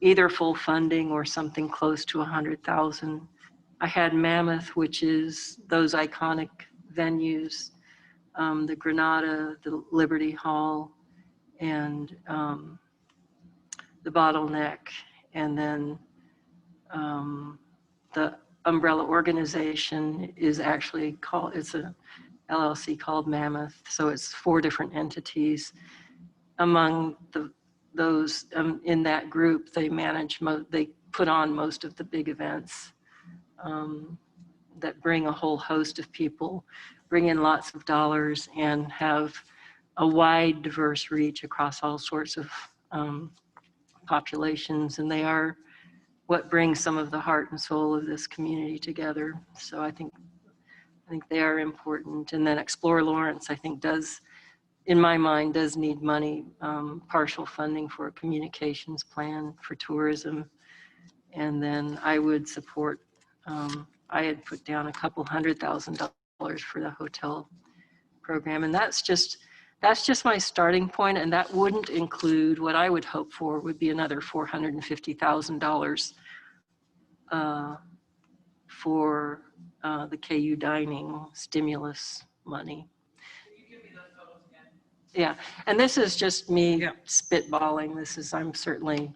either full funding or something close to 100,000. I had Mammoth, which is those iconic venues, the Granada, the Liberty Hall, and the Bottleneck, and then the umbrella organization is actually called, it's a LLC called Mammoth, so it's 4 different entities. Among those in that group, they manage, they put on most of the big events that bring a whole host of people, bring in lots of dollars, and have a wide, diverse reach across all sorts of populations. And they are what brings some of the heart and soul of this community together. So I think they are important. And then Explore Lawrence, I think, does, in my mind, does need money, partial funding for a communications plan for tourism. And then I would support, I had put down a couple $100,000 for the hotel program. And that's just my starting point. And that wouldn't include what I would hope for would be another $450,000 for the KU dining stimulus money. Yeah, and this is just me spitballing. I'm certainly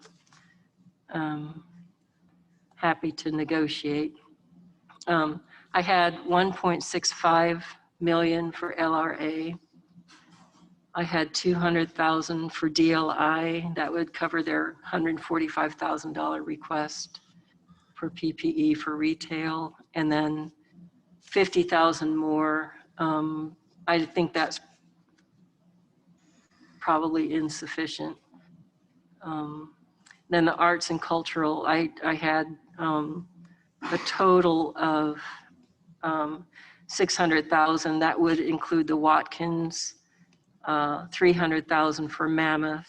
happy to negotiate. I had 1.65 million for LRA. I had 200,000 for DLI. That would cover their $145,000 request for PPE for retail, and then 50,000 more. I think that's probably insufficient. Then the arts and cultural, I had a total of 600,000. That would include the Watkins, 300,000 for Mammoth,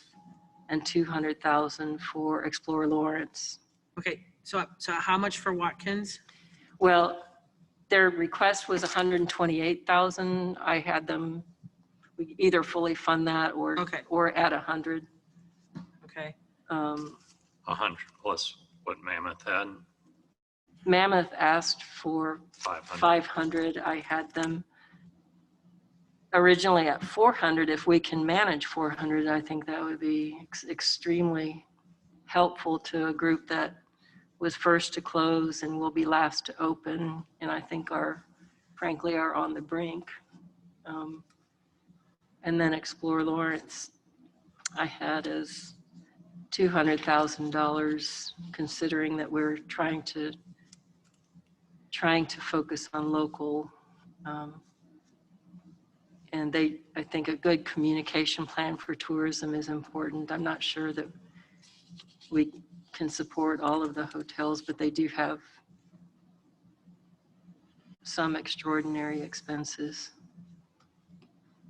and 200,000 for Explore Lawrence. Okay, so how much for Watkins? Well, their request was 128,000. I had them either fully fund that or at 100. Okay. 100 plus what Mammoth had. Mammoth asked for 500. 500. I had them originally at 400. If we can manage 400, I think that would be extremely helpful to a group that was first to close and will be last to open, and I think frankly are on the brink. And then Explore Lawrence, I had as $200,000, considering that we're trying to focus on local. And I think a good communication plan for tourism is important. I'm not sure that we can support all of the hotels, but they do have some extraordinary expenses.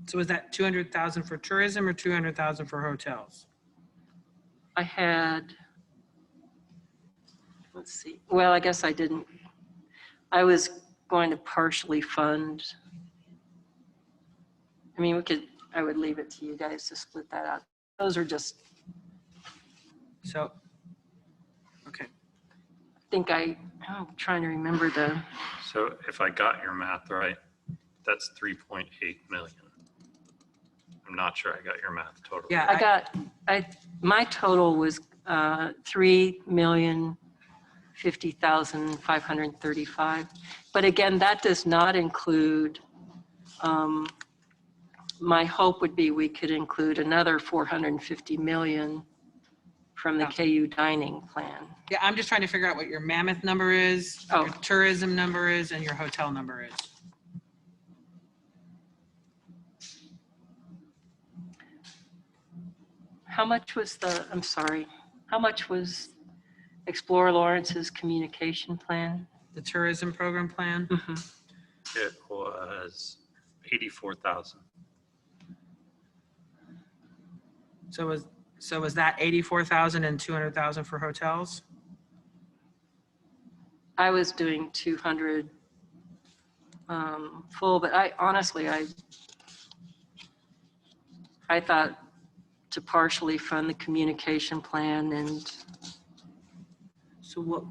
So was that 200,000 for tourism or 200,000 for hotels? I had, let's see, well, I guess I didn't. I was going to partially fund. I mean, I would leave it to you guys to split that out. Those are just. So, okay. I think I'm trying to remember So if I got your math right, that's 3.8 million. I'm not sure I got your math totally. Yeah, my total was 3,050,535. But again, that does not include, my hope would be we could include another 450 million from the KU dining plan. Yeah, I'm just trying to figure out what your Mammoth number is, your tourism number is, and your hotel number is. How much was how much was Explore Lawrence's communication plan? The tourism program plan? Mm-hmm. It was 84,000. So was that 84,000 and 200,000 for hotels? I was doing 200 full, but I thought to partially fund the communication plan, and so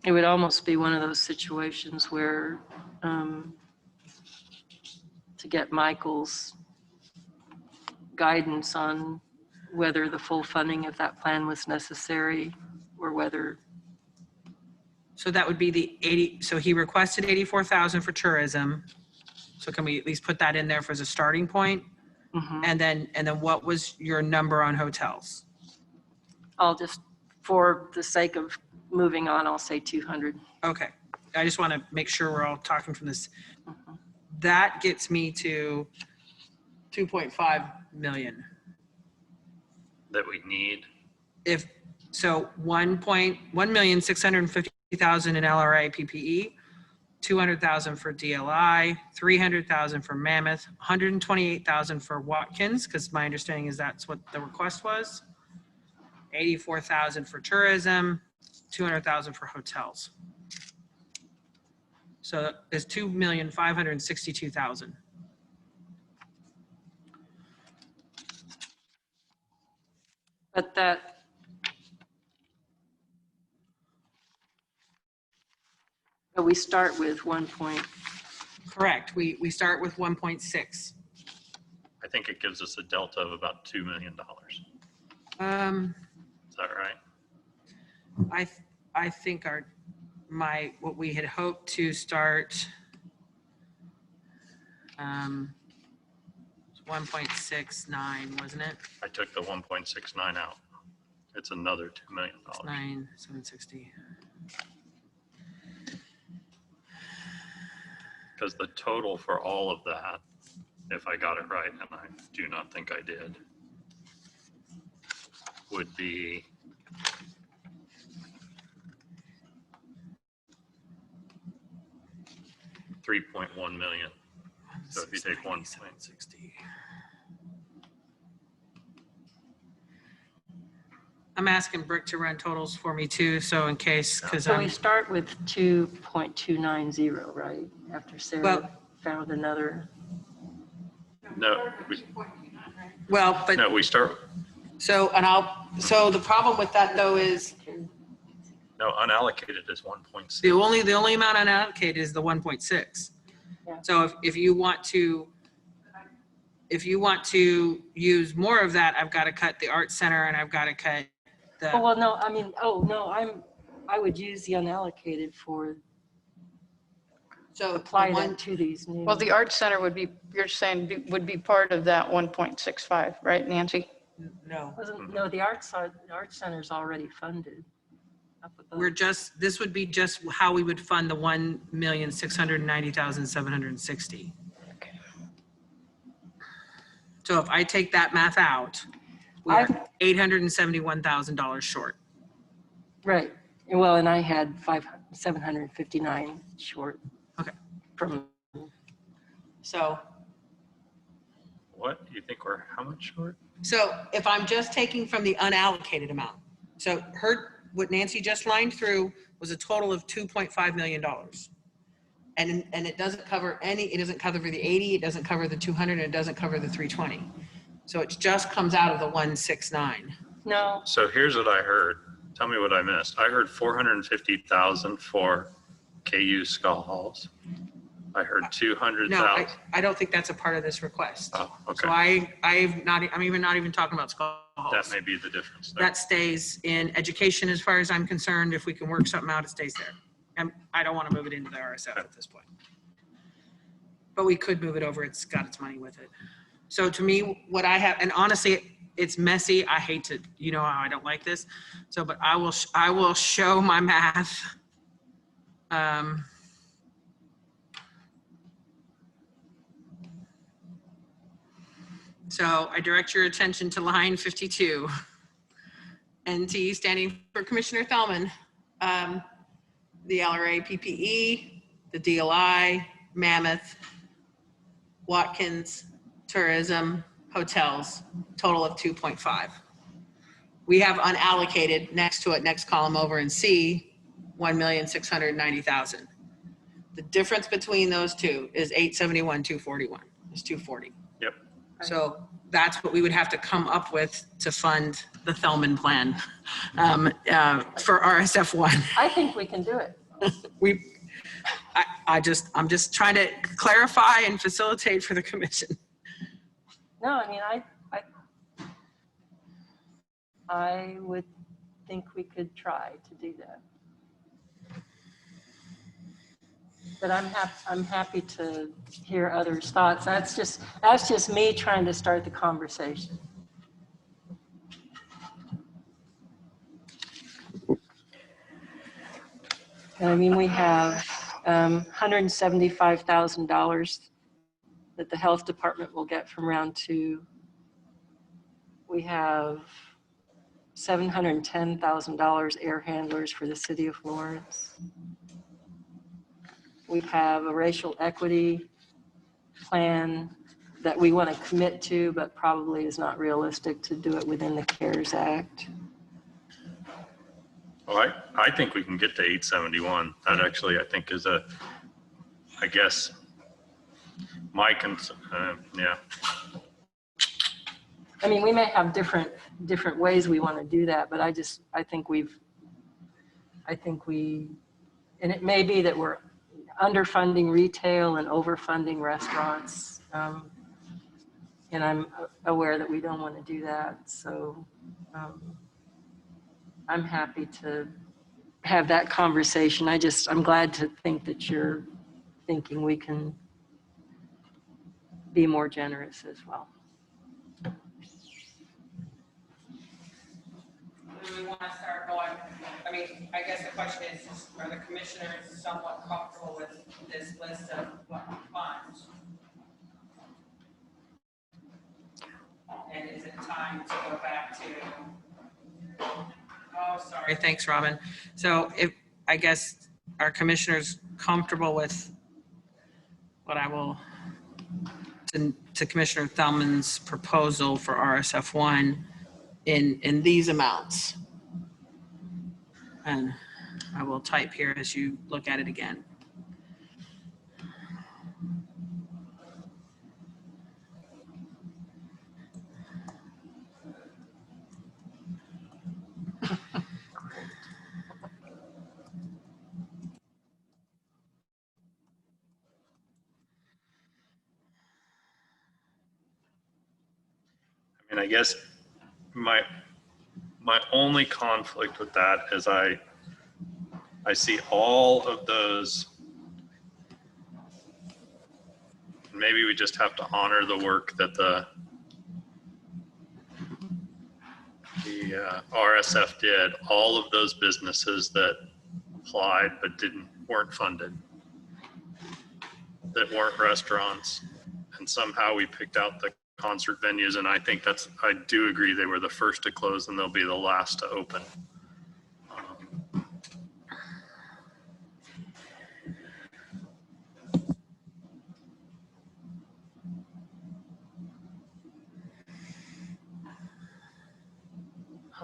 it would almost be one of those situations where to get Michael's guidance on whether the full funding of that plan was necessary or whether. So that would be the 80, so he requested 84,000 for tourism. So can we at least put that in there as a starting point? Mm-hmm. And then what was your number on hotels? I'll just, for the sake of moving on, I'll say 200. Okay. I just want to make sure we're all talking from this. Mm-hmm. That gets me to 2.5 million. That we need. If so, 1,650,000 in LRA PPE, 200,000 for DLI, 300,000 for Mammoth, 128,000 for Watkins, because my understanding is that's what the request was. 84,000 for tourism, 200,000 for hotels. So it's 2,562,000. But we start with 1 point. Correct. We start with 1.6. I think it gives us a delta of about $2 million. Is that right? I think what we had hoped to start 1.69, wasn't it? I took the 1.69 out. It's another $2 million. 9,760. Because the total for all of that, if I got it right, and I do not think I did, would be 3.1 million. So if you take 1.60. I'm asking Brick to run totals for me too, so in case, because So we I'm, start with 2.290, right? After Sarah Well- found another. No, well, but, no, we start, so the problem with that though is no, unallocated is 1.6. the only amount unallocated is the 1.6. Yeah. So if you want to use more of that, I've got to cut the art center and I've got to cut Oh, the, well, no, I mean, I would use the unallocated for, so apply the one, that to these new. Well, the art center would be, you're saying would be part of that 1.65, right, Nancy? no. No, the art center's already funded. Up above. This would be just how we would fund the 1,690,760. So if I take that math out, we're $871,000 short. Right. Well, and I had 759 short. Okay. From, So What? You think we're how much short? So if I'm just taking from the unallocated amount, so what Nancy just lined through was a total of $2.5 million. And it doesn't cover it doesn't cover the 80, it doesn't cover the 200, and it doesn't cover the 320. So it just comes out of the 169. no, So here's what I heard. Tell me what I missed. I heard 450,000 for KU Skull Halls. I heard 200,000. No, I don't think that's a part of this request. Oh, okay. So I'm even not even talking about skull halls. That may be the difference there. That stays in education as far as I'm concerned. If we can work something out, it stays there. And I don't want to move it into the RSF at this point. But we could move it over. It's got its money with it. So to me, what I have, and honestly, it's messy. I hate to, you know how I don't like this. So, but I will show my math. So I direct your attention to line 52. NT standing for Commissioner Thelman. The LRA PPE, the DLI, Mammoth, Watkins, tourism, hotels, total of 2.5. We have unallocated next to it, next column over in C, 1,690,000. The difference between those two is 871,241, is 240. Yep. So that's what we would have to come up with to fund the Thelman plan for RSF1. I think we can do it. I'm just trying to clarify and facilitate for the commission. No, I mean, I would think we could try to do that. But I'm happy to hear others' thoughts. That's just me trying to start the conversation. I mean, we have $175,000 that the health department will get from round 2. We have $710,000 air handlers for the city of Florence. We have a racial equity plan that we want to commit to, but probably is not realistic to do it within the CARES Act. Well, I think we can get to 871. That actually, I think is I guess, my concern, yeah. I mean, we may have different ways we want to do that, but I think we, and it may be that we're underfunding retail and overfunding restaurants. And I'm aware that we don't want to do that. So I'm happy to have that conversation. I'm glad to think that you're thinking we can be more generous as well. Do we want to start going? I mean, I guess the question is, are the commissioners somewhat comfortable with this list of what funds? And is it time to go back to, oh, sorry, thanks, Robin. So I guess, are commissioners comfortable with what I will, to Commissioner Thelman's proposal for RSF1 in these amounts. And I will type here as you look at it again. And I guess my only conflict with that is I see all of those. Maybe we just have to honor the work that the RSF did. All of those businesses that applied but weren't funded, that weren't restaurants, and somehow we picked out the concert venues, and I do agree they were the first to close and they'll be the last to open.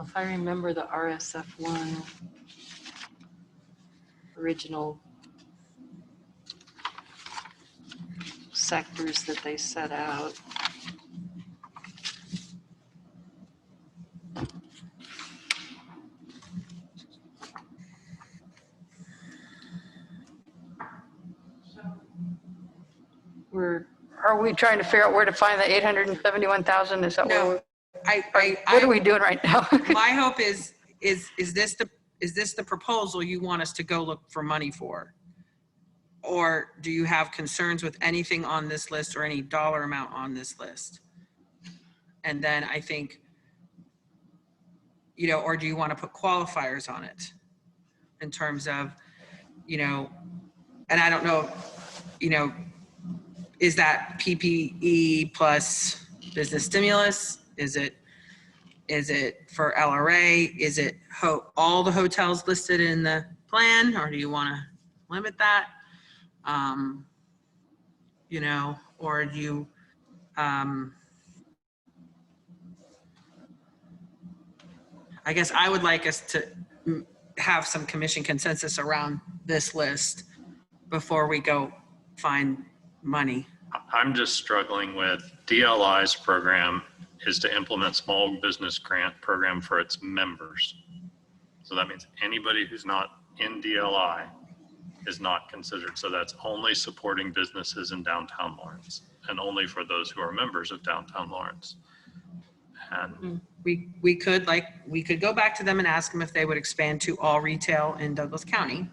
If I remember the RSF1 original sectors that they set out. Are we trying to figure out where to find the 871,000? Is that No, what are we doing right now? My hope is this the proposal you want us to go look for money for? Or do you have concerns with anything on this list or any dollar amount on this list? And then I think, or do you want to put qualifiers on it in terms of, and I don't know, is that PPE plus business stimulus? Is it for LRA? Is it all the hotels listed in the plan, or do you want to limit that? Or do you, I guess I would like us to have some commission consensus around this list before we go find money. I'm just struggling with DLI's program is to implement small business grant program for its members. So that means anybody who's not in DLI is not considered. So that's only supporting businesses in downtown Lawrence and only for those who are members of downtown Lawrence. And we could go back to them and ask them if they would expand to all retail in Douglas County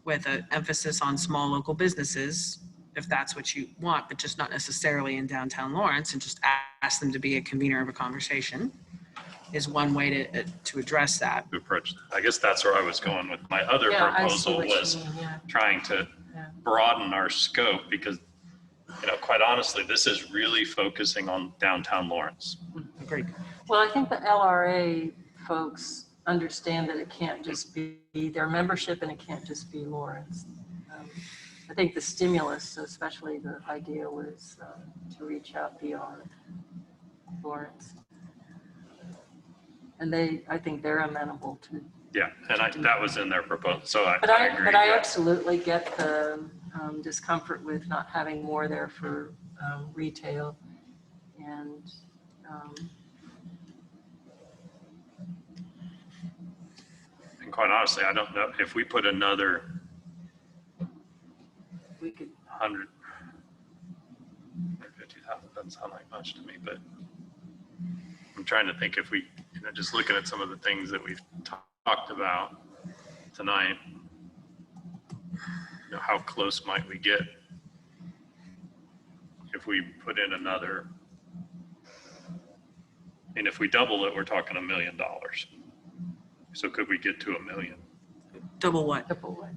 with an emphasis on small local businesses, if that's what you want, but just not necessarily in downtown Lawrence, and just ask them to be a convener of a conversation is one way to address that. To approach that. I guess that's where I was going with my other proposal was trying to broaden our scope because, quite honestly, this is really focusing on downtown Lawrence. Agreed. Well, I think the LRA folks understand that it can't just be their membership and it can't just be Lawrence. I think the stimulus, especially the idea was to reach out beyond Lawrence. And I think they're amenable to. Yeah, and that was in their proposal, so I agree. But I absolutely get the discomfort with not having more there for retail and quite honestly, I don't know if we put another 150,000 doesn't sound like much to me, but I'm trying to think if we, just looking at some of the things that we've talked about tonight, how close might we get if we put in another, if we double it, we're talking $1 million. So could we get to $1 million? Double what?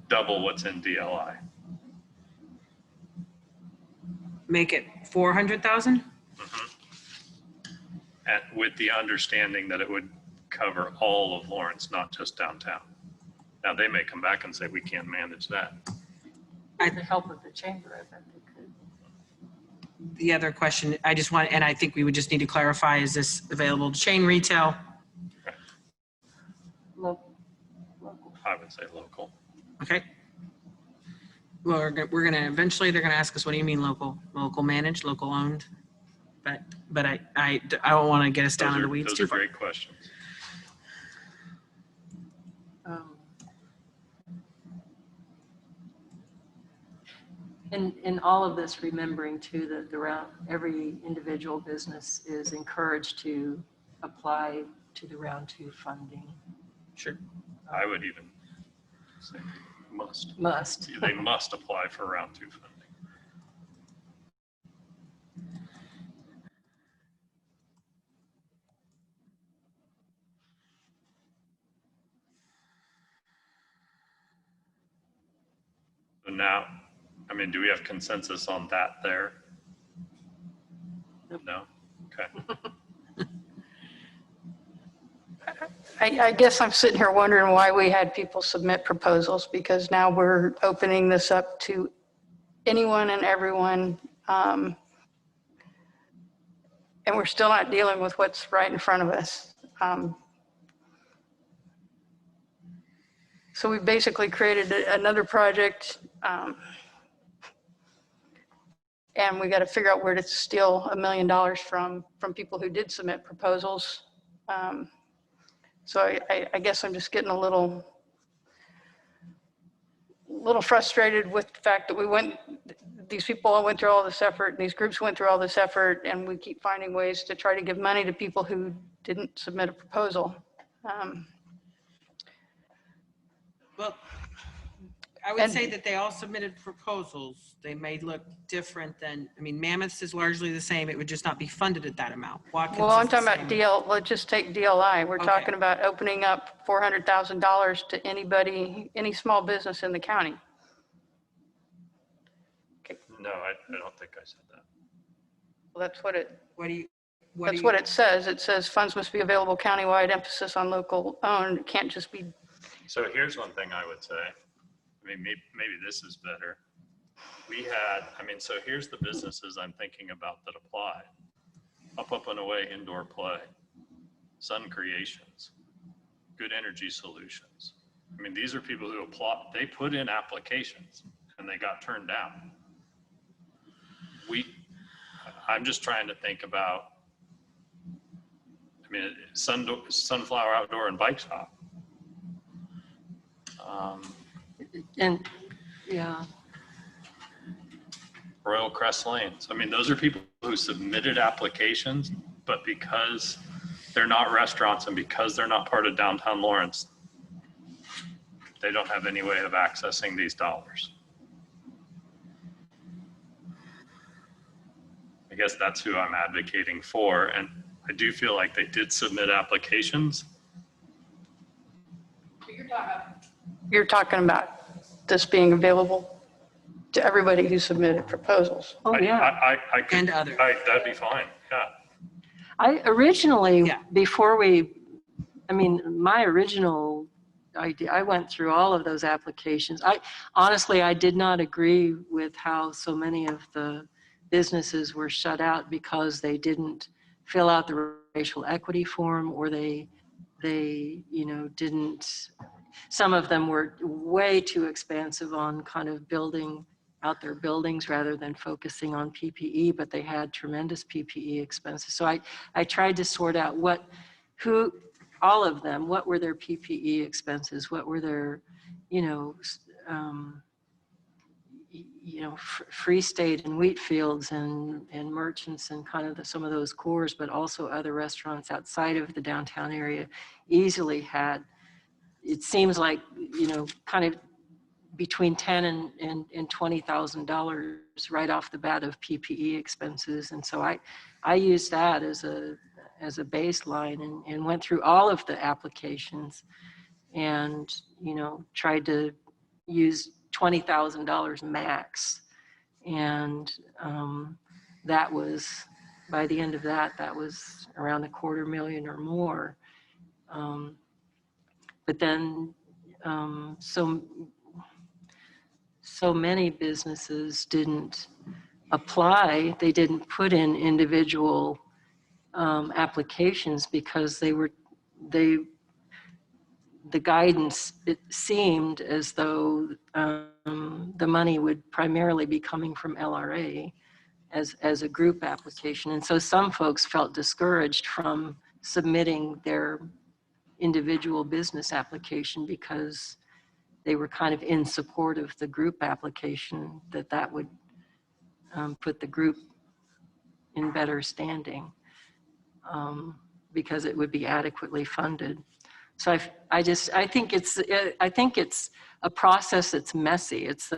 Double what's in DLI. Make it 400,000? And with the understanding that it would cover all of Lawrence, not just downtown. Now they may come back and say we can't manage that. With the help of the chamber, I bet they could. The other question, I just want, and I think we would just need to clarify, is this available to chain retail? Local. I would say local. Okay. Well, we're gonna, eventually they're gonna ask us, what do you mean local? Local managed, local owned? But I don't want to get us down in the weeds Those too are far. great questions. In all of this, remembering too that every individual business is encouraged to apply to the round 2 funding. Sure. I would even say must. Must. They must apply for round 2 funding. So now, I mean, do we have consensus on that there? No? Okay. I guess I'm sitting here wondering why we had people submit proposals, because now we're opening this up to anyone and everyone. And we're still not dealing with what's right in front of us. So we basically created another project, and we got to figure out where to steal $1 million from people who did submit proposals. So I guess I'm just getting a little frustrated with the fact that these people all went through all this effort, and these groups went through all this effort, and we keep finding ways to try to give money to people who didn't submit a proposal. Well, I would say that they all submitted proposals. They may look different than, I mean, Mammoth's is largely the same. It would just not be funded at that amount. Watkins Well, I'm is the talking same. about let's just take DLI. We're Okay. talking about opening up $400,000 to anybody, any small business in the county. No, I don't think I said that. Well, that's what it, What what it says. It says funds must be available countywide, emphasis on local owned. It can't just be, So here's one thing I would say. I mean, maybe this is better. We had, I mean, so here's the businesses I'm thinking about that apply. Up and Away Indoor Play, Sun Creations, Good Energy Solutions. I mean, these are people who apply, they put in applications and they got turned down. I'm just trying to think about, I mean, Sunflower Outdoor and Bike Shop. And yeah. Royal Crest Lanes. I mean, those are people who submitted applications, but because they're not restaurants and because they're not part of downtown Lawrence, they don't have any way of accessing these dollars. I guess that's who I'm advocating for. And I do feel like they did submit applications. you're talking about this being available to everybody who submitted proposals. Oh, yeah. I could, And others. that'd be fine. Yeah. I originally, before my original idea, I went through all of those applications. Honestly, I did not agree with how so many of the businesses were shut out because they didn't fill out the racial equity form, or they didn't, some of them were way too expansive on kind of building out their buildings rather than focusing on PPE, but they had tremendous PPE expenses. So I tried to sort out all of them, what were their PPE expenses, what were their, Free State and Wheatfields and merchants and kind of some of those cores, but also other restaurants outside of the downtown area easily had, it seems like, kind of between $10,000 and $20,000 right off the bat of PPE expenses. And so I used that as a baseline and went through all of the applications and, tried to use $20,000 max. And that was, by the end of that was around $250,000 or more. But then, so many businesses didn't apply. They didn't put in individual applications because the guidance, it seemed as though the money would primarily be coming from LRA as a group application. And so some folks felt discouraged from submitting their individual business application because they were kind of in support of the group application, that would put the group in better standing because it would be adequately funded. So I think it's a process that's messy. It's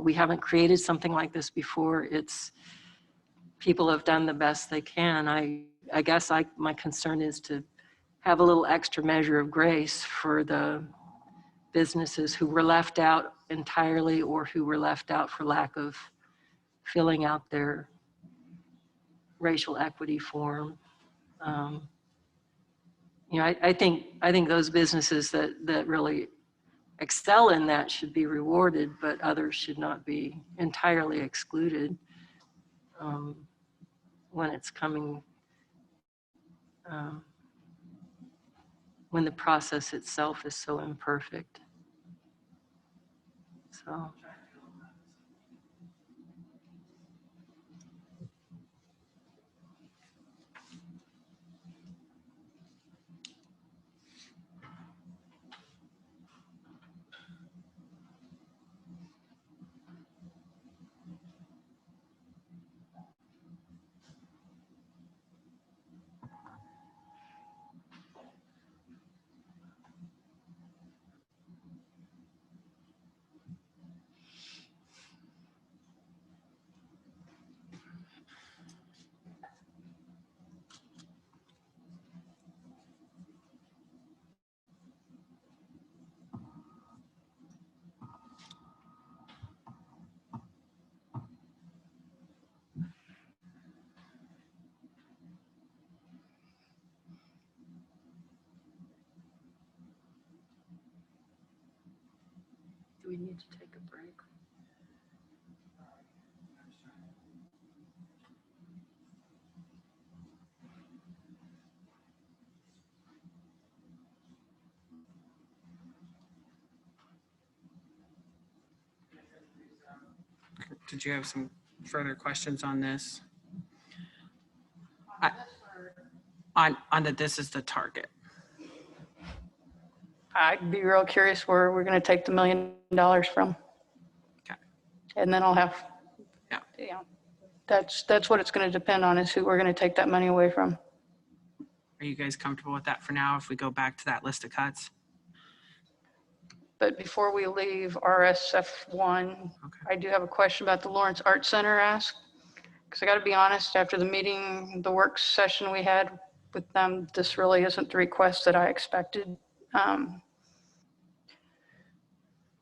we haven't created something like this before. People have done the best they can. I guess my concern is to have a little extra measure of grace for the businesses who were left out entirely or who were left out for lack of filling out their racial equity form. I think those businesses that really excel in that should be rewarded, but others should not be entirely excluded when it's coming, when the process itself is so imperfect. So. Do we need to take a break? Did you have some further questions on this? On that this is the target. I'd be real curious where we're going to take the $1 million from. Okay. And then I'll have, that's what it's going to depend on, is who we're going to take that money away from. Are you guys comfortable with that for now if we go back to that list of cuts? But before we leave RSF1, I do have a question about the Lawrence Art Center ask. Because I got to be honest, after the meeting, the work session we had with them, this really isn't the request that I expected.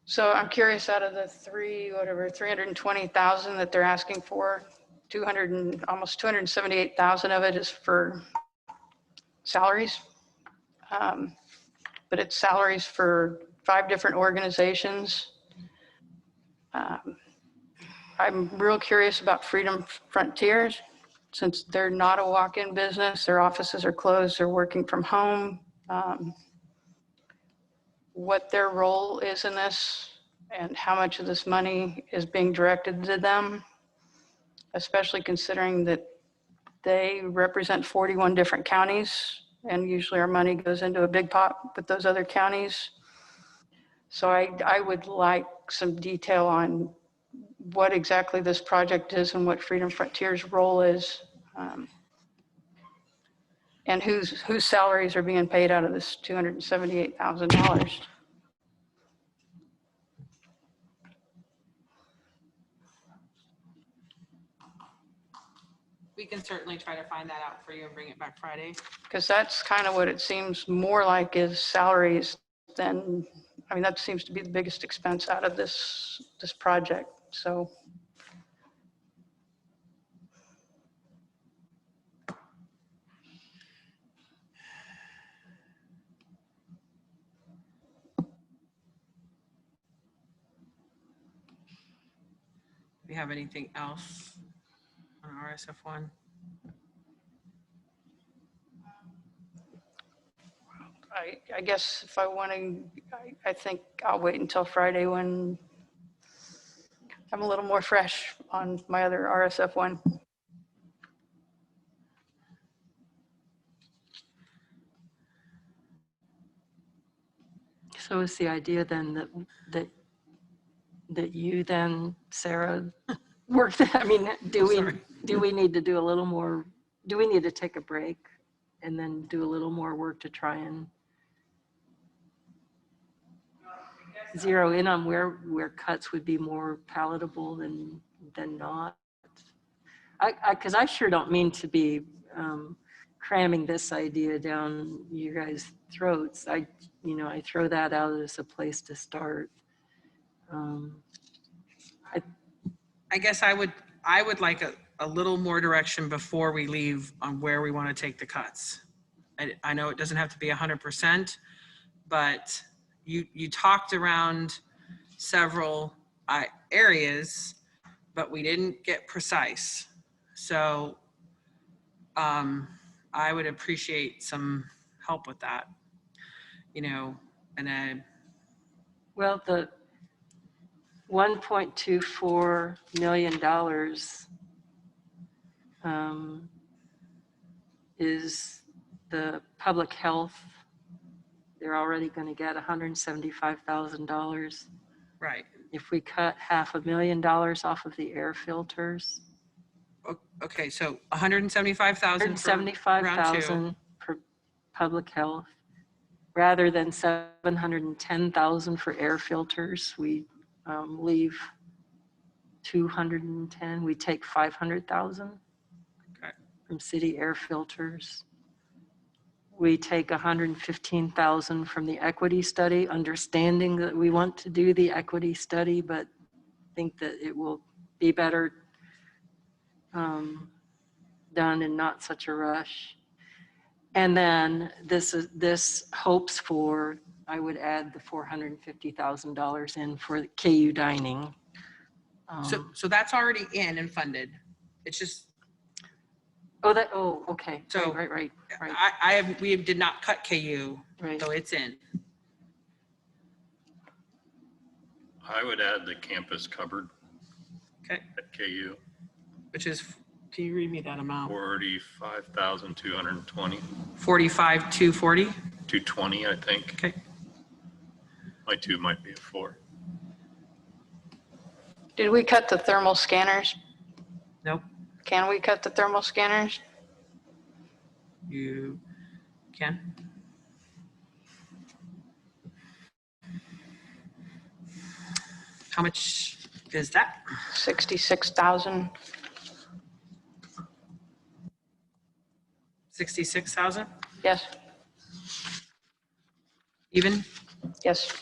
So I'm curious, out of the 320,000 that they're asking for, almost 278,000 of it is for salaries. But it's salaries for 5 different organizations. I'm real curious about Freedom Frontiers, since they're not a walk-in business, their offices are closed, they're working from home. What their role is in this and how much of this money is being directed to them, especially considering that they represent 41 different counties, and usually our money goes into a big pot with those other counties. So I would like some detail on what exactly this project is and what Freedom Frontiers' role is, and whose salaries are being paid out of this $278,000. We can certainly try to find that out for you and bring it back Friday. Because that's kind of what it seems more like, is salaries than, I mean, that seems to be the biggest expense out of this project. So we have anything else on RSF1? I guess if I want to, I think I'll wait until Friday when I'm a little more fresh on my other RSF1. So is the idea then that you then, Sarah, work that, I mean, do we need to do a little more, do we need to take a break and then do a little more work to try and zero in on where cuts would be more palatable than not? Because I sure don't mean to be cramming this idea down you guys' throats. I throw that out as a place to start. I guess I would like a little more direction before we leave on where we want to take the cuts. I know it doesn't have to be 100%, but you talked around several areas, but we didn't get precise. So I would appreciate some help with that, Well, the $1.24 million is the public health. They're already going to get $175,000. Right. If we cut $500,000 off of the air filters. Okay, so 175,000 for round 175,000 for public health, rather than 710,000 for air filters. We leave 210. We take 500,000 from city air filters. We take 115,000 from the equity study, understanding that we want to do the equity study, but think that it will be better done in not such a rush. And then this hopes for, I would add the $450,000 in for KU dining. So that's already in and funded. It's just. Okay. So right. We did not cut KU, right. So it's in. I would add the campus cupboard. Okay. At KU. Which is, can you read me that amount? 45,220. 45,240? 220, I think. Okay. My 2 might be a 4. Did we cut the thermal scanners? Nope. Can we cut the thermal scanners? You can. How much is that? 66,000. 66,000? Yes. Even? Yes.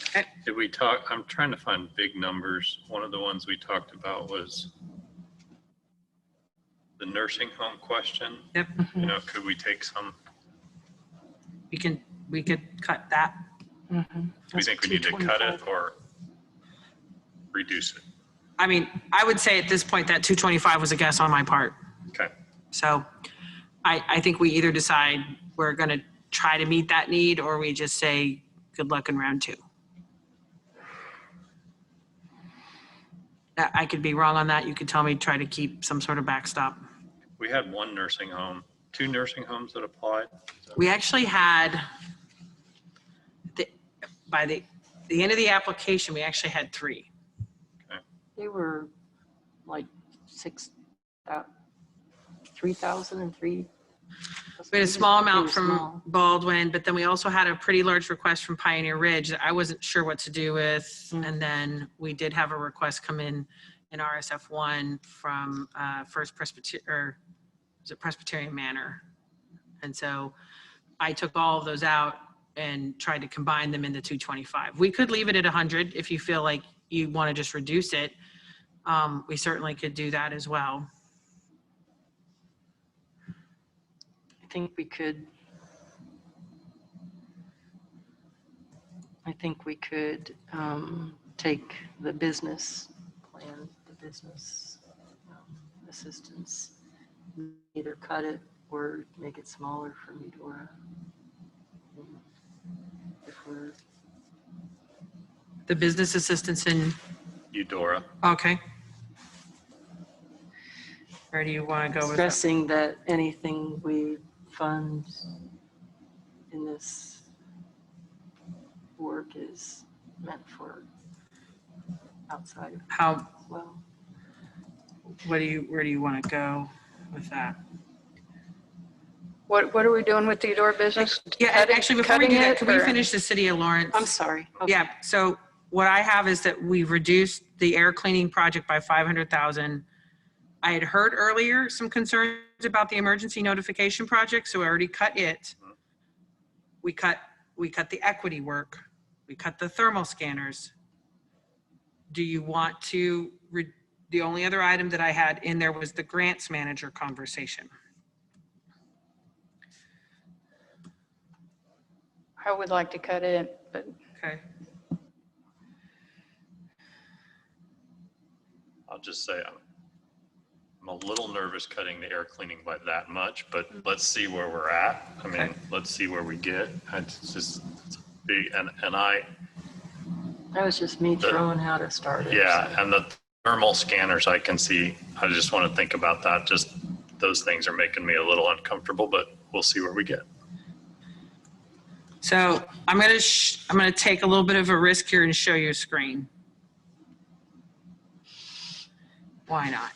Okay. Did we talk? I'm trying to find big numbers. One of the ones we talked about was the nursing home question. Yep. Could we take some? We could cut that. Do we think we need to cut it or reduce it? I mean, I would say at this point that 225 was a guess on my part. Okay. So I think we either decide we're going to try to meet that need or we just say good luck in round 2. I could be wrong on that. You could tell me try to keep some sort of backstop. We had 1 nursing home, 2 nursing homes that applied. We actually had, by the end of the application, we actually had 3. Okay. They were like 3,000 and 3. We had a small amount from Baldwin, but then we also had a pretty large request from Pioneer Ridge that I wasn't sure what to do with. And then we did have a request come in RSF1 from First Presbyterian Manor. And so I took all of those out and tried to combine them into 225. We could leave it at 100 if you feel like you want to just reduce it. We certainly could do that as well. I think we could take the business plan, the business assistance. Either cut it or make it smaller from Eudora. If we're The business assistance in, Eudora. okay. Where do you want to go with that? stressing that anything we fund in this work is meant for outside of, How, well, where do you want to go with that? What are we doing with the Eudora business? Yeah, Cutting- actually, before we do cutting that, it, can we or- finish the city of Lawrence? I'm sorry. Okay. Yeah, so what I have is that we've reduced the air cleaning project by 500,000. I had heard earlier some concerns about the emergency notification project, so I already cut it. We cut the equity work. We cut the thermal scanners. Do you want to, the only other item that I had in there was the grants manager conversation. I would like to cut it, but Okay. I'll just say I'm a little nervous cutting the air cleaning by that much, but let's see where we're at. I mean, Okay. let's see where we get. It's just it's big, and I, That was just me throwing how to start it. yeah, so. and the thermal scanners I can see. I just want to think about that. Just those things are making me a little uncomfortable, but we'll see where we get. So I'm gonna take a little bit of a risk here and show you a screen. Why not?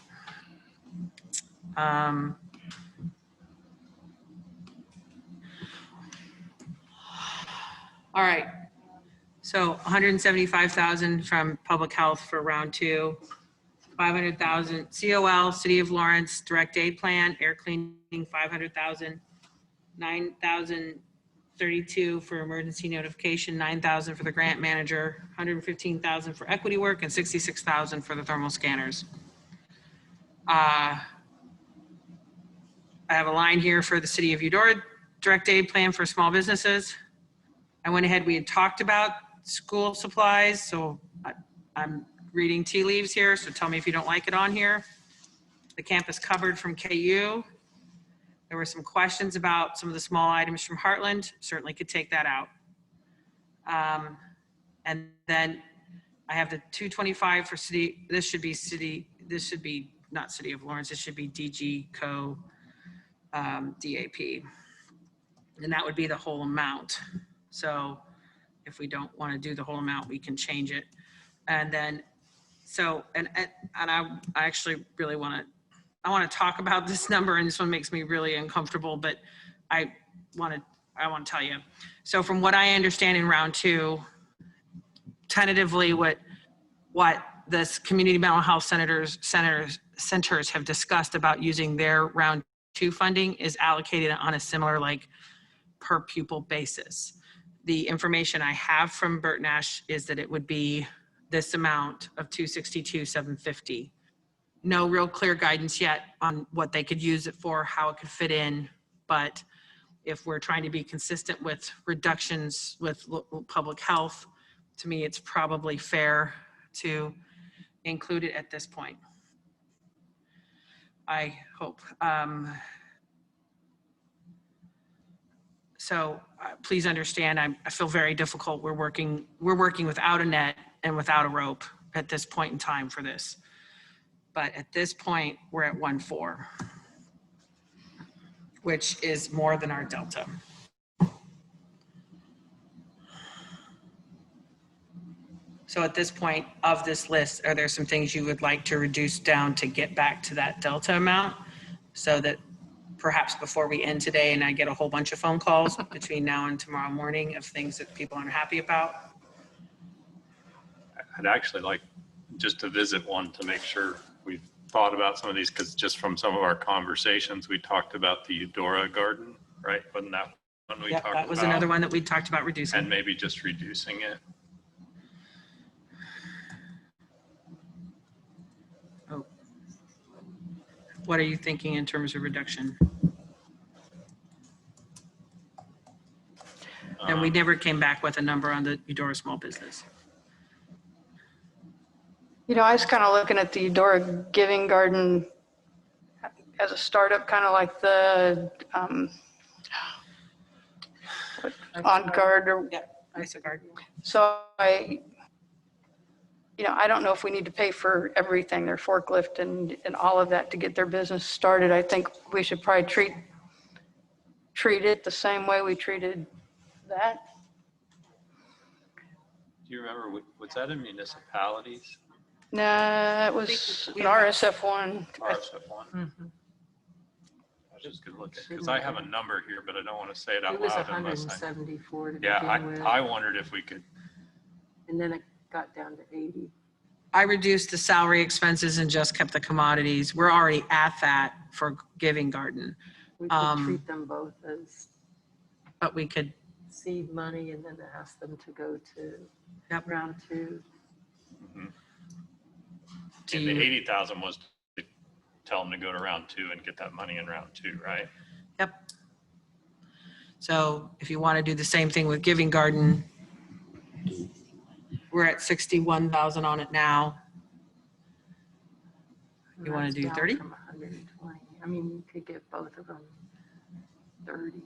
All right. So 175,000 from public health for round 2, 500,000 COL, City of Lawrence, direct aid plan, air cleaning, 500,000, 9,032 for emergency notification, 9,000 for the grant manager, 115,000 for equity work, and 66,000 for the thermal scanners. I have a line here for the City of Eudora direct aid plan for small businesses. I went ahead, we had talked about school supplies, so I'm reading tea leaves here, so tell me if you don't like it on here. The campus covered from KU. There were some questions about some of the small items from Heartland, certainly could take that out. And then I have the 225 for city, this should be not City of Lawrence, it should be DG Co. DAP. And that would be the whole amount. So if we don't want to do the whole amount, we can change it. And then, so, and I actually really want to talk about this number, and this one makes me really uncomfortable, but I want to tell you. So from what I understand in round 2, tentatively what this community mental health centers have discussed about using their round 2 funding is allocated on a similar like per pupil basis. The information I have from Bert Nash is that it would be this amount of 262,750. No real clear guidance yet on what they could use it for, how it could fit in, but if we're trying to be consistent with reductions with public health, to me, it's probably fair to include it at this point. I hope. So please understand, I feel very difficult. We're working without a net and without a rope at this point in time for this. But at this point, we're at 1.4, which is more than our delta. So at this point of this list, are there some things you would like to reduce down to get back to that delta amount so that perhaps before we end today and I get a whole bunch of phone calls between now and tomorrow morning of things that people aren't happy about? I'd actually like just to visit one to make sure we've thought about some of these, because just from some of our conversations, we talked about the Eudora garden, right? Wasn't that one we talked about? That was another one that we talked about reducing. And maybe just reducing it. Oh. What are you thinking in terms of reduction? And we never came back with a number on the Eudora small business. You know, I was kind of looking at the Eudora Giving Garden as a startup, kind of like the On Guard or. Yeah, ISOGuard. So I don't know if we need to pay for everything, their forklift and all of that to get their business started. I think we should probably treat it the same way we treated that. Do you remember, was that in municipalities? Nah, it was an RSF1. RSF1? Mhm. I just could look at, because I have a number here, but I don't want to say it It out was loud unless I. 174 to Yeah, begin with, I wondered if we could, and then it got down to 80. I reduced the salary expenses and just kept the commodities. We're already at that for Giving Garden. We could treat them both as But we could, seed money and then ask them to go to Yep. round 2. and Do the you- 80,000 was to tell them to go to round 2 and get that money in round 2, right? Yep. So if you want to do the same thing with Giving Garden, we're at 61,000 on it now. You want to That's do down 30? from 120. I mean, you could give both of them 30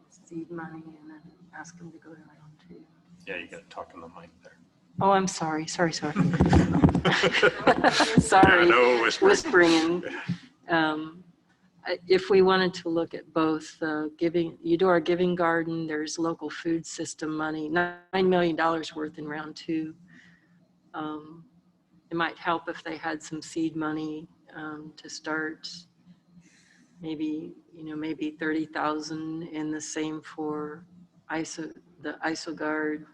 seed money and then ask them to go to round 2. Yeah, you got to talk in the mic there. Oh, I'm sorry. Sorry. Yeah, Sorry. no Whispering. If we wanted to look at both Eudora Giving Garden, there's local food system money, $9 million worth in round 2. It might help if they had some seed money to start. Maybe 30,000, and the same for the ISOGuard.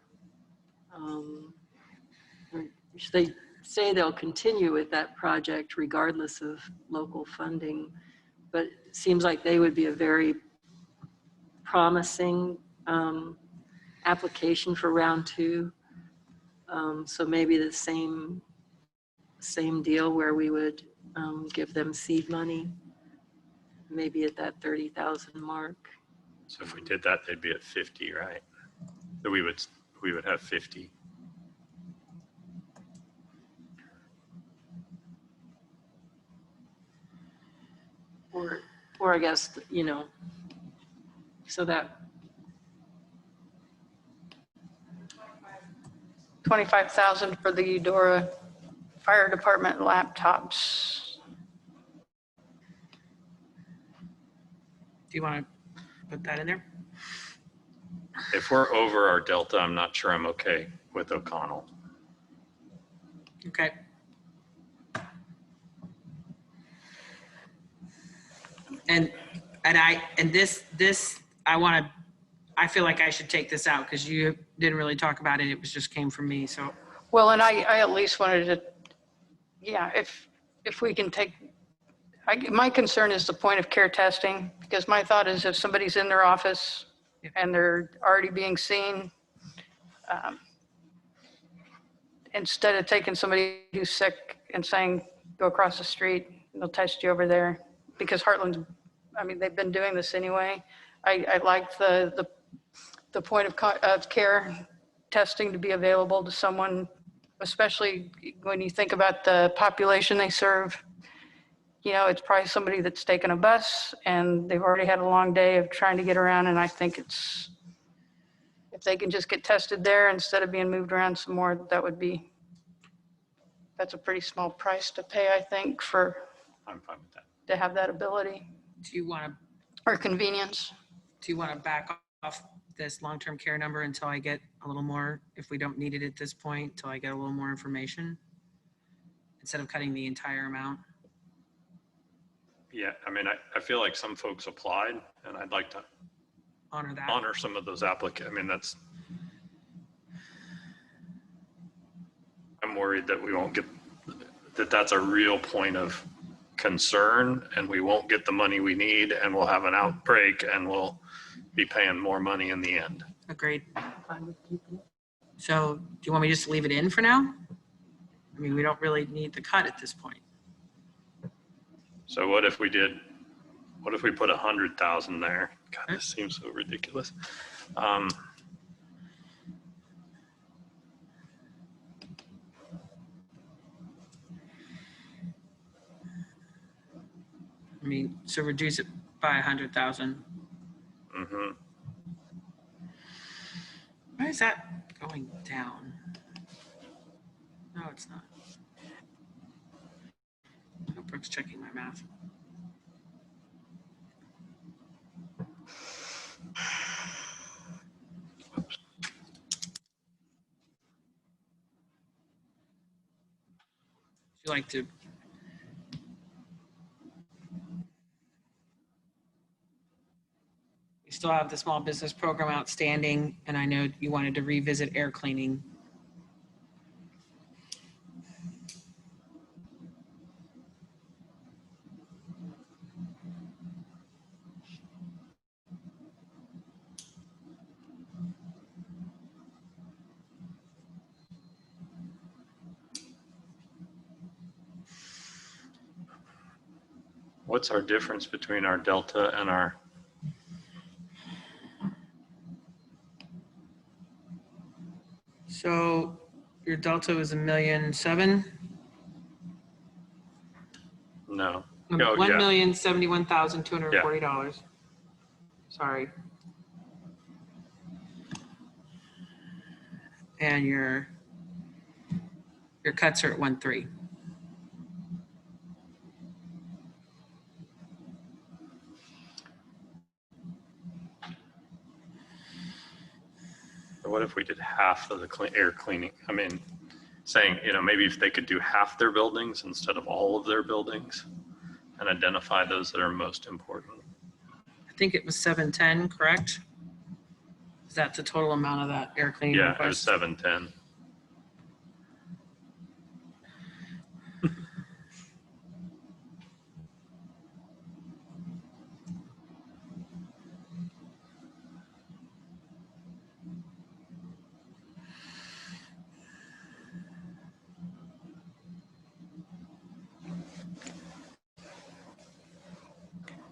They say they'll continue with that project regardless of local funding, but it seems like they would be a very promising application for round 2. So maybe the same deal where we would give them seed money, maybe at that 30,000 mark. So if we did that, they'd be at 50, right? So we would have 50. Or I guess, so that 25,000 for the Eudora Fire Department laptops. Do you want to put that in there? If we're over our delta, I'm not sure I'm okay with O'Connell. Okay. And this I feel like I should take this out because you didn't really talk about it. It just came from me. So Well, and I at least wanted to, yeah, if we can take, my concern is the point of care testing, because my thought is if somebody's in their office and they're already being seen, instead of taking somebody who's sick and saying, go across the street, they'll test you over there, because Heartland, I mean, they've been doing this anyway. I like the point of care testing to be available to someone, especially when you think about the population they serve. It's probably somebody that's taken a bus and they've already had a long day of trying to get around. And I think if they can just get tested there instead of being moved around some more, that's a pretty small price to pay, I think, I'm fine with that. to have that ability do you want to or convenience. back off this long-term care number until I get a little more, if we don't need it at this point, till I get a little more information instead of cutting the entire amount? Yeah, I mean, I feel like some folks applied, and I'd like to Honor that. honor some of those applicants. I mean, I'm worried that we won't get, that's a real point of concern, and we won't get the money we need, and we'll have an outbreak, and we'll be paying more money in the end. Agreed. So do you want me to just leave it in for now? I mean, we don't really need the cut at this point. So what if we put 100,000 there? God, this seems so ridiculous. I mean, so reduce it by 100,000. Mm-hmm. Why is that going down? No, it's not. Oh, Brooke's checking my math. You like to? We still have the small business program outstanding, and I know you wanted to revisit air cleaning. What's our difference between our delta and our? So your delta was $1,000,007. No. Oh, yeah. $1,071,240. Sorry. And your cuts are at 1.3. What if we did half of the air cleaning? I mean, saying, maybe if they could do half their buildings instead of all of their buildings and identify those that are most important. I think it was 710, correct? Is that the total amount of that air cleaning Yeah, request? it was 710.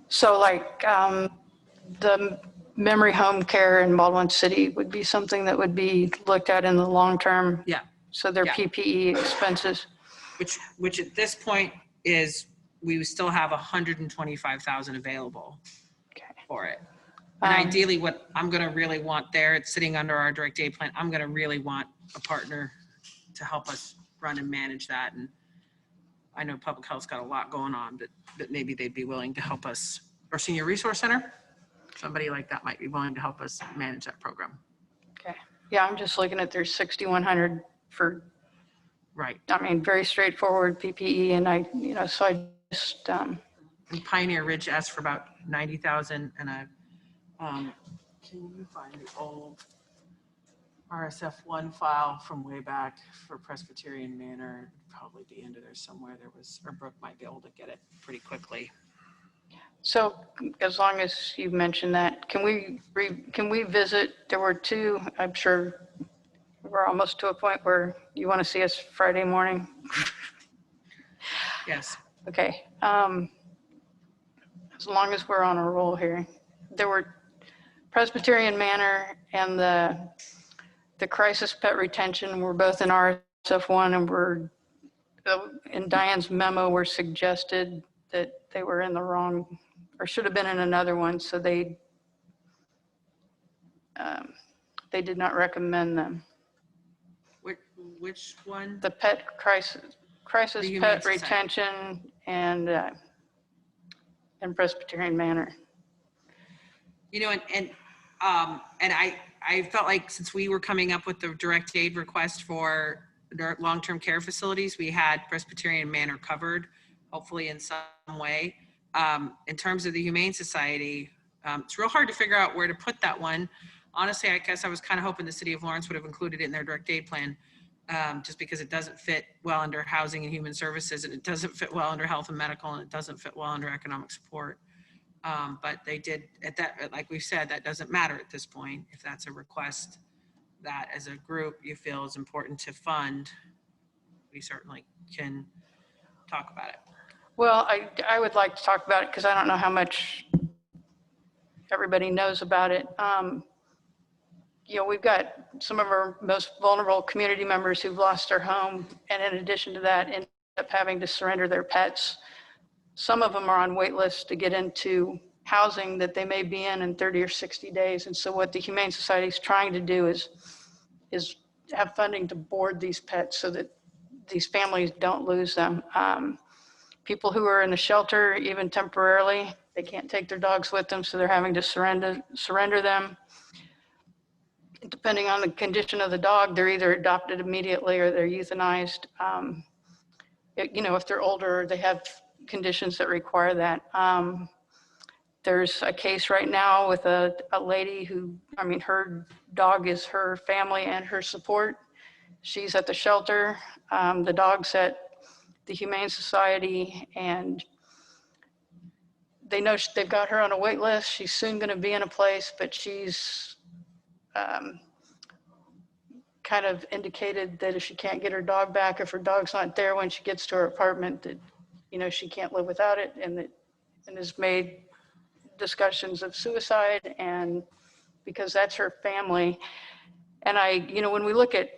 So like the memory home care in Baldwin City would be something that would be looked at in the long term. Yeah. So their Yeah. PPE expenses. Which at this point is, we still have 125,000 available for it. And ideally what I'm gonna really want there, it's sitting under our direct aid plan, I'm gonna really want a partner to help us run and manage that. And I know public health's got a lot going on, but maybe they'd be willing to help us. Or senior resource center, somebody like that might be willing to help us manage that program. Okay. Yeah, I'm just looking at their 6,100 for, right. I mean, very straightforward PPE. And so I just, And Pioneer Ridge asked for about 90,000 and can you find the old RSF1 file from way back for Presbyterian Manor? It'd probably be under there somewhere. Or Brooke might be able to get it pretty quickly. so as long as you mentioned that, can we visit? There were two, I'm sure we're almost to a point where you want to see us Friday morning. Yes. Okay. As long as we're on a roll here. There were Presbyterian Manor and the crisis pet retention were both in RSF1 and were, in Diane's memo, were suggested that they were in the wrong, or should have been in another one. So they did not recommend them. Which one? The pet crisis The Humane pet Society. retention and Presbyterian Manor. And I felt like since we were coming up with the direct aid request for long-term care facilities, we had Presbyterian Manor covered, hopefully in some way. In terms of the Humane Society, it's real hard to figure out where to put that one. Honestly, I guess I was kind of hoping the city of Lawrence would have included it in their direct aid plan, just because it doesn't fit well under housing and human services, and it doesn't fit well under health and medical, and it doesn't fit well under economic support. But they did, at that, like we've said, that doesn't matter at this point. If that's a request that as a group you feel is important to fund, we certainly can talk about it. Well, I would like to talk about it because I don't know how much everybody knows about it. We've got some of our most vulnerable community members who've lost their home, and in addition to that, end up having to surrender their pets. Some of them are on wait lists to get into housing that they may be in 30 or 60 days. And so what the Humane Society is trying to do is have funding to board these pets so that these families don't lose them. People who are in the shelter, even temporarily, they can't take their dogs with them, so they're having to surrender them. Depending on the condition of the dog, they're either adopted immediately or they're euthanized. If they're older, they have conditions that require that. There's a case right now with a lady who, her dog is her family and her support. She's at the shelter. The dog's at the Humane Society, and they know they've got her on a wait list. She's soon going to be in a place, but she's kind of indicated that if she can't get her dog back, if her dog's not there when she gets to her apartment, that she can't live without it, and has made discussions of suicide, and because that's her family. And when we look at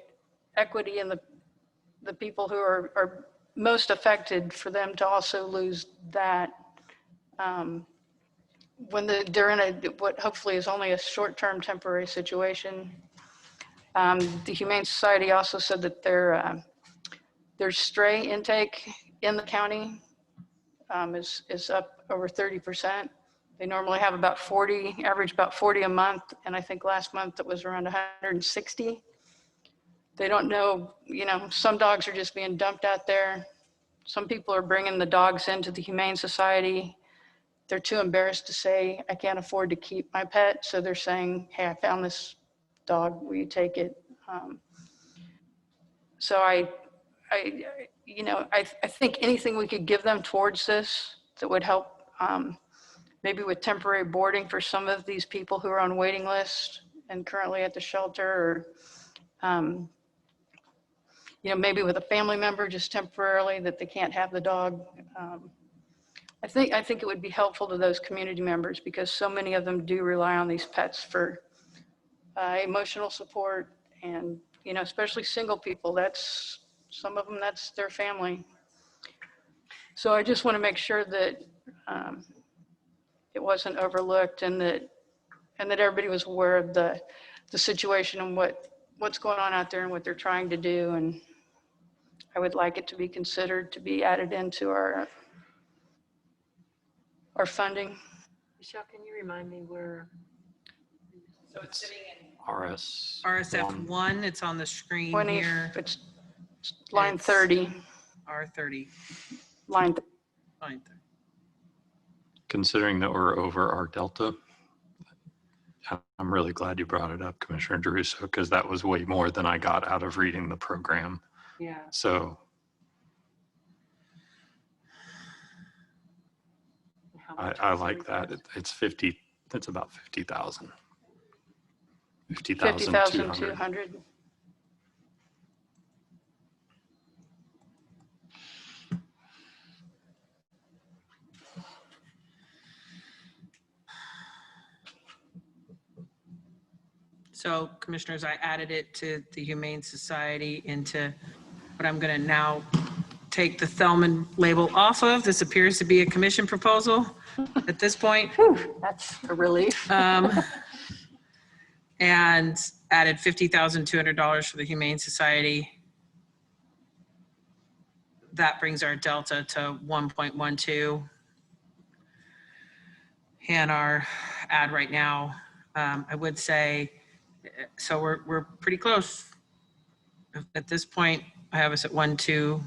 equity in the people who are most affected, for them to also lose that, when they're in what hopefully is only a short-term temporary situation. The Humane Society also said that their stray intake in the county is up over 30%. They normally have about 40, average about 40 a month. And I think last month it was around 160. They don't know, some dogs are just being dumped out there. Some people are bringing the dogs into the Humane Society. They're too embarrassed to say, I can't afford to keep my pet. So they're saying, hey, I found this dog, will you take it? So I think anything we could give them towards this that would help, maybe with temporary boarding for some of these people who are on waiting lists and currently at the shelter, or maybe with a family member just temporarily that they can't have the dog. I think it would be helpful to those community members, because so many of them do rely on these pets for emotional support, and especially single people. Some of them, that's their family. So I just want to make sure that it wasn't overlooked, and that everybody was aware of the situation and what's going on out there and what they're trying to do. And I would like it to be considered to be added into our funding. Michelle, can you remind me where? So it's sitting in RSF 1. It's on the screen 20, here. it's line 30. R30. Line 30. Considering that we're over our delta, I'm really glad you brought it up, Commissioner DeRusso, because that was way more than I got out of reading the program. Yeah. So I like that. It's about 50,000. 50,200. So commissioners, I added it to the Humane Society into what I'm going to now take the Thelman label off of. This appears to be a commission proposal at this point. That's a relief. And added $50,200 for the Humane Society. That brings our delta to 1.12. And our add right now, I would say, so we're pretty close. At this point, I have us at 112.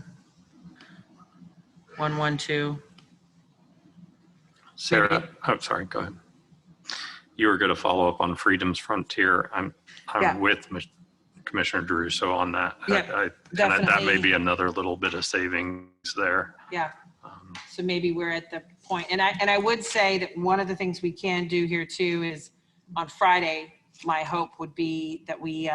Sarah, I'm sorry, go ahead. You were going to follow up on Freedom's Frontier. I'm with Commissioner DeRusso on that. Yeah, and that may be another little bit of savings there. Yeah. So maybe we're at the point, and I would say that one of the things we can do here too is on Friday, my hope would be that we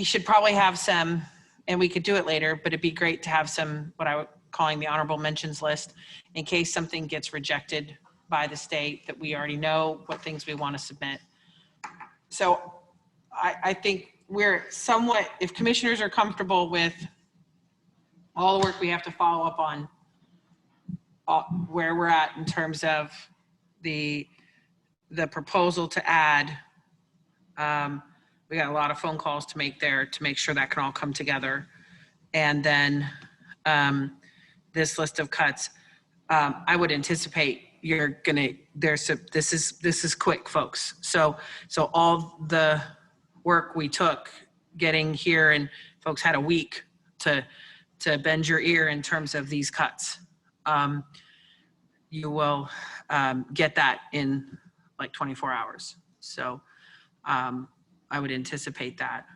should probably have some, and we could do it later, but it'd be great to have some, what I would calling the honorable mentions list, in case something gets rejected by the state, that we already know what things we want to submit. So I think we're somewhat, if commissioners are comfortable with all the work we have to follow up on where we're at in terms of the proposal to add. We got a lot of phone calls to make there to make sure that can all come together. And then this list of cuts, I would anticipate you're gonna, this is quick, folks. So all the work we took getting here, and folks had a week to bend your ear in terms of these cuts. You will get that in like 24 hours. So I would anticipate that.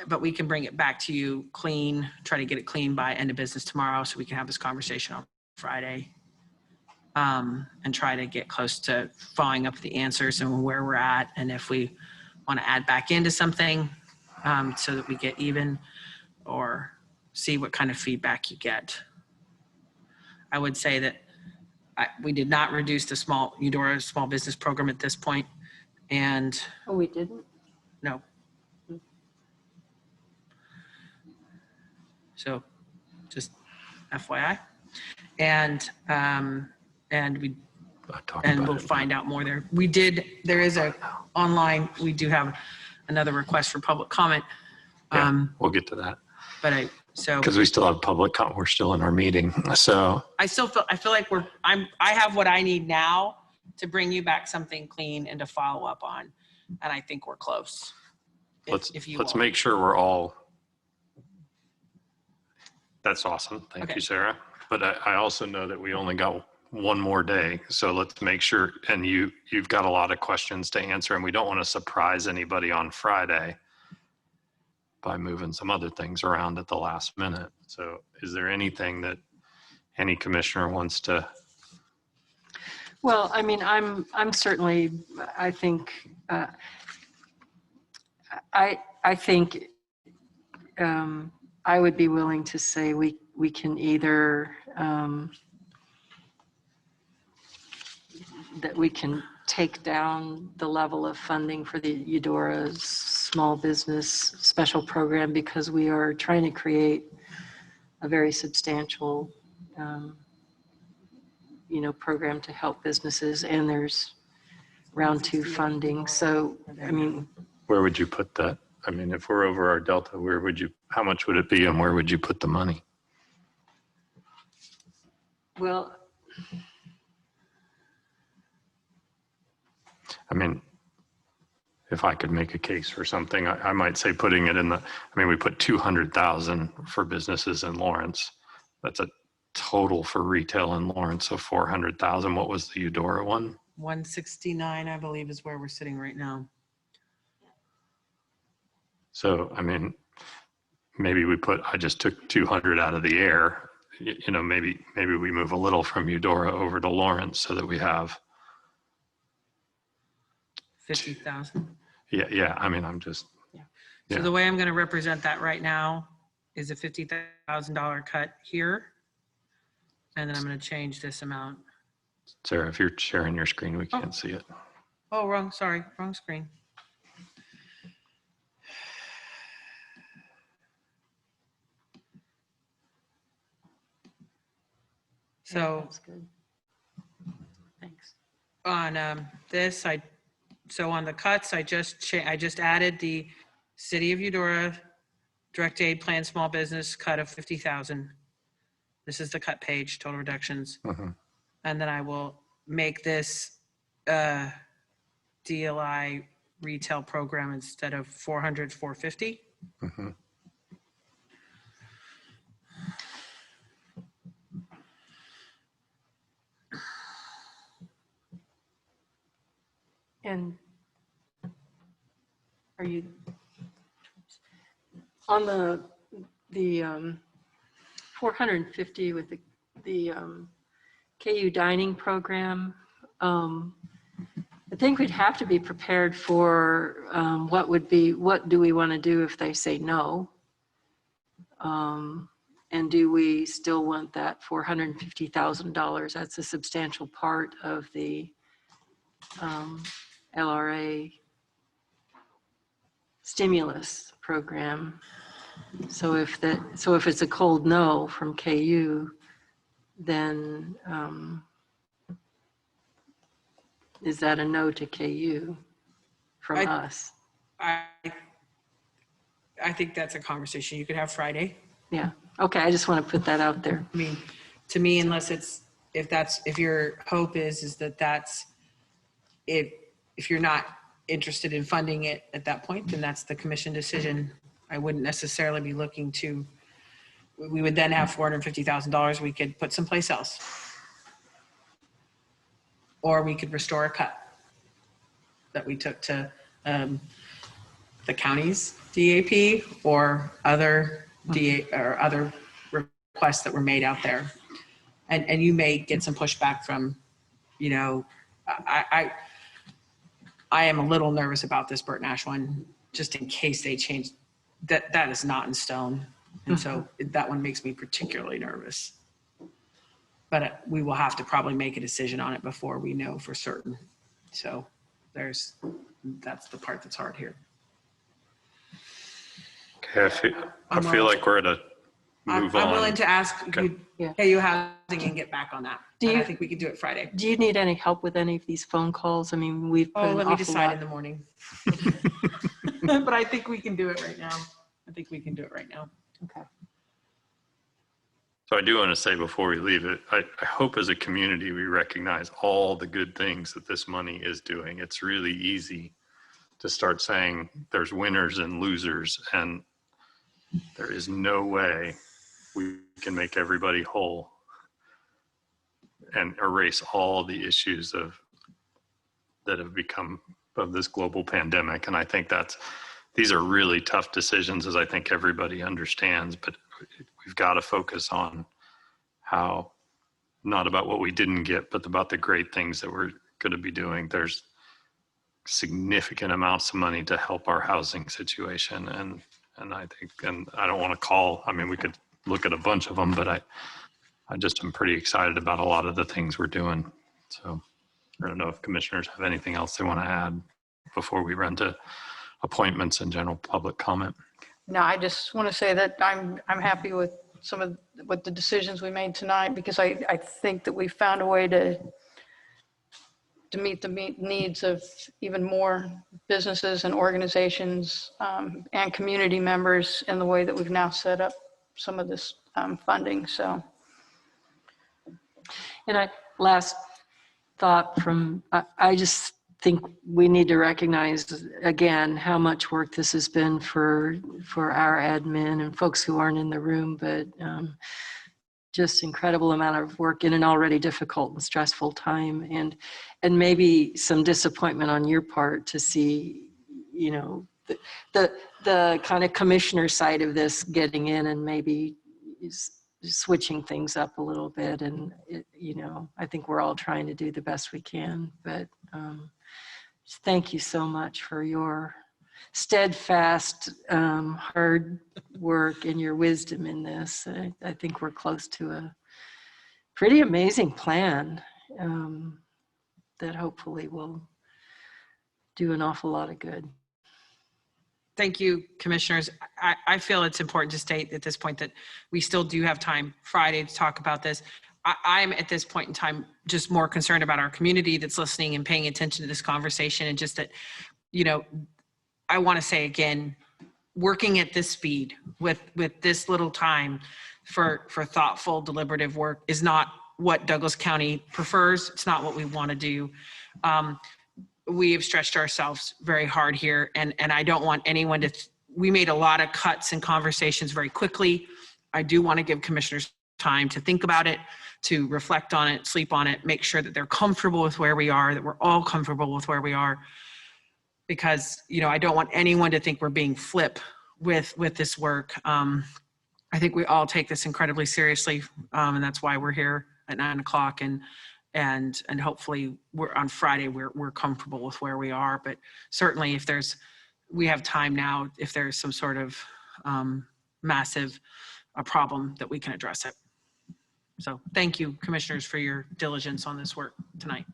But we can bring it back to you clean, try to get it clean by end of business tomorrow so we can have this conversation on Friday. And try to get close to following up the answers and where we're at, and if we want to add back into something so that we get even, or see what kind of feedback you get. I would say that we did not reduce the Eudora small business program at this point, and Oh, we didn't? no. So just FYI. And we'll find out more there. There is online, we do have another request for public comment. We'll get to that. But because we still have public comment, we're still in our meeting. So I feel like I have what I need now to bring you back something clean and to follow up on. And I think we're close. Let's make sure we're all. That's awesome. Thank you, Sarah. But I also know that we only got one more day. So let's make sure, and you've got a lot of questions to answer, and we don't want to surprise anybody on Friday by moving some other things around at the last minute. So is there anything that any commissioner wants to? Well, I mean, I'm certainly, I think, I think I would be willing to say we can either, that we can take down the level of funding for the Eudora's small business special program, because we are trying to create a very substantial, program to help businesses, and there's round 2 funding. So, I mean, Where would you put that? I mean, if we're over our delta, how much would it be, and where would you put the money? well, I mean, if I could make a case for something, I might say putting it we put 200,000 for businesses in Lawrence. That's a total for retail in Lawrence of 400,000. What was the Eudora one? 169, I believe, is where we're sitting right now. So, I mean, maybe I just took 200 out of the air. Maybe we move a little from Eudora over to Lawrence so that we have 50,000. Yeah. I mean, I'm just. So the way I'm going to represent that right now is a $50,000 cut here. And then I'm going to change this amount. Sarah, if you're sharing your screen, we can't see it. Oh, wrong screen. So that's good. Thanks. On this, so on the cuts, I just added the City of Eudora direct aid plan small business cut of 50,000. This is the cut page, total reductions. Mm-hmm. And then I will make this DLI retail program instead of 400, 450. Mm-hmm. And are you on the 450 with the KU dining program? I think we'd have to be prepared for what do we want to do if they say no? And do we still want that $450,000? That's a substantial part of the LRA stimulus program. So if it's a cold no from KU, then is that a no to KU from us? I think that's a conversation you could have Friday. Yeah. Okay. I just want to put that out there. I mean, to me, unless if your hope is that that's, if you're not interested in funding it at that point, then that's the commission decision. I wouldn't necessarily be looking to, we would then have $450,000 we could put someplace else. Or we could restore a cut that we took to the county's DAP or other or other requests that were made out there. And you may get some pushback from, you know, I am a little nervous about this Burt Nash one, just in case they change. That is not in stone. And so that one makes me particularly nervous. But we will have to probably make a decision on it before we know for certain. So that's the part that's hard here. Okay, I feel like we're at a move on. I'm willing to ask KU Housing and get back on that. And I think we could do it Friday. Do you need any help with any of these phone calls? I mean, we've put let me decide in the morning. But I think we can do it right now. Okay. So I do want to say before we leave it, I hope as a community we recognize all the good things that this money is doing. It's really easy to start saying there's winners and losers, and there is no way we can make everybody whole and erase all the issues that have become of this global pandemic. And I think these are really tough decisions, as I think everybody understands, but we've got to focus on how, not about what we didn't get, but about the great things that we're going to be doing. There's significant amounts of money to help our housing situation. And I think, and I don't want to we could look at a bunch of them, but I just am pretty excited about a lot of the things we're doing. So I don't know if commissioners have anything else they want to add before we run to appointments and general public comment. No, I just want to say that I'm happy with with the decisions we made tonight, because I think that we found a way to meet the needs of even more businesses and organizations and community members in the way that we've now set up some of this funding. So, and last thought I just think we need to recognize again how much work this has been for our admin and folks who aren't in the room, but just incredible amount of work in an already difficult and stressful time, and maybe some disappointment on your part to see, you know, the kind of commissioner side of this getting in and maybe switching things up a little bit. And you know, I think we're all trying to do the best we can, but thank you so much for your steadfast, hard work and your wisdom in this. I think we're close to a pretty amazing plan that hopefully will do an awful lot of good. Thank you, commissioners. I feel it's important to state at this point that we still do have time Friday to talk about this. I'm at this point in time just more concerned about our community that's listening and paying attention to this conversation, and just that, you know, I want to say again, working at this speed with this little time for thoughtful, deliberative work is not what Douglas County prefers. It's not what we want to do. We have stretched ourselves very hard here, and I don't want anyone to, we made a lot of cuts and conversations very quickly. I do want to give commissioners time to think about it, to reflect on it, sleep on it, make sure that they're comfortable with where we are, that we're all comfortable with where we are. Because, you know, I don't want anyone to think we're being flip with this work. I think we all take this incredibly seriously, and that's why we're here at 9 o'clock, and hopefully we're on Friday, we're comfortable with where we are. But certainly if we have time now, if there's some sort of massive problem, that we can address it. So thank you, commissioners, for your diligence on this work tonight.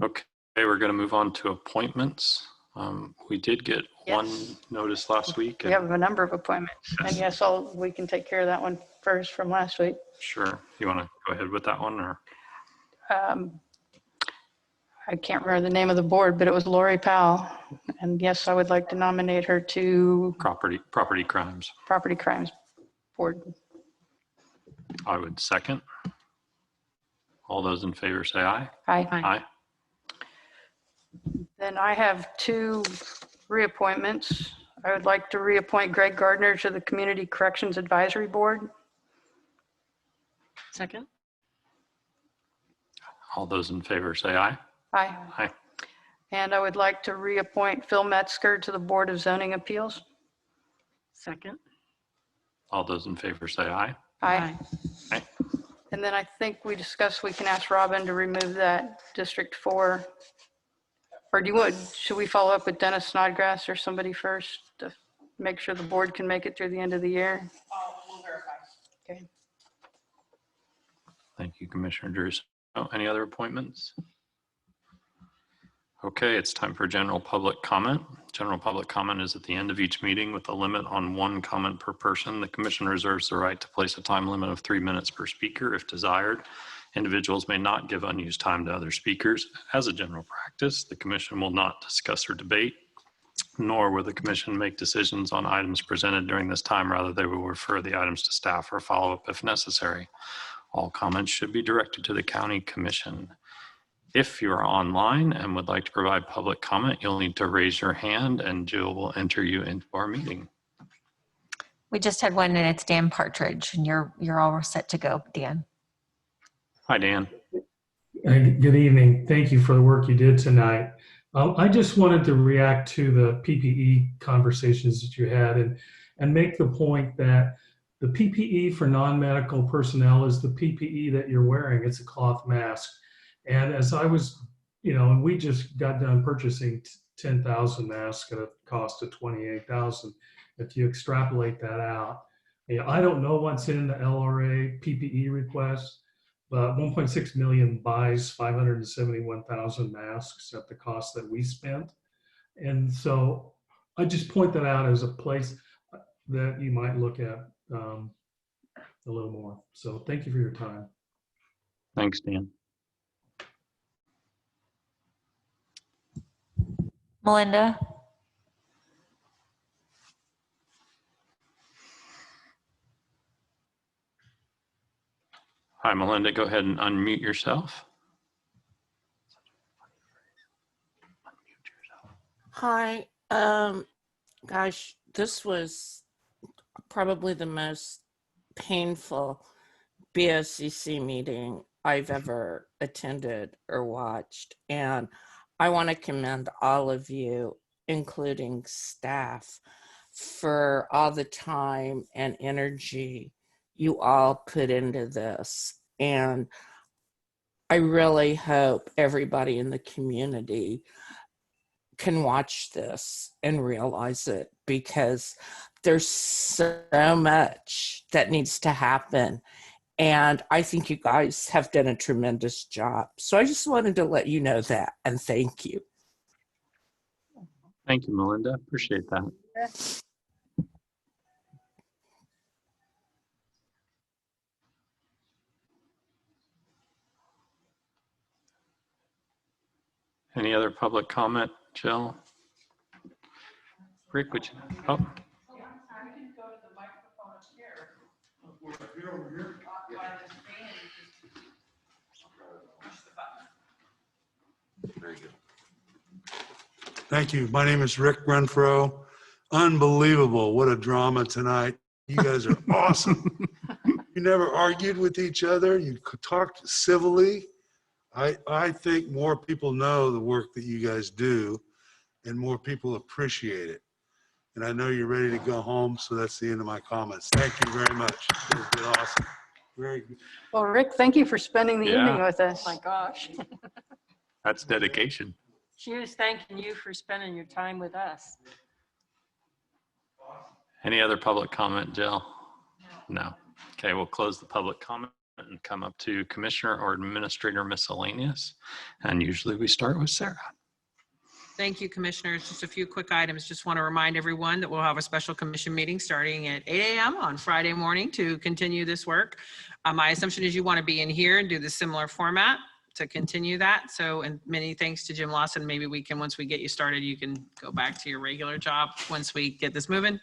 Okay, we're going to move on to appointments. We did get one notice last week. We have a number of appointments. And Yes. yes, we can take care of that one first from last week. Sure. You want to go ahead with that one, or? I can't remember the name of the board, but it was Lori Powell. And yes, I would like to nominate her to Property crimes. Property Crimes Board. I would second. All those in favor say aye. Aye. Aye. Then I have two reappointments. I would like to reappoint Greg Gardner to the Community Corrections Advisory Board. Second? All those in favor say aye. Aye. Aye. And I would like to reappoint Phil Metzger to the Board of Zoning Appeals. Second? All those in favor say aye. Aye. Aye. And then I think we discussed we can ask Robin to remove that District 4. Or should we follow up with Dennis Snodgrass or somebody first to make sure the board can make it through the end of the year? We'll verify. Okay. Thank you, Commissioner Drews. Oh, any other appointments? Okay, it's time for general public comment. General public comment is at the end of each meeting with a limit on 1 comment per person. The commission reserves the right to place a time limit of 3 minutes per speaker if desired. Individuals may not give unused time to other speakers. As a general practice, the commission will not discuss or debate, nor will the commission make decisions on items presented during this time. Rather, they will refer the items to staff or follow up if necessary. All comments should be directed to the county commission. If you are online and would like to provide public comment, you'll need to raise your hand and Jill will enter you into our meeting. We just had one and it's Dan Partridge, and you're all set to go, Dan. Hi, Dan. Good evening. Thank you for the work you did tonight. I just wanted to react to the PPE conversations that you had and make the point that the PPE for non-medical personnel is the PPE that you're wearing. It's a cloth mask. And as I was, and we just got done purchasing 10,000 masks at a cost of $28,000. If you extrapolate that out, I don't know what's in the LRA PPE request, but 1.6 million buys 571,000 masks at the cost that we spent. And so I just point that out as a place that you might look at a little more. So thank you for your time. Thanks, Dan. Melinda? Hi, Melinda. Go ahead and unmute yourself. Hi, gosh, this was probably the most painful BOCC meeting I've ever attended or watched. And I want to commend all of you, including staff, for all the time and energy you all put into this. And I really hope everybody in the community can watch this and realize it, because there's so much that needs to happen. And I think you guys have done a tremendous job. So I just wanted to let you know that, and thank you. Thank you, Melinda. Appreciate that. Any other public comment, Jill? Rick, would you? Oh. Very good. Thank you. My name is Rick Renfro. Unbelievable. What a drama tonight. You guys are awesome. You never argued with each other. You talked civilly. I think more people know the work that you guys do and more people appreciate it. And I know you're ready to go home, so that's the end of my comments. Thank you very much. It's been awesome. Very good. Well, Rick, thank you for spending the Yeah. evening with us. Oh my gosh. That's dedication. She was thanking you for spending your time with us. Any other public comment, Jill? No. Okay, we'll close the public comment and come up to Commissioner or Administrator Miscellaneous. And usually we start with Sarah. Thank you, commissioners. Just a few quick items. Just want to remind everyone that we'll have a special commission meeting starting at 8 a.m. on Friday morning to continue this work. My assumption is you want to be in here and do the similar format to continue that. So, and many thanks to Jim Lawson. Maybe we can, once we get you started, you can go back to your regular job once we get this moving.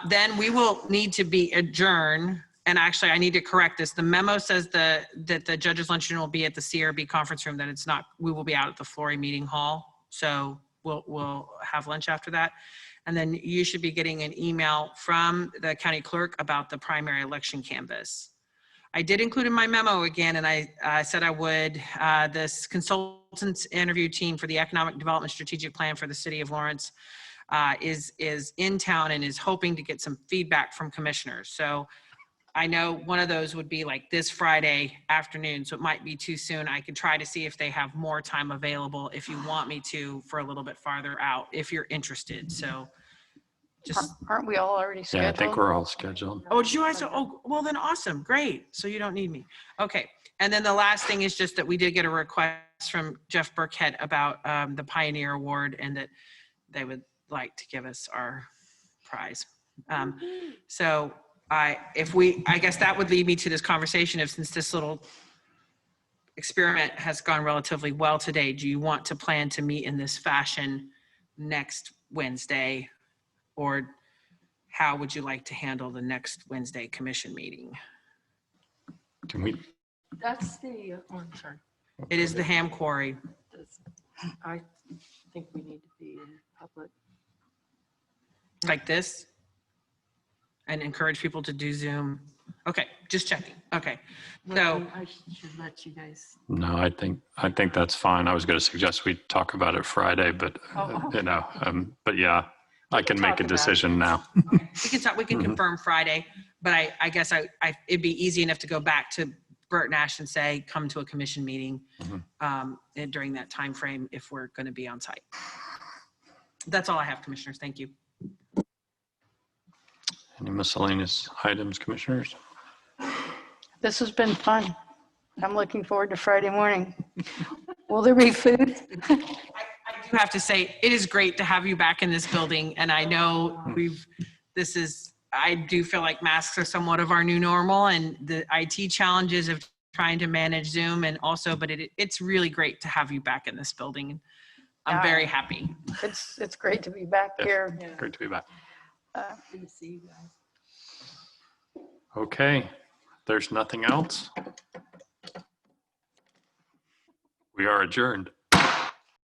Then we will need to be adjourned. And actually, I need to correct this. The memo says that the judge's luncheon will be at the CRB conference room, that it's not, we will be out at the Flory Meeting Hall. So we'll have lunch after that. And then you should be getting an email from the county clerk about the primary election canvas. I did include in my memo again, and I said I would, this consultants interview team for the Economic Development Strategic Plan for the City of Lawrence is in town and is hoping to get some feedback from commissioners. So I know one of those would be like this Friday afternoon, so it might be too soon. I could try to see if they have more time available if you want me to for a little bit farther out, if you're interested. So just. Aren't we all already scheduled? Yeah, I think we're all scheduled. Oh, did you guys? Oh, well then awesome. Great. So you don't need me. Okay. And then the last thing is just that we did get a request from Jeff Burkhead about the Pioneer Award and that they would like to give us our prize. So I guess that would lead me to this conversation of, since this little experiment has gone relatively well today, do you want to plan to meet in this fashion next Wednesday? Or how would you like to handle the next Wednesday commission meeting? Can we? That's the, I'm sorry. It is the ham quarry. I think we need to be in public. Like this? And encourage people to do Zoom? Okay, just checking. Okay. So I should let you guys. No, I think that's fine. I was going to suggest we talk about it Friday, but but yeah, I can make a decision now. we can talk, we can confirm Friday, but I guess it'd be easy enough to go back to Bert Nash and say, come to a commission meeting and during that time frame if we're going to be on site. That's all I have, commissioners. Thank you. Any miscellaneous items, commissioners? This has been fun. I'm looking forward to Friday morning. Will there be food? I do have to say, it is great to have you back in this building. And I know I do feel like masks are somewhat of our new normal, and the IT challenges of trying to manage Zoom and also, but it's really great to have you back in this building. I'm very happy. It's great to be back here. Yeah. Great to be back. Good to see you guys. Okay, there's nothing else. We are adjourned.